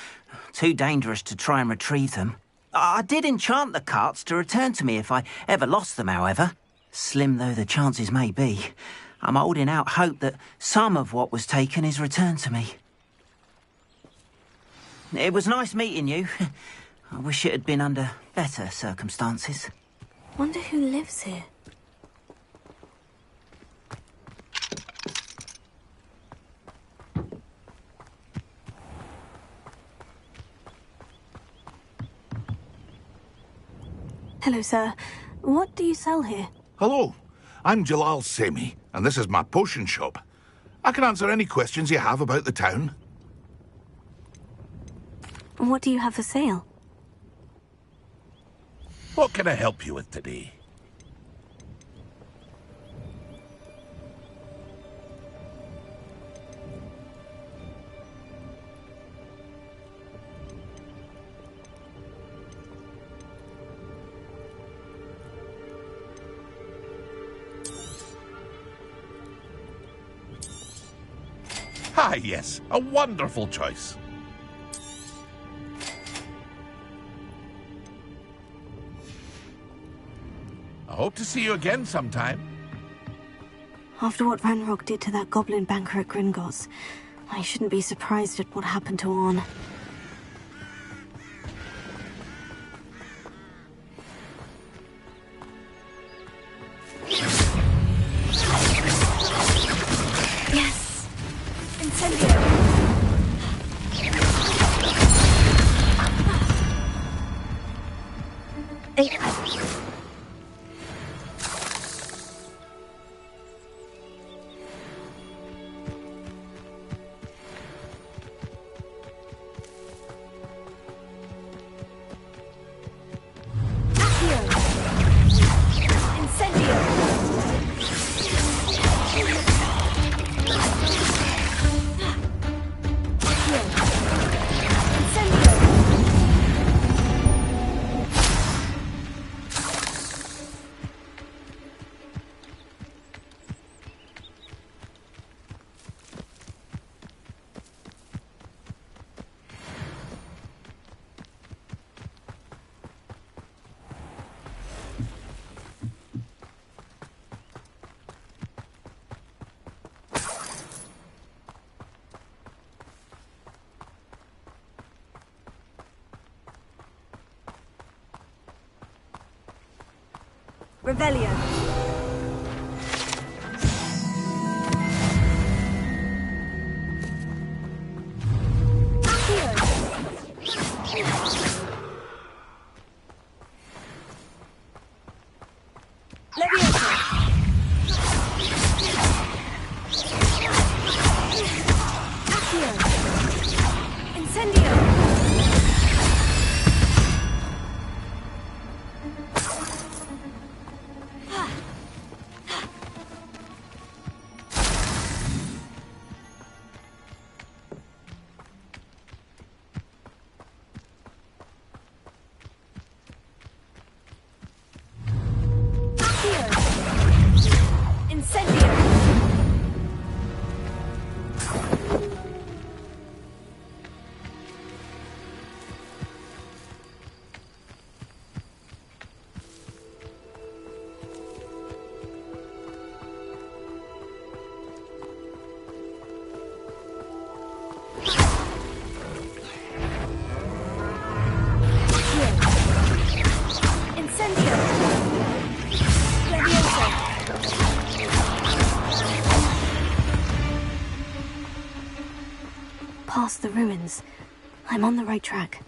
Too dangerous to try and retrieve them. I did enchant the carts to return to me if I ever lost them, however. Slim though the chances may be, I'm holding out hope that some of what was taken is returned to me. It was nice meeting you. I wish it had been under better circumstances. Wonder who lives here. Hello, sir. What do you sell here? Hello, I'm Jalal Semi, and this is my potion shop. I can answer any questions you have about the town. What do you have for sale? What can I help you with today? Ah, yes, a wonderful choice. I hope to see you again sometime. After what Ranrock did to that goblin banker at Gringotts, I shouldn't be surprised at what happened to Orn. Yes! Incendio! Revelio. Past the ruins. I'm on the right track.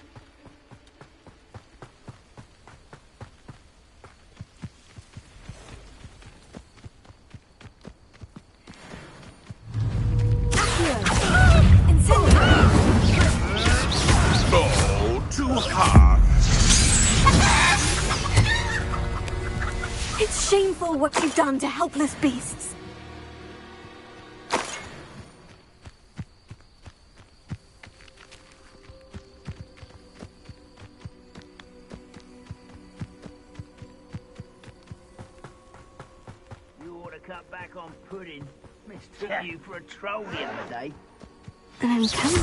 Oh, too hard. It's shameful what you've done to helpless beasts. Cut back on pudding. Mistook you for a troll the other day. An encounter.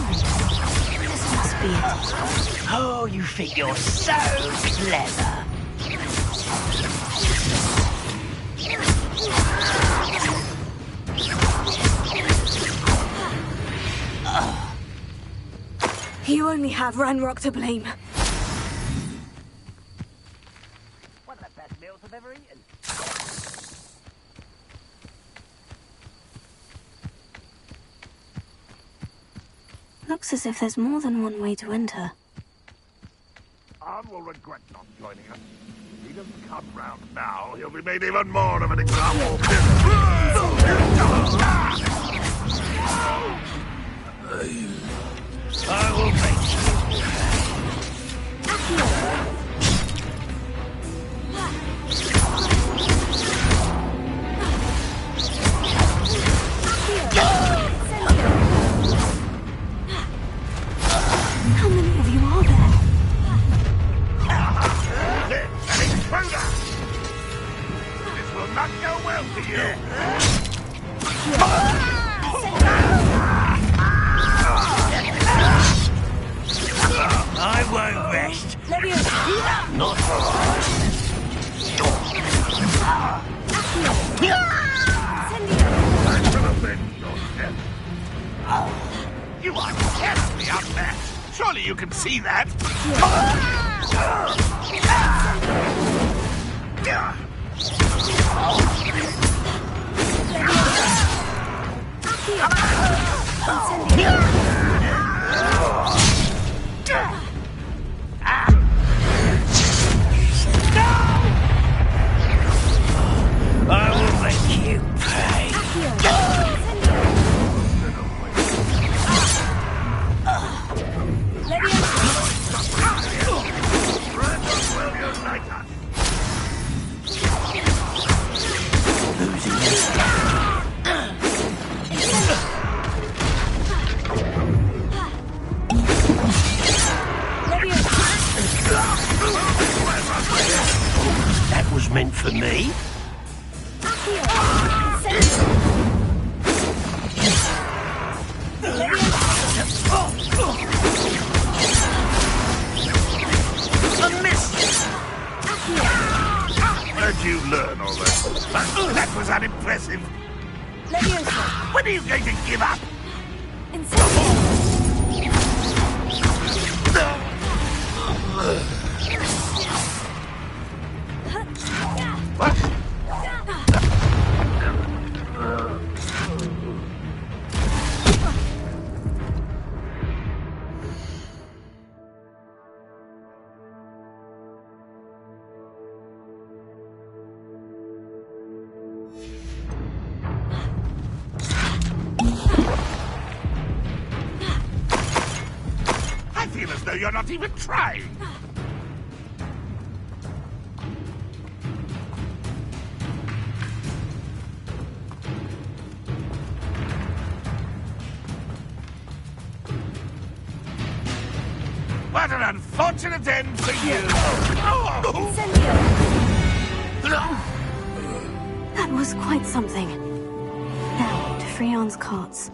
This must be it. Oh, you think you're so clever. You only have Ranrock to blame. One of the best meals I've ever eaten. Looks as if there's more than one way to enter. Arn will regret not joining us. If he doesn't come round now, he'll be made even more of an example. I will make How many of you are there? An intruder! This will not go well for you. I won't rest. Not for You are terribly unmatched. Surely you can see that. I will make you pay. That was meant for me. Where'd you learn all that? That was unimpressive. When are you going to give up? What? I feel as though you're not even trying. What an unfortunate end for you! That was quite something. Now, to Freon's carts.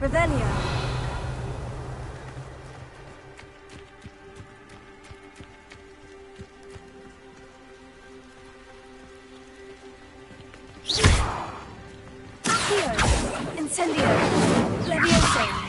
Revelio. Accio. Incendio. Levioso.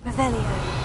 Revelio.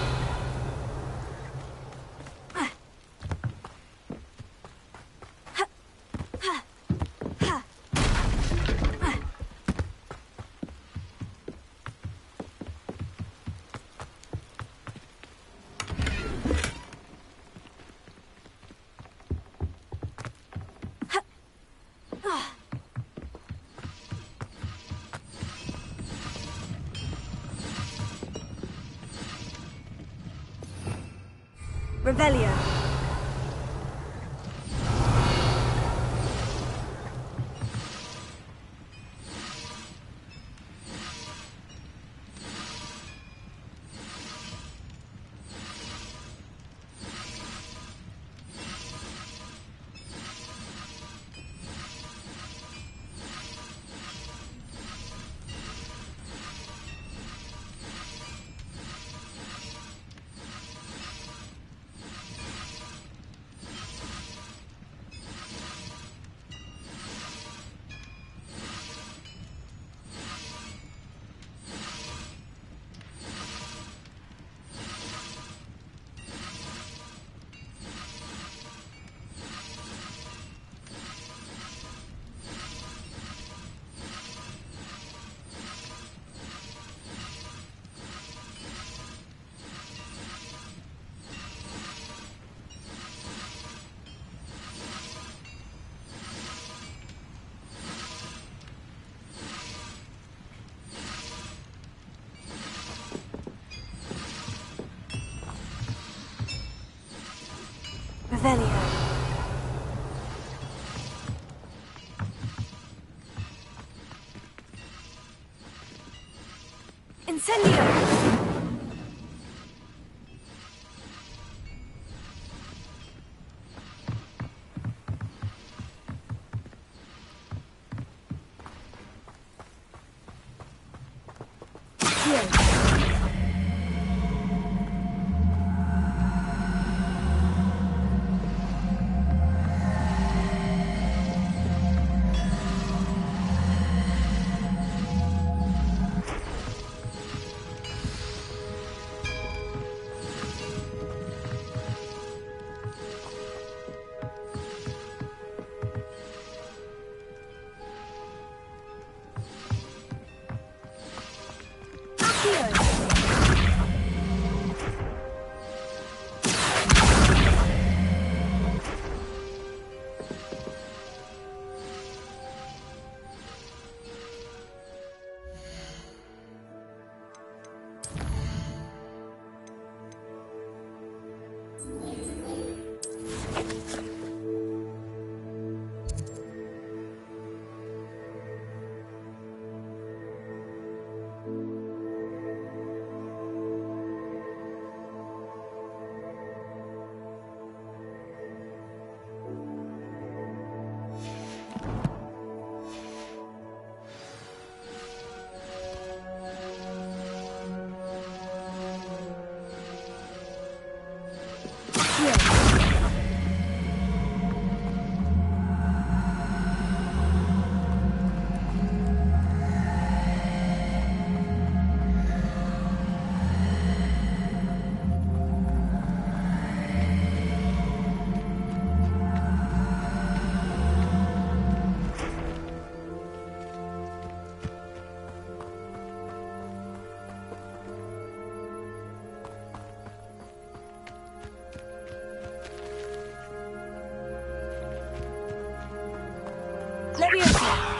Revelio. Revelio. Incendio. Leviosa!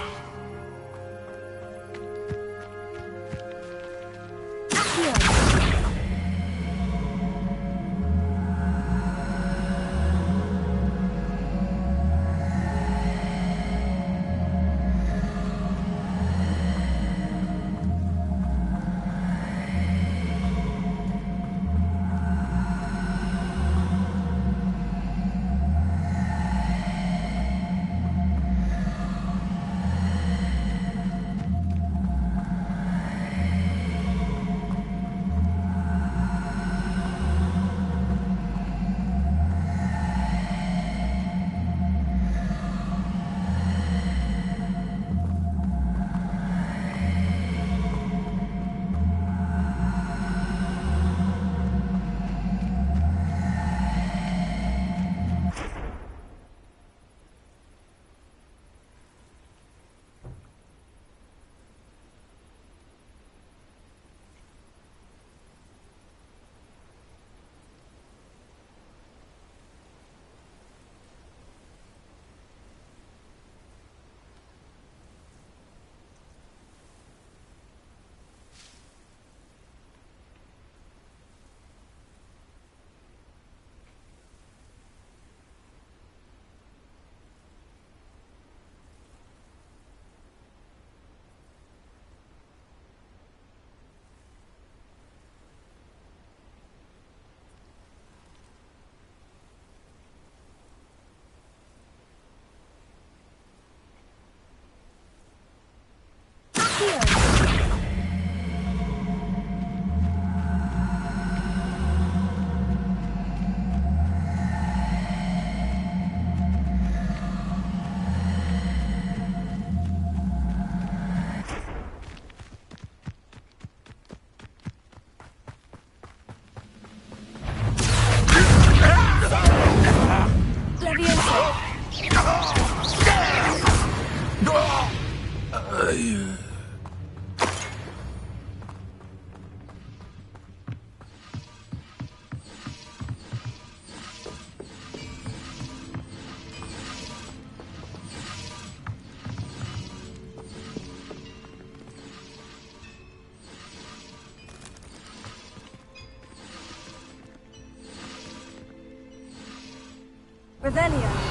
Revelio.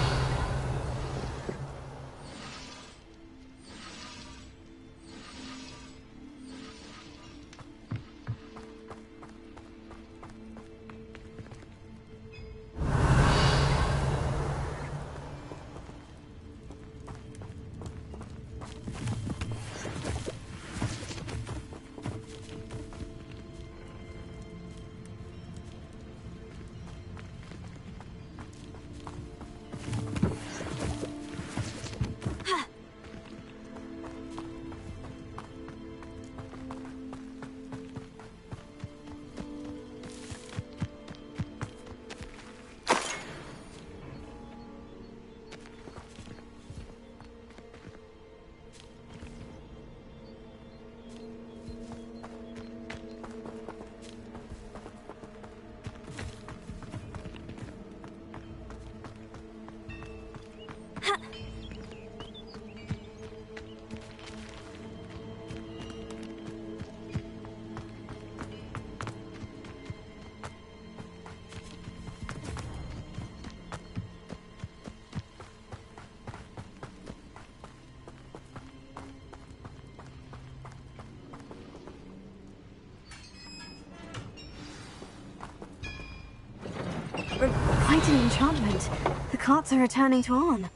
Quite an enchantment. The carts are returning to Arn.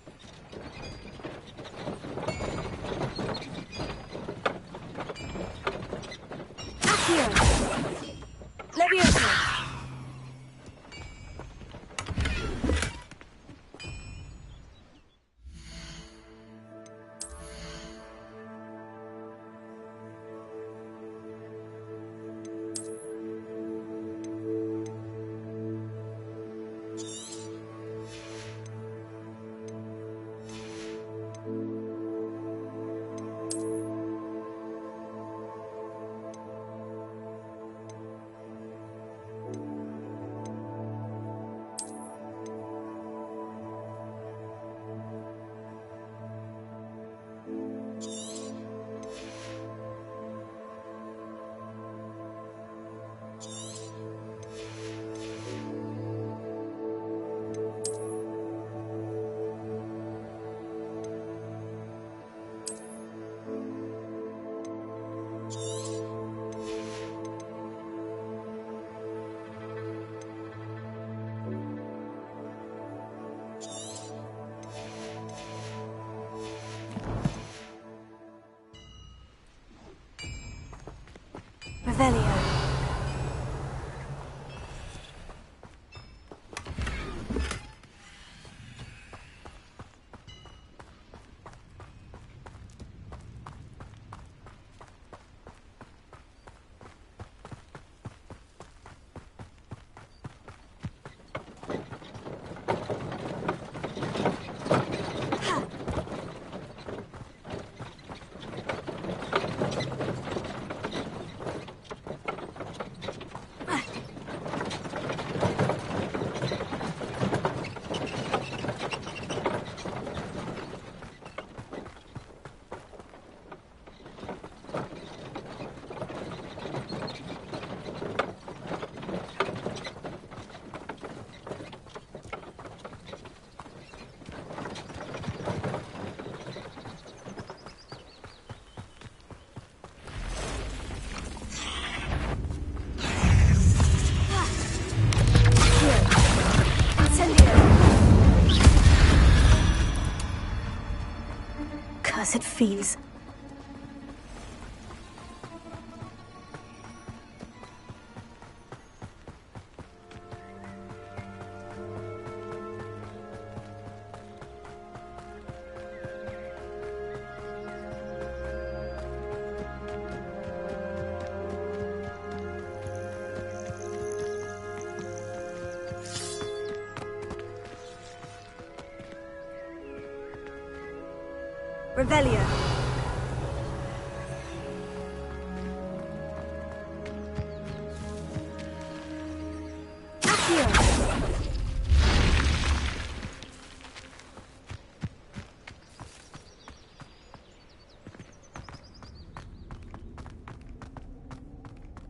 Leviosa! Revelio. Cursed fiends. Revelio.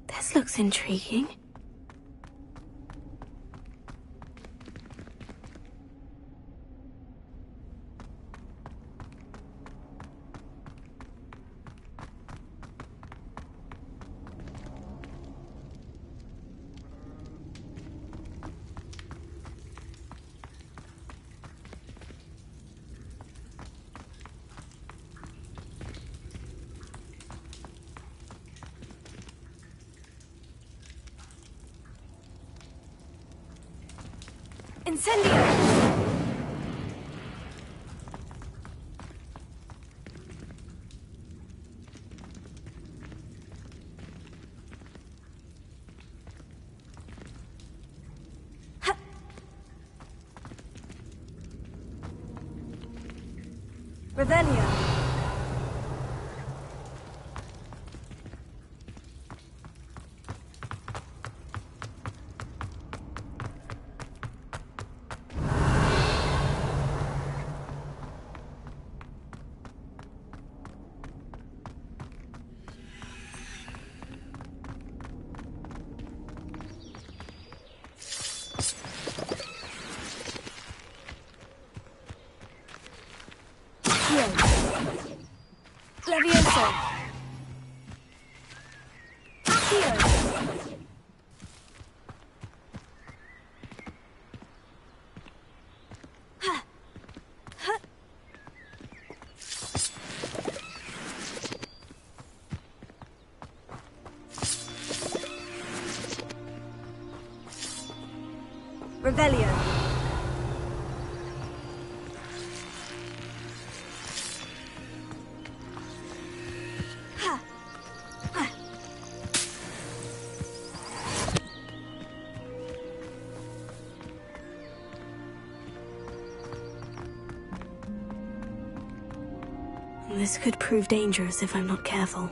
This looks intriguing. Incendio! Revelio. Levioso. Accio. Ha. Ha. Revelio. This could prove dangerous if I'm not careful.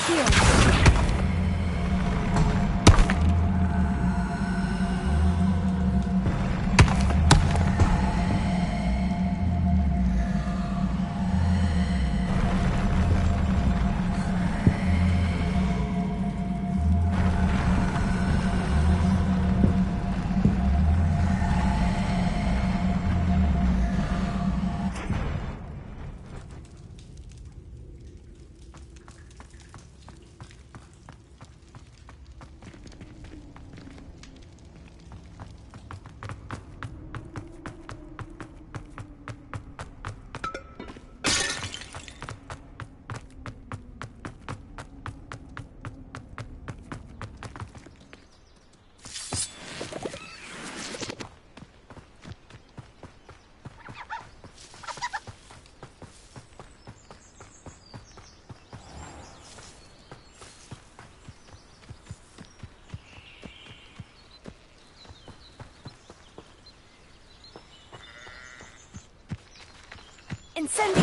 Shield. Incendio!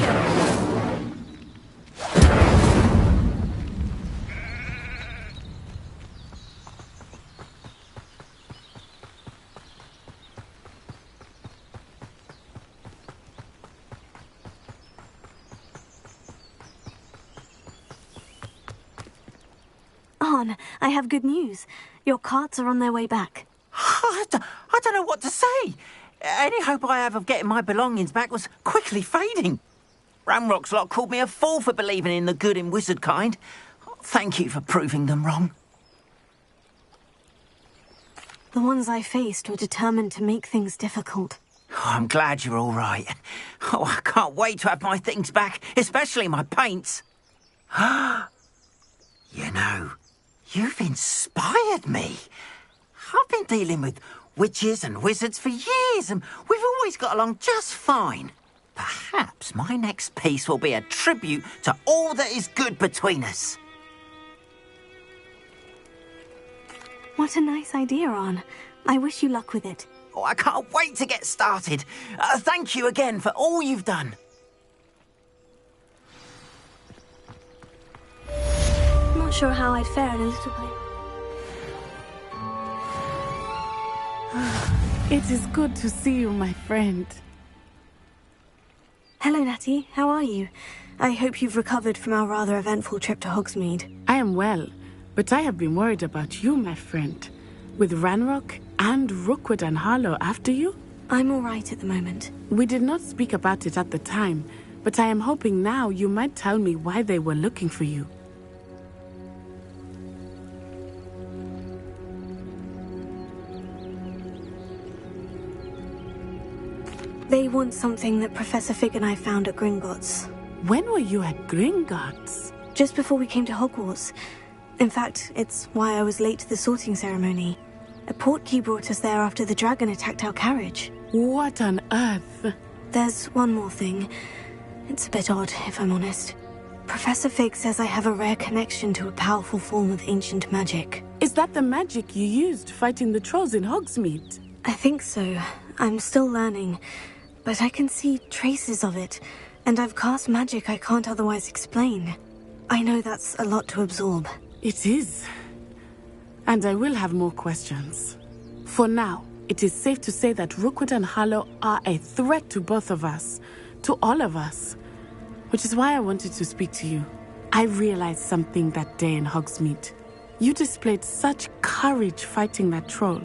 Arn, I have good news. Your carts are on their way back. I don't know what to say. Any hope I have of getting my belongings back was quickly fading. Ramrock's lot called me a fool for believing in the good in wizard kind. Thank you for proving them wrong. The ones I faced were determined to make things difficult. Oh, I'm glad you're all right. Oh, I can't wait to have my things back, especially my paints. You know, you've inspired me. I've been dealing with witches and wizards for years, and we've always got along just fine. Perhaps my next piece will be a tribute to all that is good between us. What a nice idea, Arn. I wish you luck with it. Oh, I can't wait to get started. Thank you again for all you've done. Not sure how I'd fare in a little place. It is good to see you, my friend. Hello, Natty. How are you? I hope you've recovered from our rather eventful trip to Hogsmeade. I am well, but I have been worried about you, my friend. With Ranrock and Rookwood and Harlow after you? I'm all right at the moment. We did not speak about it at the time, but I am hoping now you might tell me why they were looking for you. They want something that Professor Fig and I found at Gringotts. When were you at Gringotts? Just before we came to Hogwarts. In fact, it's why I was late to the sorting ceremony. A portkey brought us there after the dragon attacked our carriage. What on earth? There's one more thing. It's a bit odd, if I'm honest. Professor Fig says I have a rare connection to a powerful form of ancient magic. Is that the magic you used fighting the trolls in Hogsmeade? I think so. I'm still learning. But I can see traces of it, and I've cast magic I can't otherwise explain. I know that's a lot to absorb. It is. And I will have more questions. For now, it is safe to say that Rookwood and Harlow are a threat to both of us, to all of us. Which is why I wanted to speak to you. I realized something that day in Hogsmeade. You displayed such courage fighting that troll.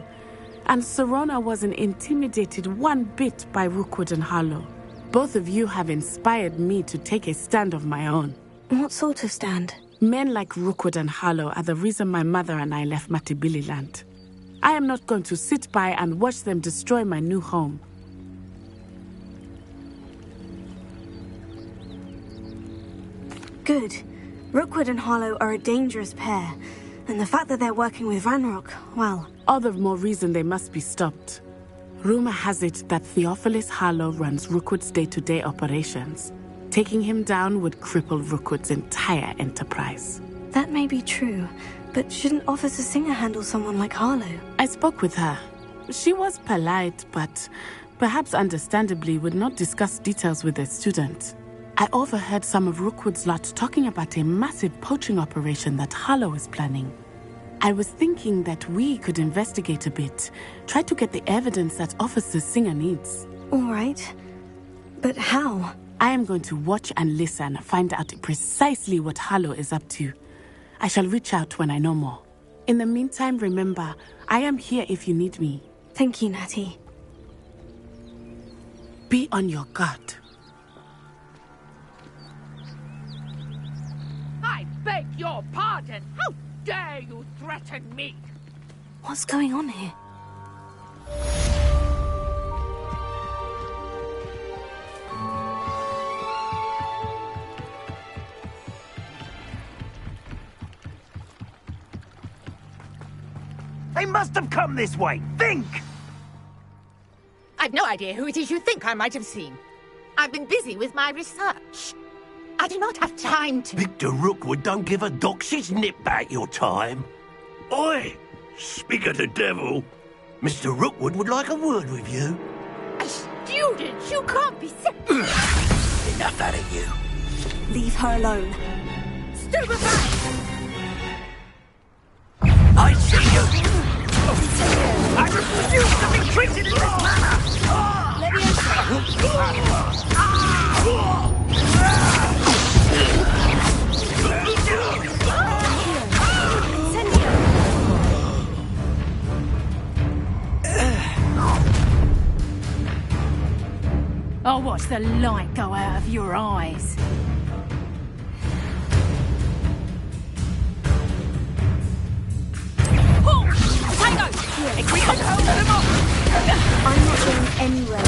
And Serona wasn't intimidated one bit by Rookwood and Harlow. Both of you have inspired me to take a stand of my own. What sort of stand? Men like Rookwood and Harlow are the reason my mother and I left Matabeleland. I am not going to sit by and watch them destroy my new home. Good. Rookwood and Harlow are a dangerous pair. And the fact that they're working with Ranrock, well... All the more reason they must be stopped. Rumor has it that Theophilus Harlow runs Rookwood's day-to-day operations. Taking him down would cripple Rookwood's entire enterprise. That may be true, but shouldn't Officer Singer handle someone like Harlow? I spoke with her. She was polite, but perhaps understandably would not discuss details with a student. I overheard some of Rookwood's lot talking about a massive poaching operation that Harlow is planning. I was thinking that we could investigate a bit, try to get the evidence that Officer Singer needs. All right. But how? I am going to watch and listen, find out precisely what Harlow is up to. I shall reach out when I know more. In the meantime, remember, I am here if you need me. Thank you, Natty. Be on your guard. I beg your pardon. How dare you threaten me? What's going on here? They must have come this way. Think! I've no idea who it is you think I might have seen. I've been busy with my research. I do not have time to... Victor Rookwood don't give a doxy's nip back your time. Oi! Speak of the devil. Mr. Rookwood would like a word with you. A student? You can't be sick. Enough out of you. Leave her alone. Stupefy! I see you! I refuse to be treated in this manner! Let me I'll watch the light go out of your eyes. I'm not going anywhere.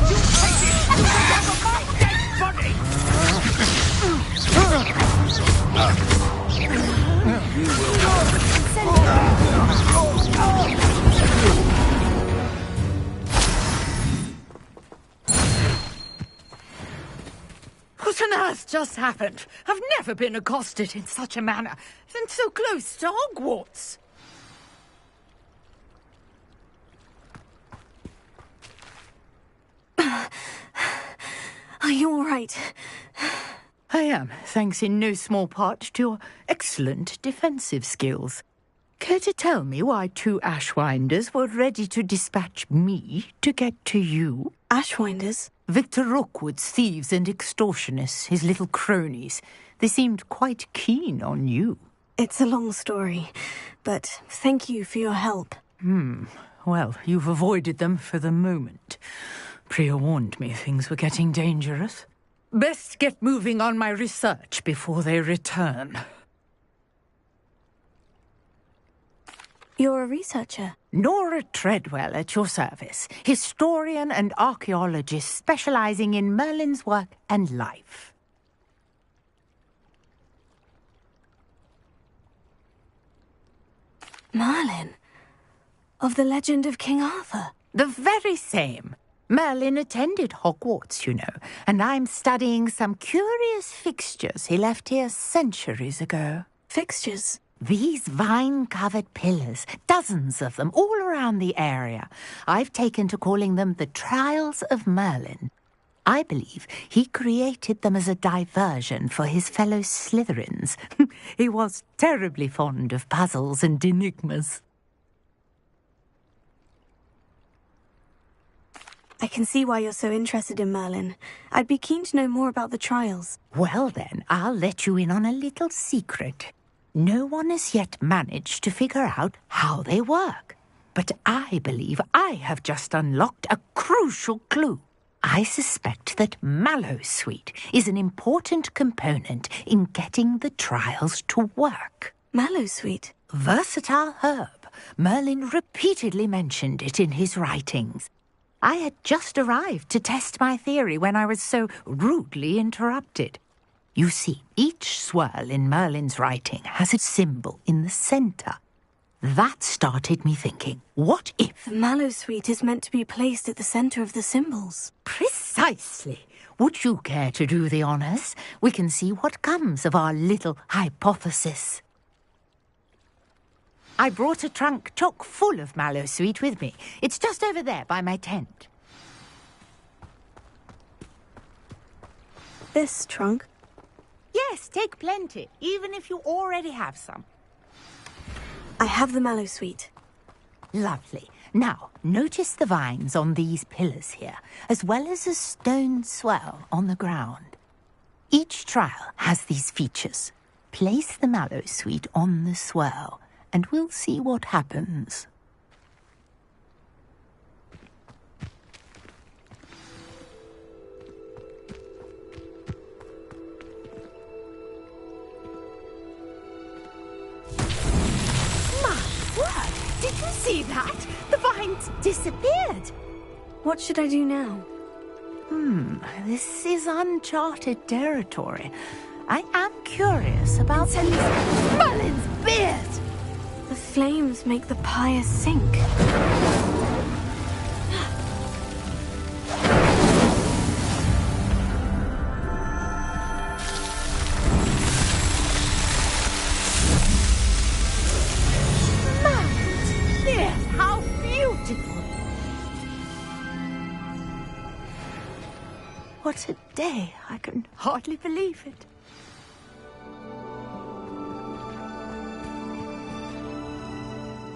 You take it! Never mind, dead body! What on earth just happened? I've never been accosted in such a manner, and so close to Hogwarts. Are you all right? I am, thanks in no small part to your excellent defensive skills. Care to tell me why 2 Ashwinders were ready to dispatch me to get to you? Ashwinders? Victor Rookwood's thieves and extortionists, his little cronies. They seemed quite keen on you. It's a long story, but thank you for your help. Well, you've avoided them for the moment. Priya warned me things were getting dangerous. Best get moving on my research before they return. You're a researcher? Nora Treadwell at your service. Historian and archaeologist specializing in Merlin's work and life. Merlin? Of the legend of King Arthur? The very same. Merlin attended Hogwarts, you know, and I'm studying some curious fixtures he left here centuries ago. Fixtures? These vine-covered pillars, dozens of them, all around the area. I've taken to calling them the Trials of Merlin. I believe he created them as a diversion for his fellow Slytherins. He was terribly fond of puzzles and enigmas. I can see why you're so interested in Merlin. I'd be keen to know more about the trials. Well then, I'll let you in on a little secret. No one has yet managed to figure out how they work. But I believe I have just unlocked a crucial clue. I suspect that Mallowsweet is an important component in getting the trials to work. Mallowsweet? Versatile herb. Merlin repeatedly mentioned it in his writings. I had just arrived to test my theory when I was so rudely interrupted. You see, each swirl in Merlin's writing has a symbol in the centre. That started me thinking, what if... The Mallowsweet is meant to be placed at the centre of the symbols. Precisely. Would you care to do the honours? We can see what comes of our little hypothesis. I brought a trunk chock full of Mallowsweet with me. It's just over there by my tent. this, Trunk? Yes, take plenty, even if you already have some. I have the mallow sweet. Lovely. Now, notice the vines on these pillars here, as well as a stone swell on the ground. Each trial has these features. Place the mallow sweet on the swell, and we'll see what happens. Did you see that? The vines disappeared. What should I do now? This is uncharted territory. I am curious about Merlin's beard. The flames make the pyre sink. How beautiful! What a day! I can hardly believe it.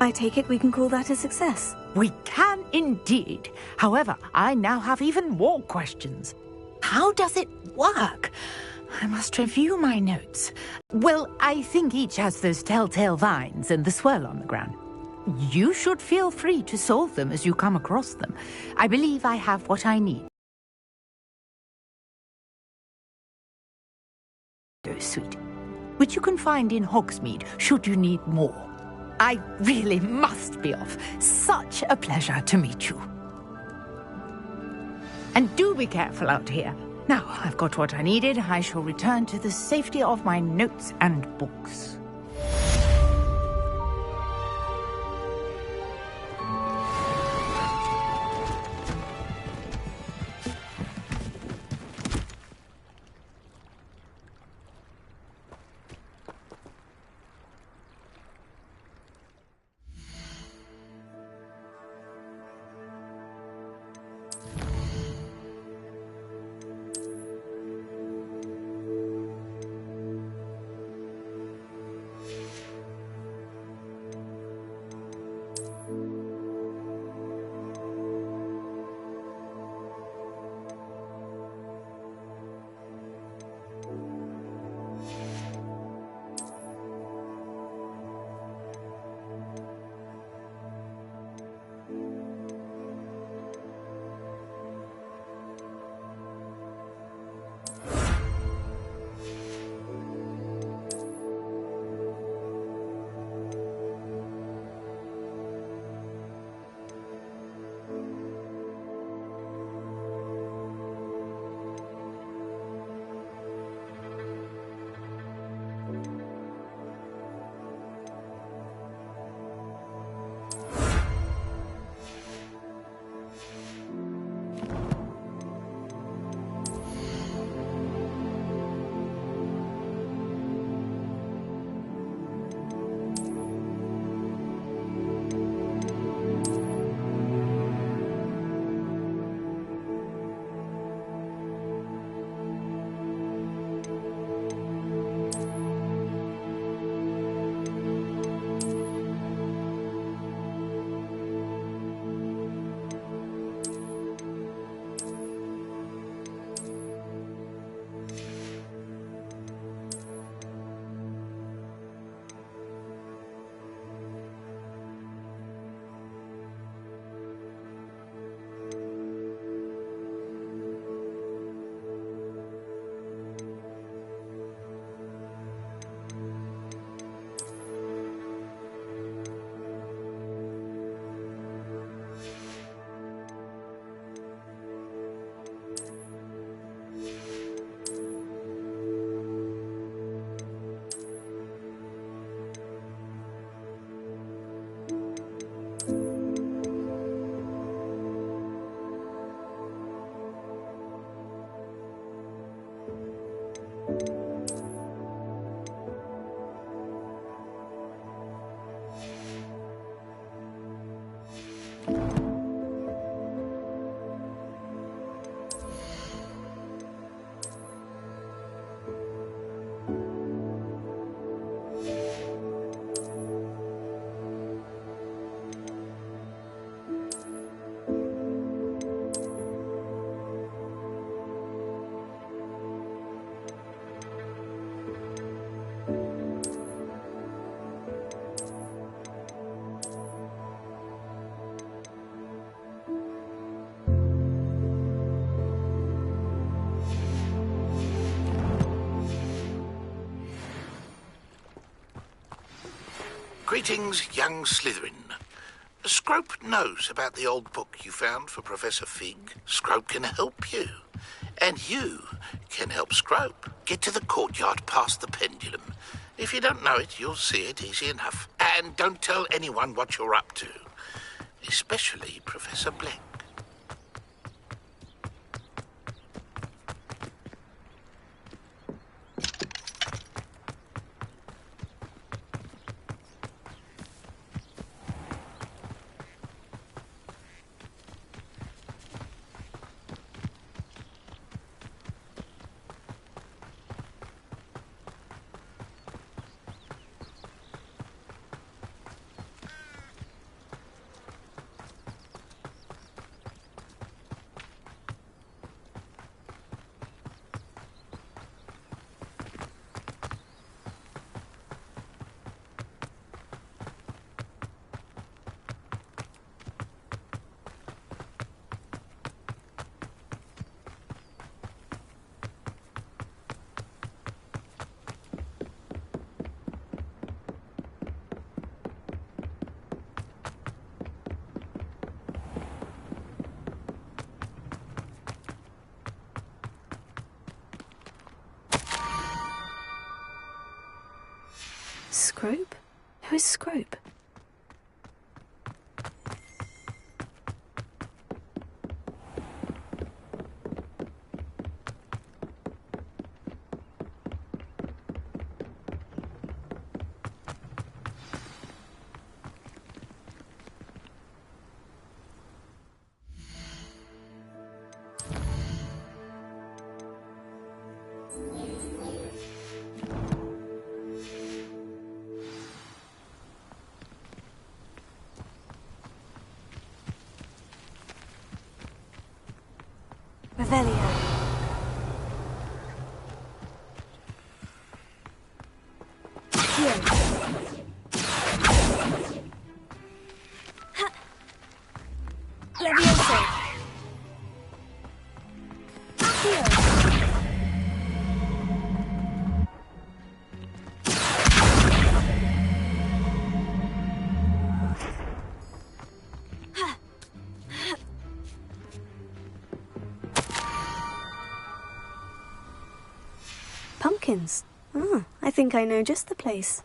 I take it we can call that a success. We can indeed. However, I now have even more questions. How does it work? I must review my notes. Well, I think each has those telltale vines and the swirl on the ground. You should feel free to solve them as you come across them. I believe I have what I need. Sweet, which you can find in Hogsmeade should you need more. I really must be off. Such a pleasure to meet you. And do be careful out here. Now I've got what I needed. I shall return to the safety of my notes and books. Greetings, young Slytherin. Scrope knows about the old book you found for Professor Fig. Scrope can help you. And you can help Scrope. Get to the courtyard past the pendulum. If you don't know it, you'll see it easy enough. And don't tell anyone what you're up to. Especially Professor Black. Scrope? Who is Scrope? Revelio. Levioso. Pumpkins. Oh, I think I know just the place.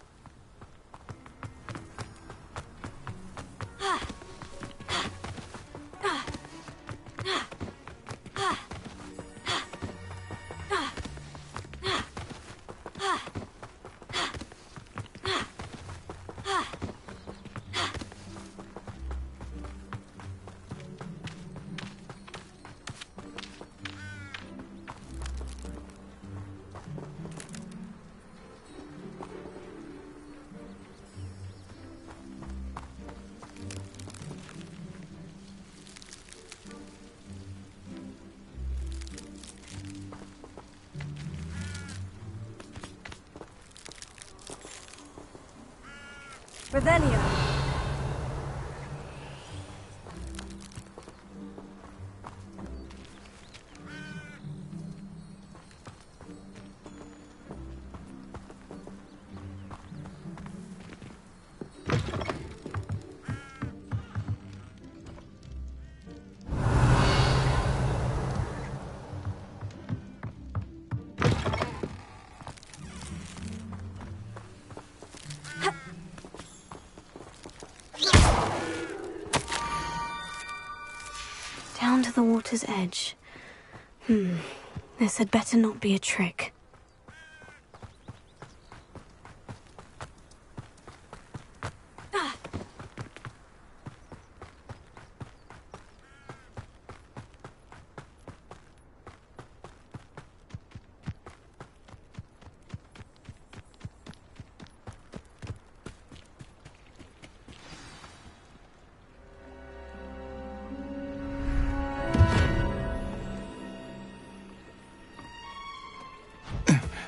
Revelio. Down to the water's edge. This had better not be a trick.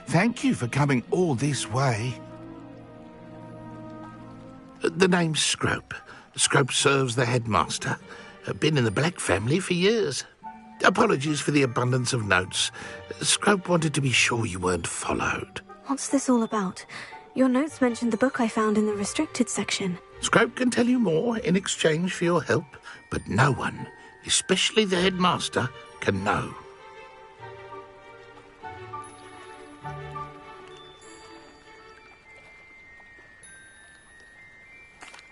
Thank you for coming all this way. The name's Scrope. Scrope serves the headmaster. Been in the Black family for years. Apologies for the abundance of notes. Scrope wanted to be sure you weren't followed. What's this all about? Your notes mentioned the book I found in the restricted section. Scrope can tell you more in exchange for your help, but no one, especially the headmaster, can know.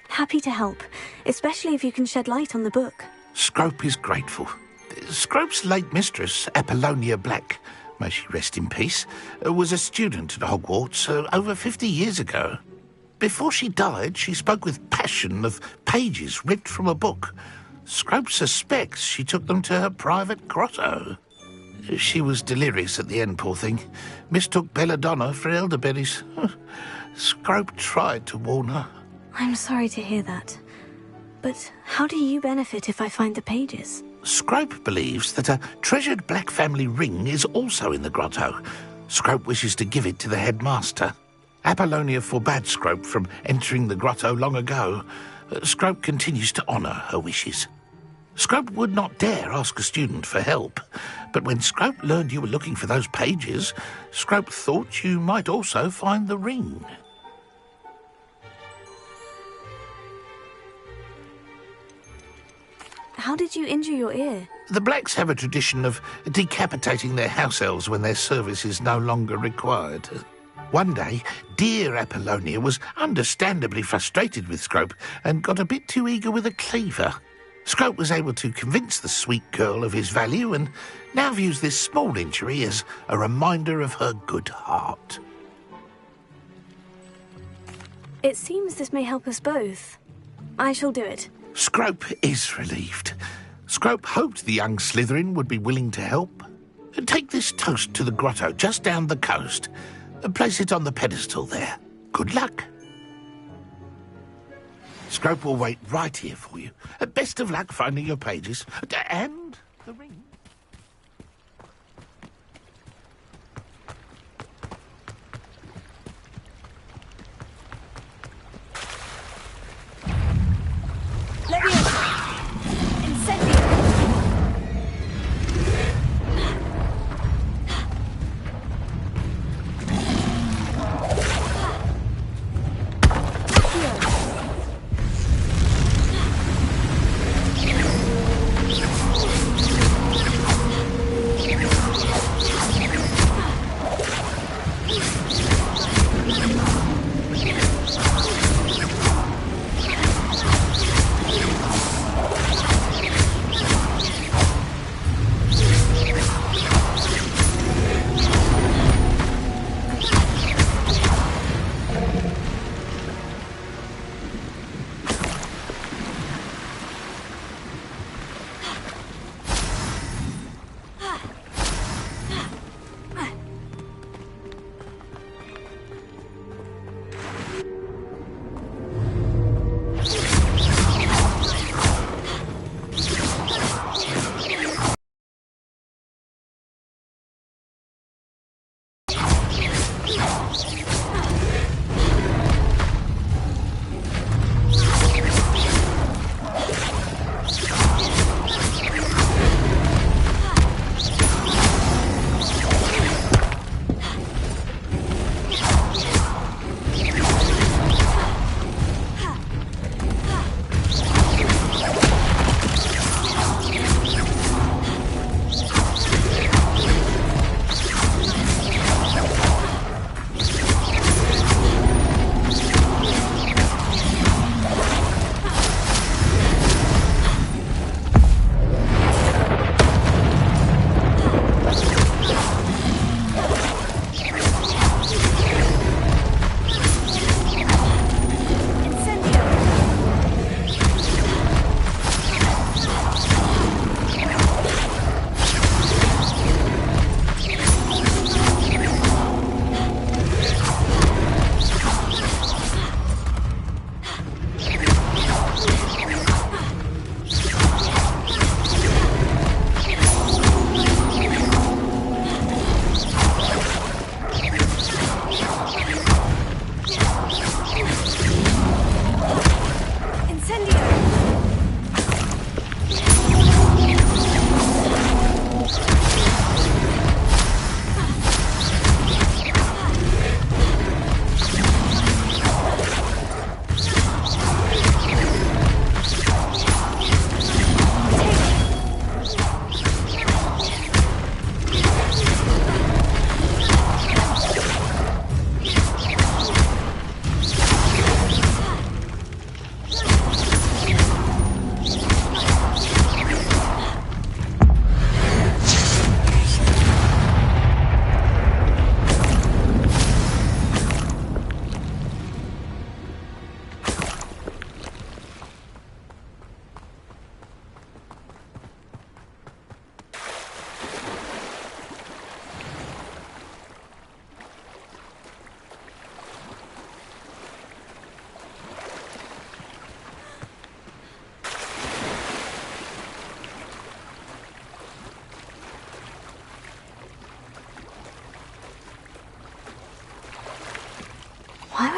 Happy to help, especially if you can shed light on the book. Scrope is grateful. Scrope's late mistress, Apollonia Black, may she rest in peace, was a student at Hogwarts over 50 years ago. Before she died, she spoke with passion of pages ripped from a book. Scrope suspects she took them to her private grotto. She was delirious at the end, poor thing. Mistook belladonna for elderberries. Scrope tried to warn her. I'm sorry to hear that. But how do you benefit if I find the pages? Scrope believes that a treasured Black family ring is also in the grotto. Scrope wishes to give it to the headmaster. Apollonia forbade Scrope from entering the grotto long ago. Scrope continues to honour her wishes. Scrope would not dare ask a student for help, but when Scrope learned you were looking for those pages, Scrope thought you might also find the ring. How did you injure your ear? The Blacks have a tradition of decapitating their house elves when their service is no longer required. One day, dear Apollonia was understandably frustrated with Scrope and got a bit too eager with a cleaver. Scrope was able to convince the sweet girl of his value and now views this small injury as a reminder of her good heart. It seems this may help us both. I shall do it. Scrope is relieved. Scrope hoped the young Slytherin would be willing to help. Take this toast to the grotto just down the coast and place it on the pedestal there. Good luck. Scrope will wait right here for you. Best of luck finding your pages. And the ring.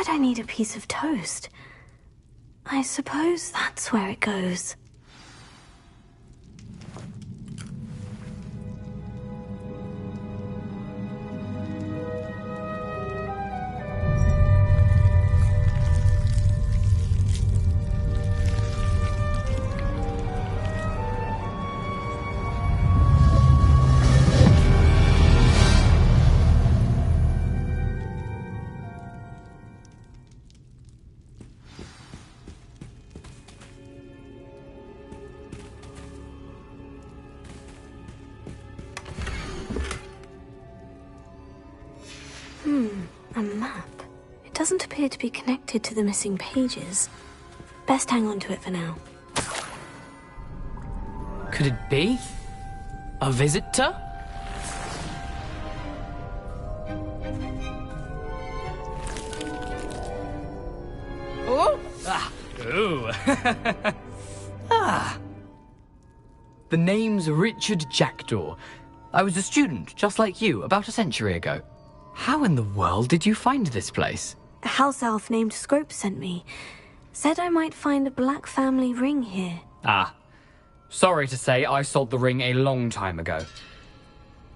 said I need a piece of toast. I suppose that's where it goes. A map. It doesn't appear to be connected to the missing pages. Best hang on to it for now. Could it be? A visitor? Oh! Ah! Ooh! Ah! The name's Richard Jackdaw. I was a student, just like you, about a century ago. How in the world did you find this place? A house elf named Scrope sent me. Said I might find a black family ring here. Ah. Sorry to say, I sold the ring a long time ago.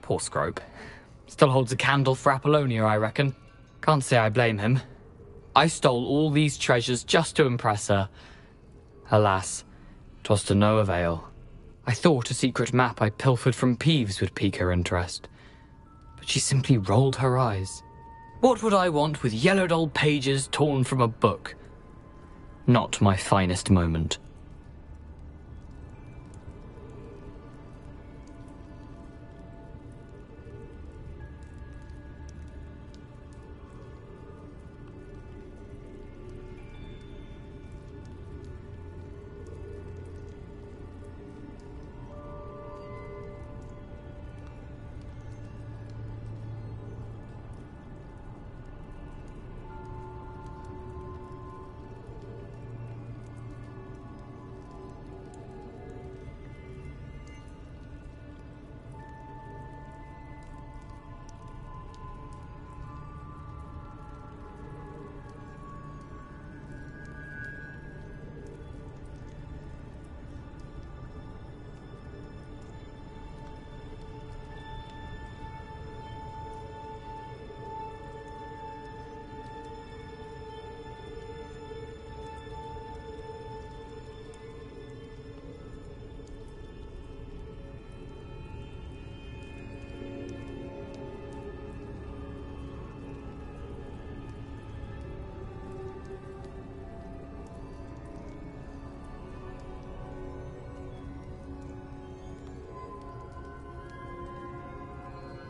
Poor Scrope. Still holds a candle for Apollonia, I reckon. Can't say I blame him. I stole all these treasures just to impress her. Alas, 'twas to no avail. I thought a secret map I pilfered from Peeves would pique her interest. But she simply rolled her eyes. What would I want with yellowed old pages torn from a book? Not my finest moment.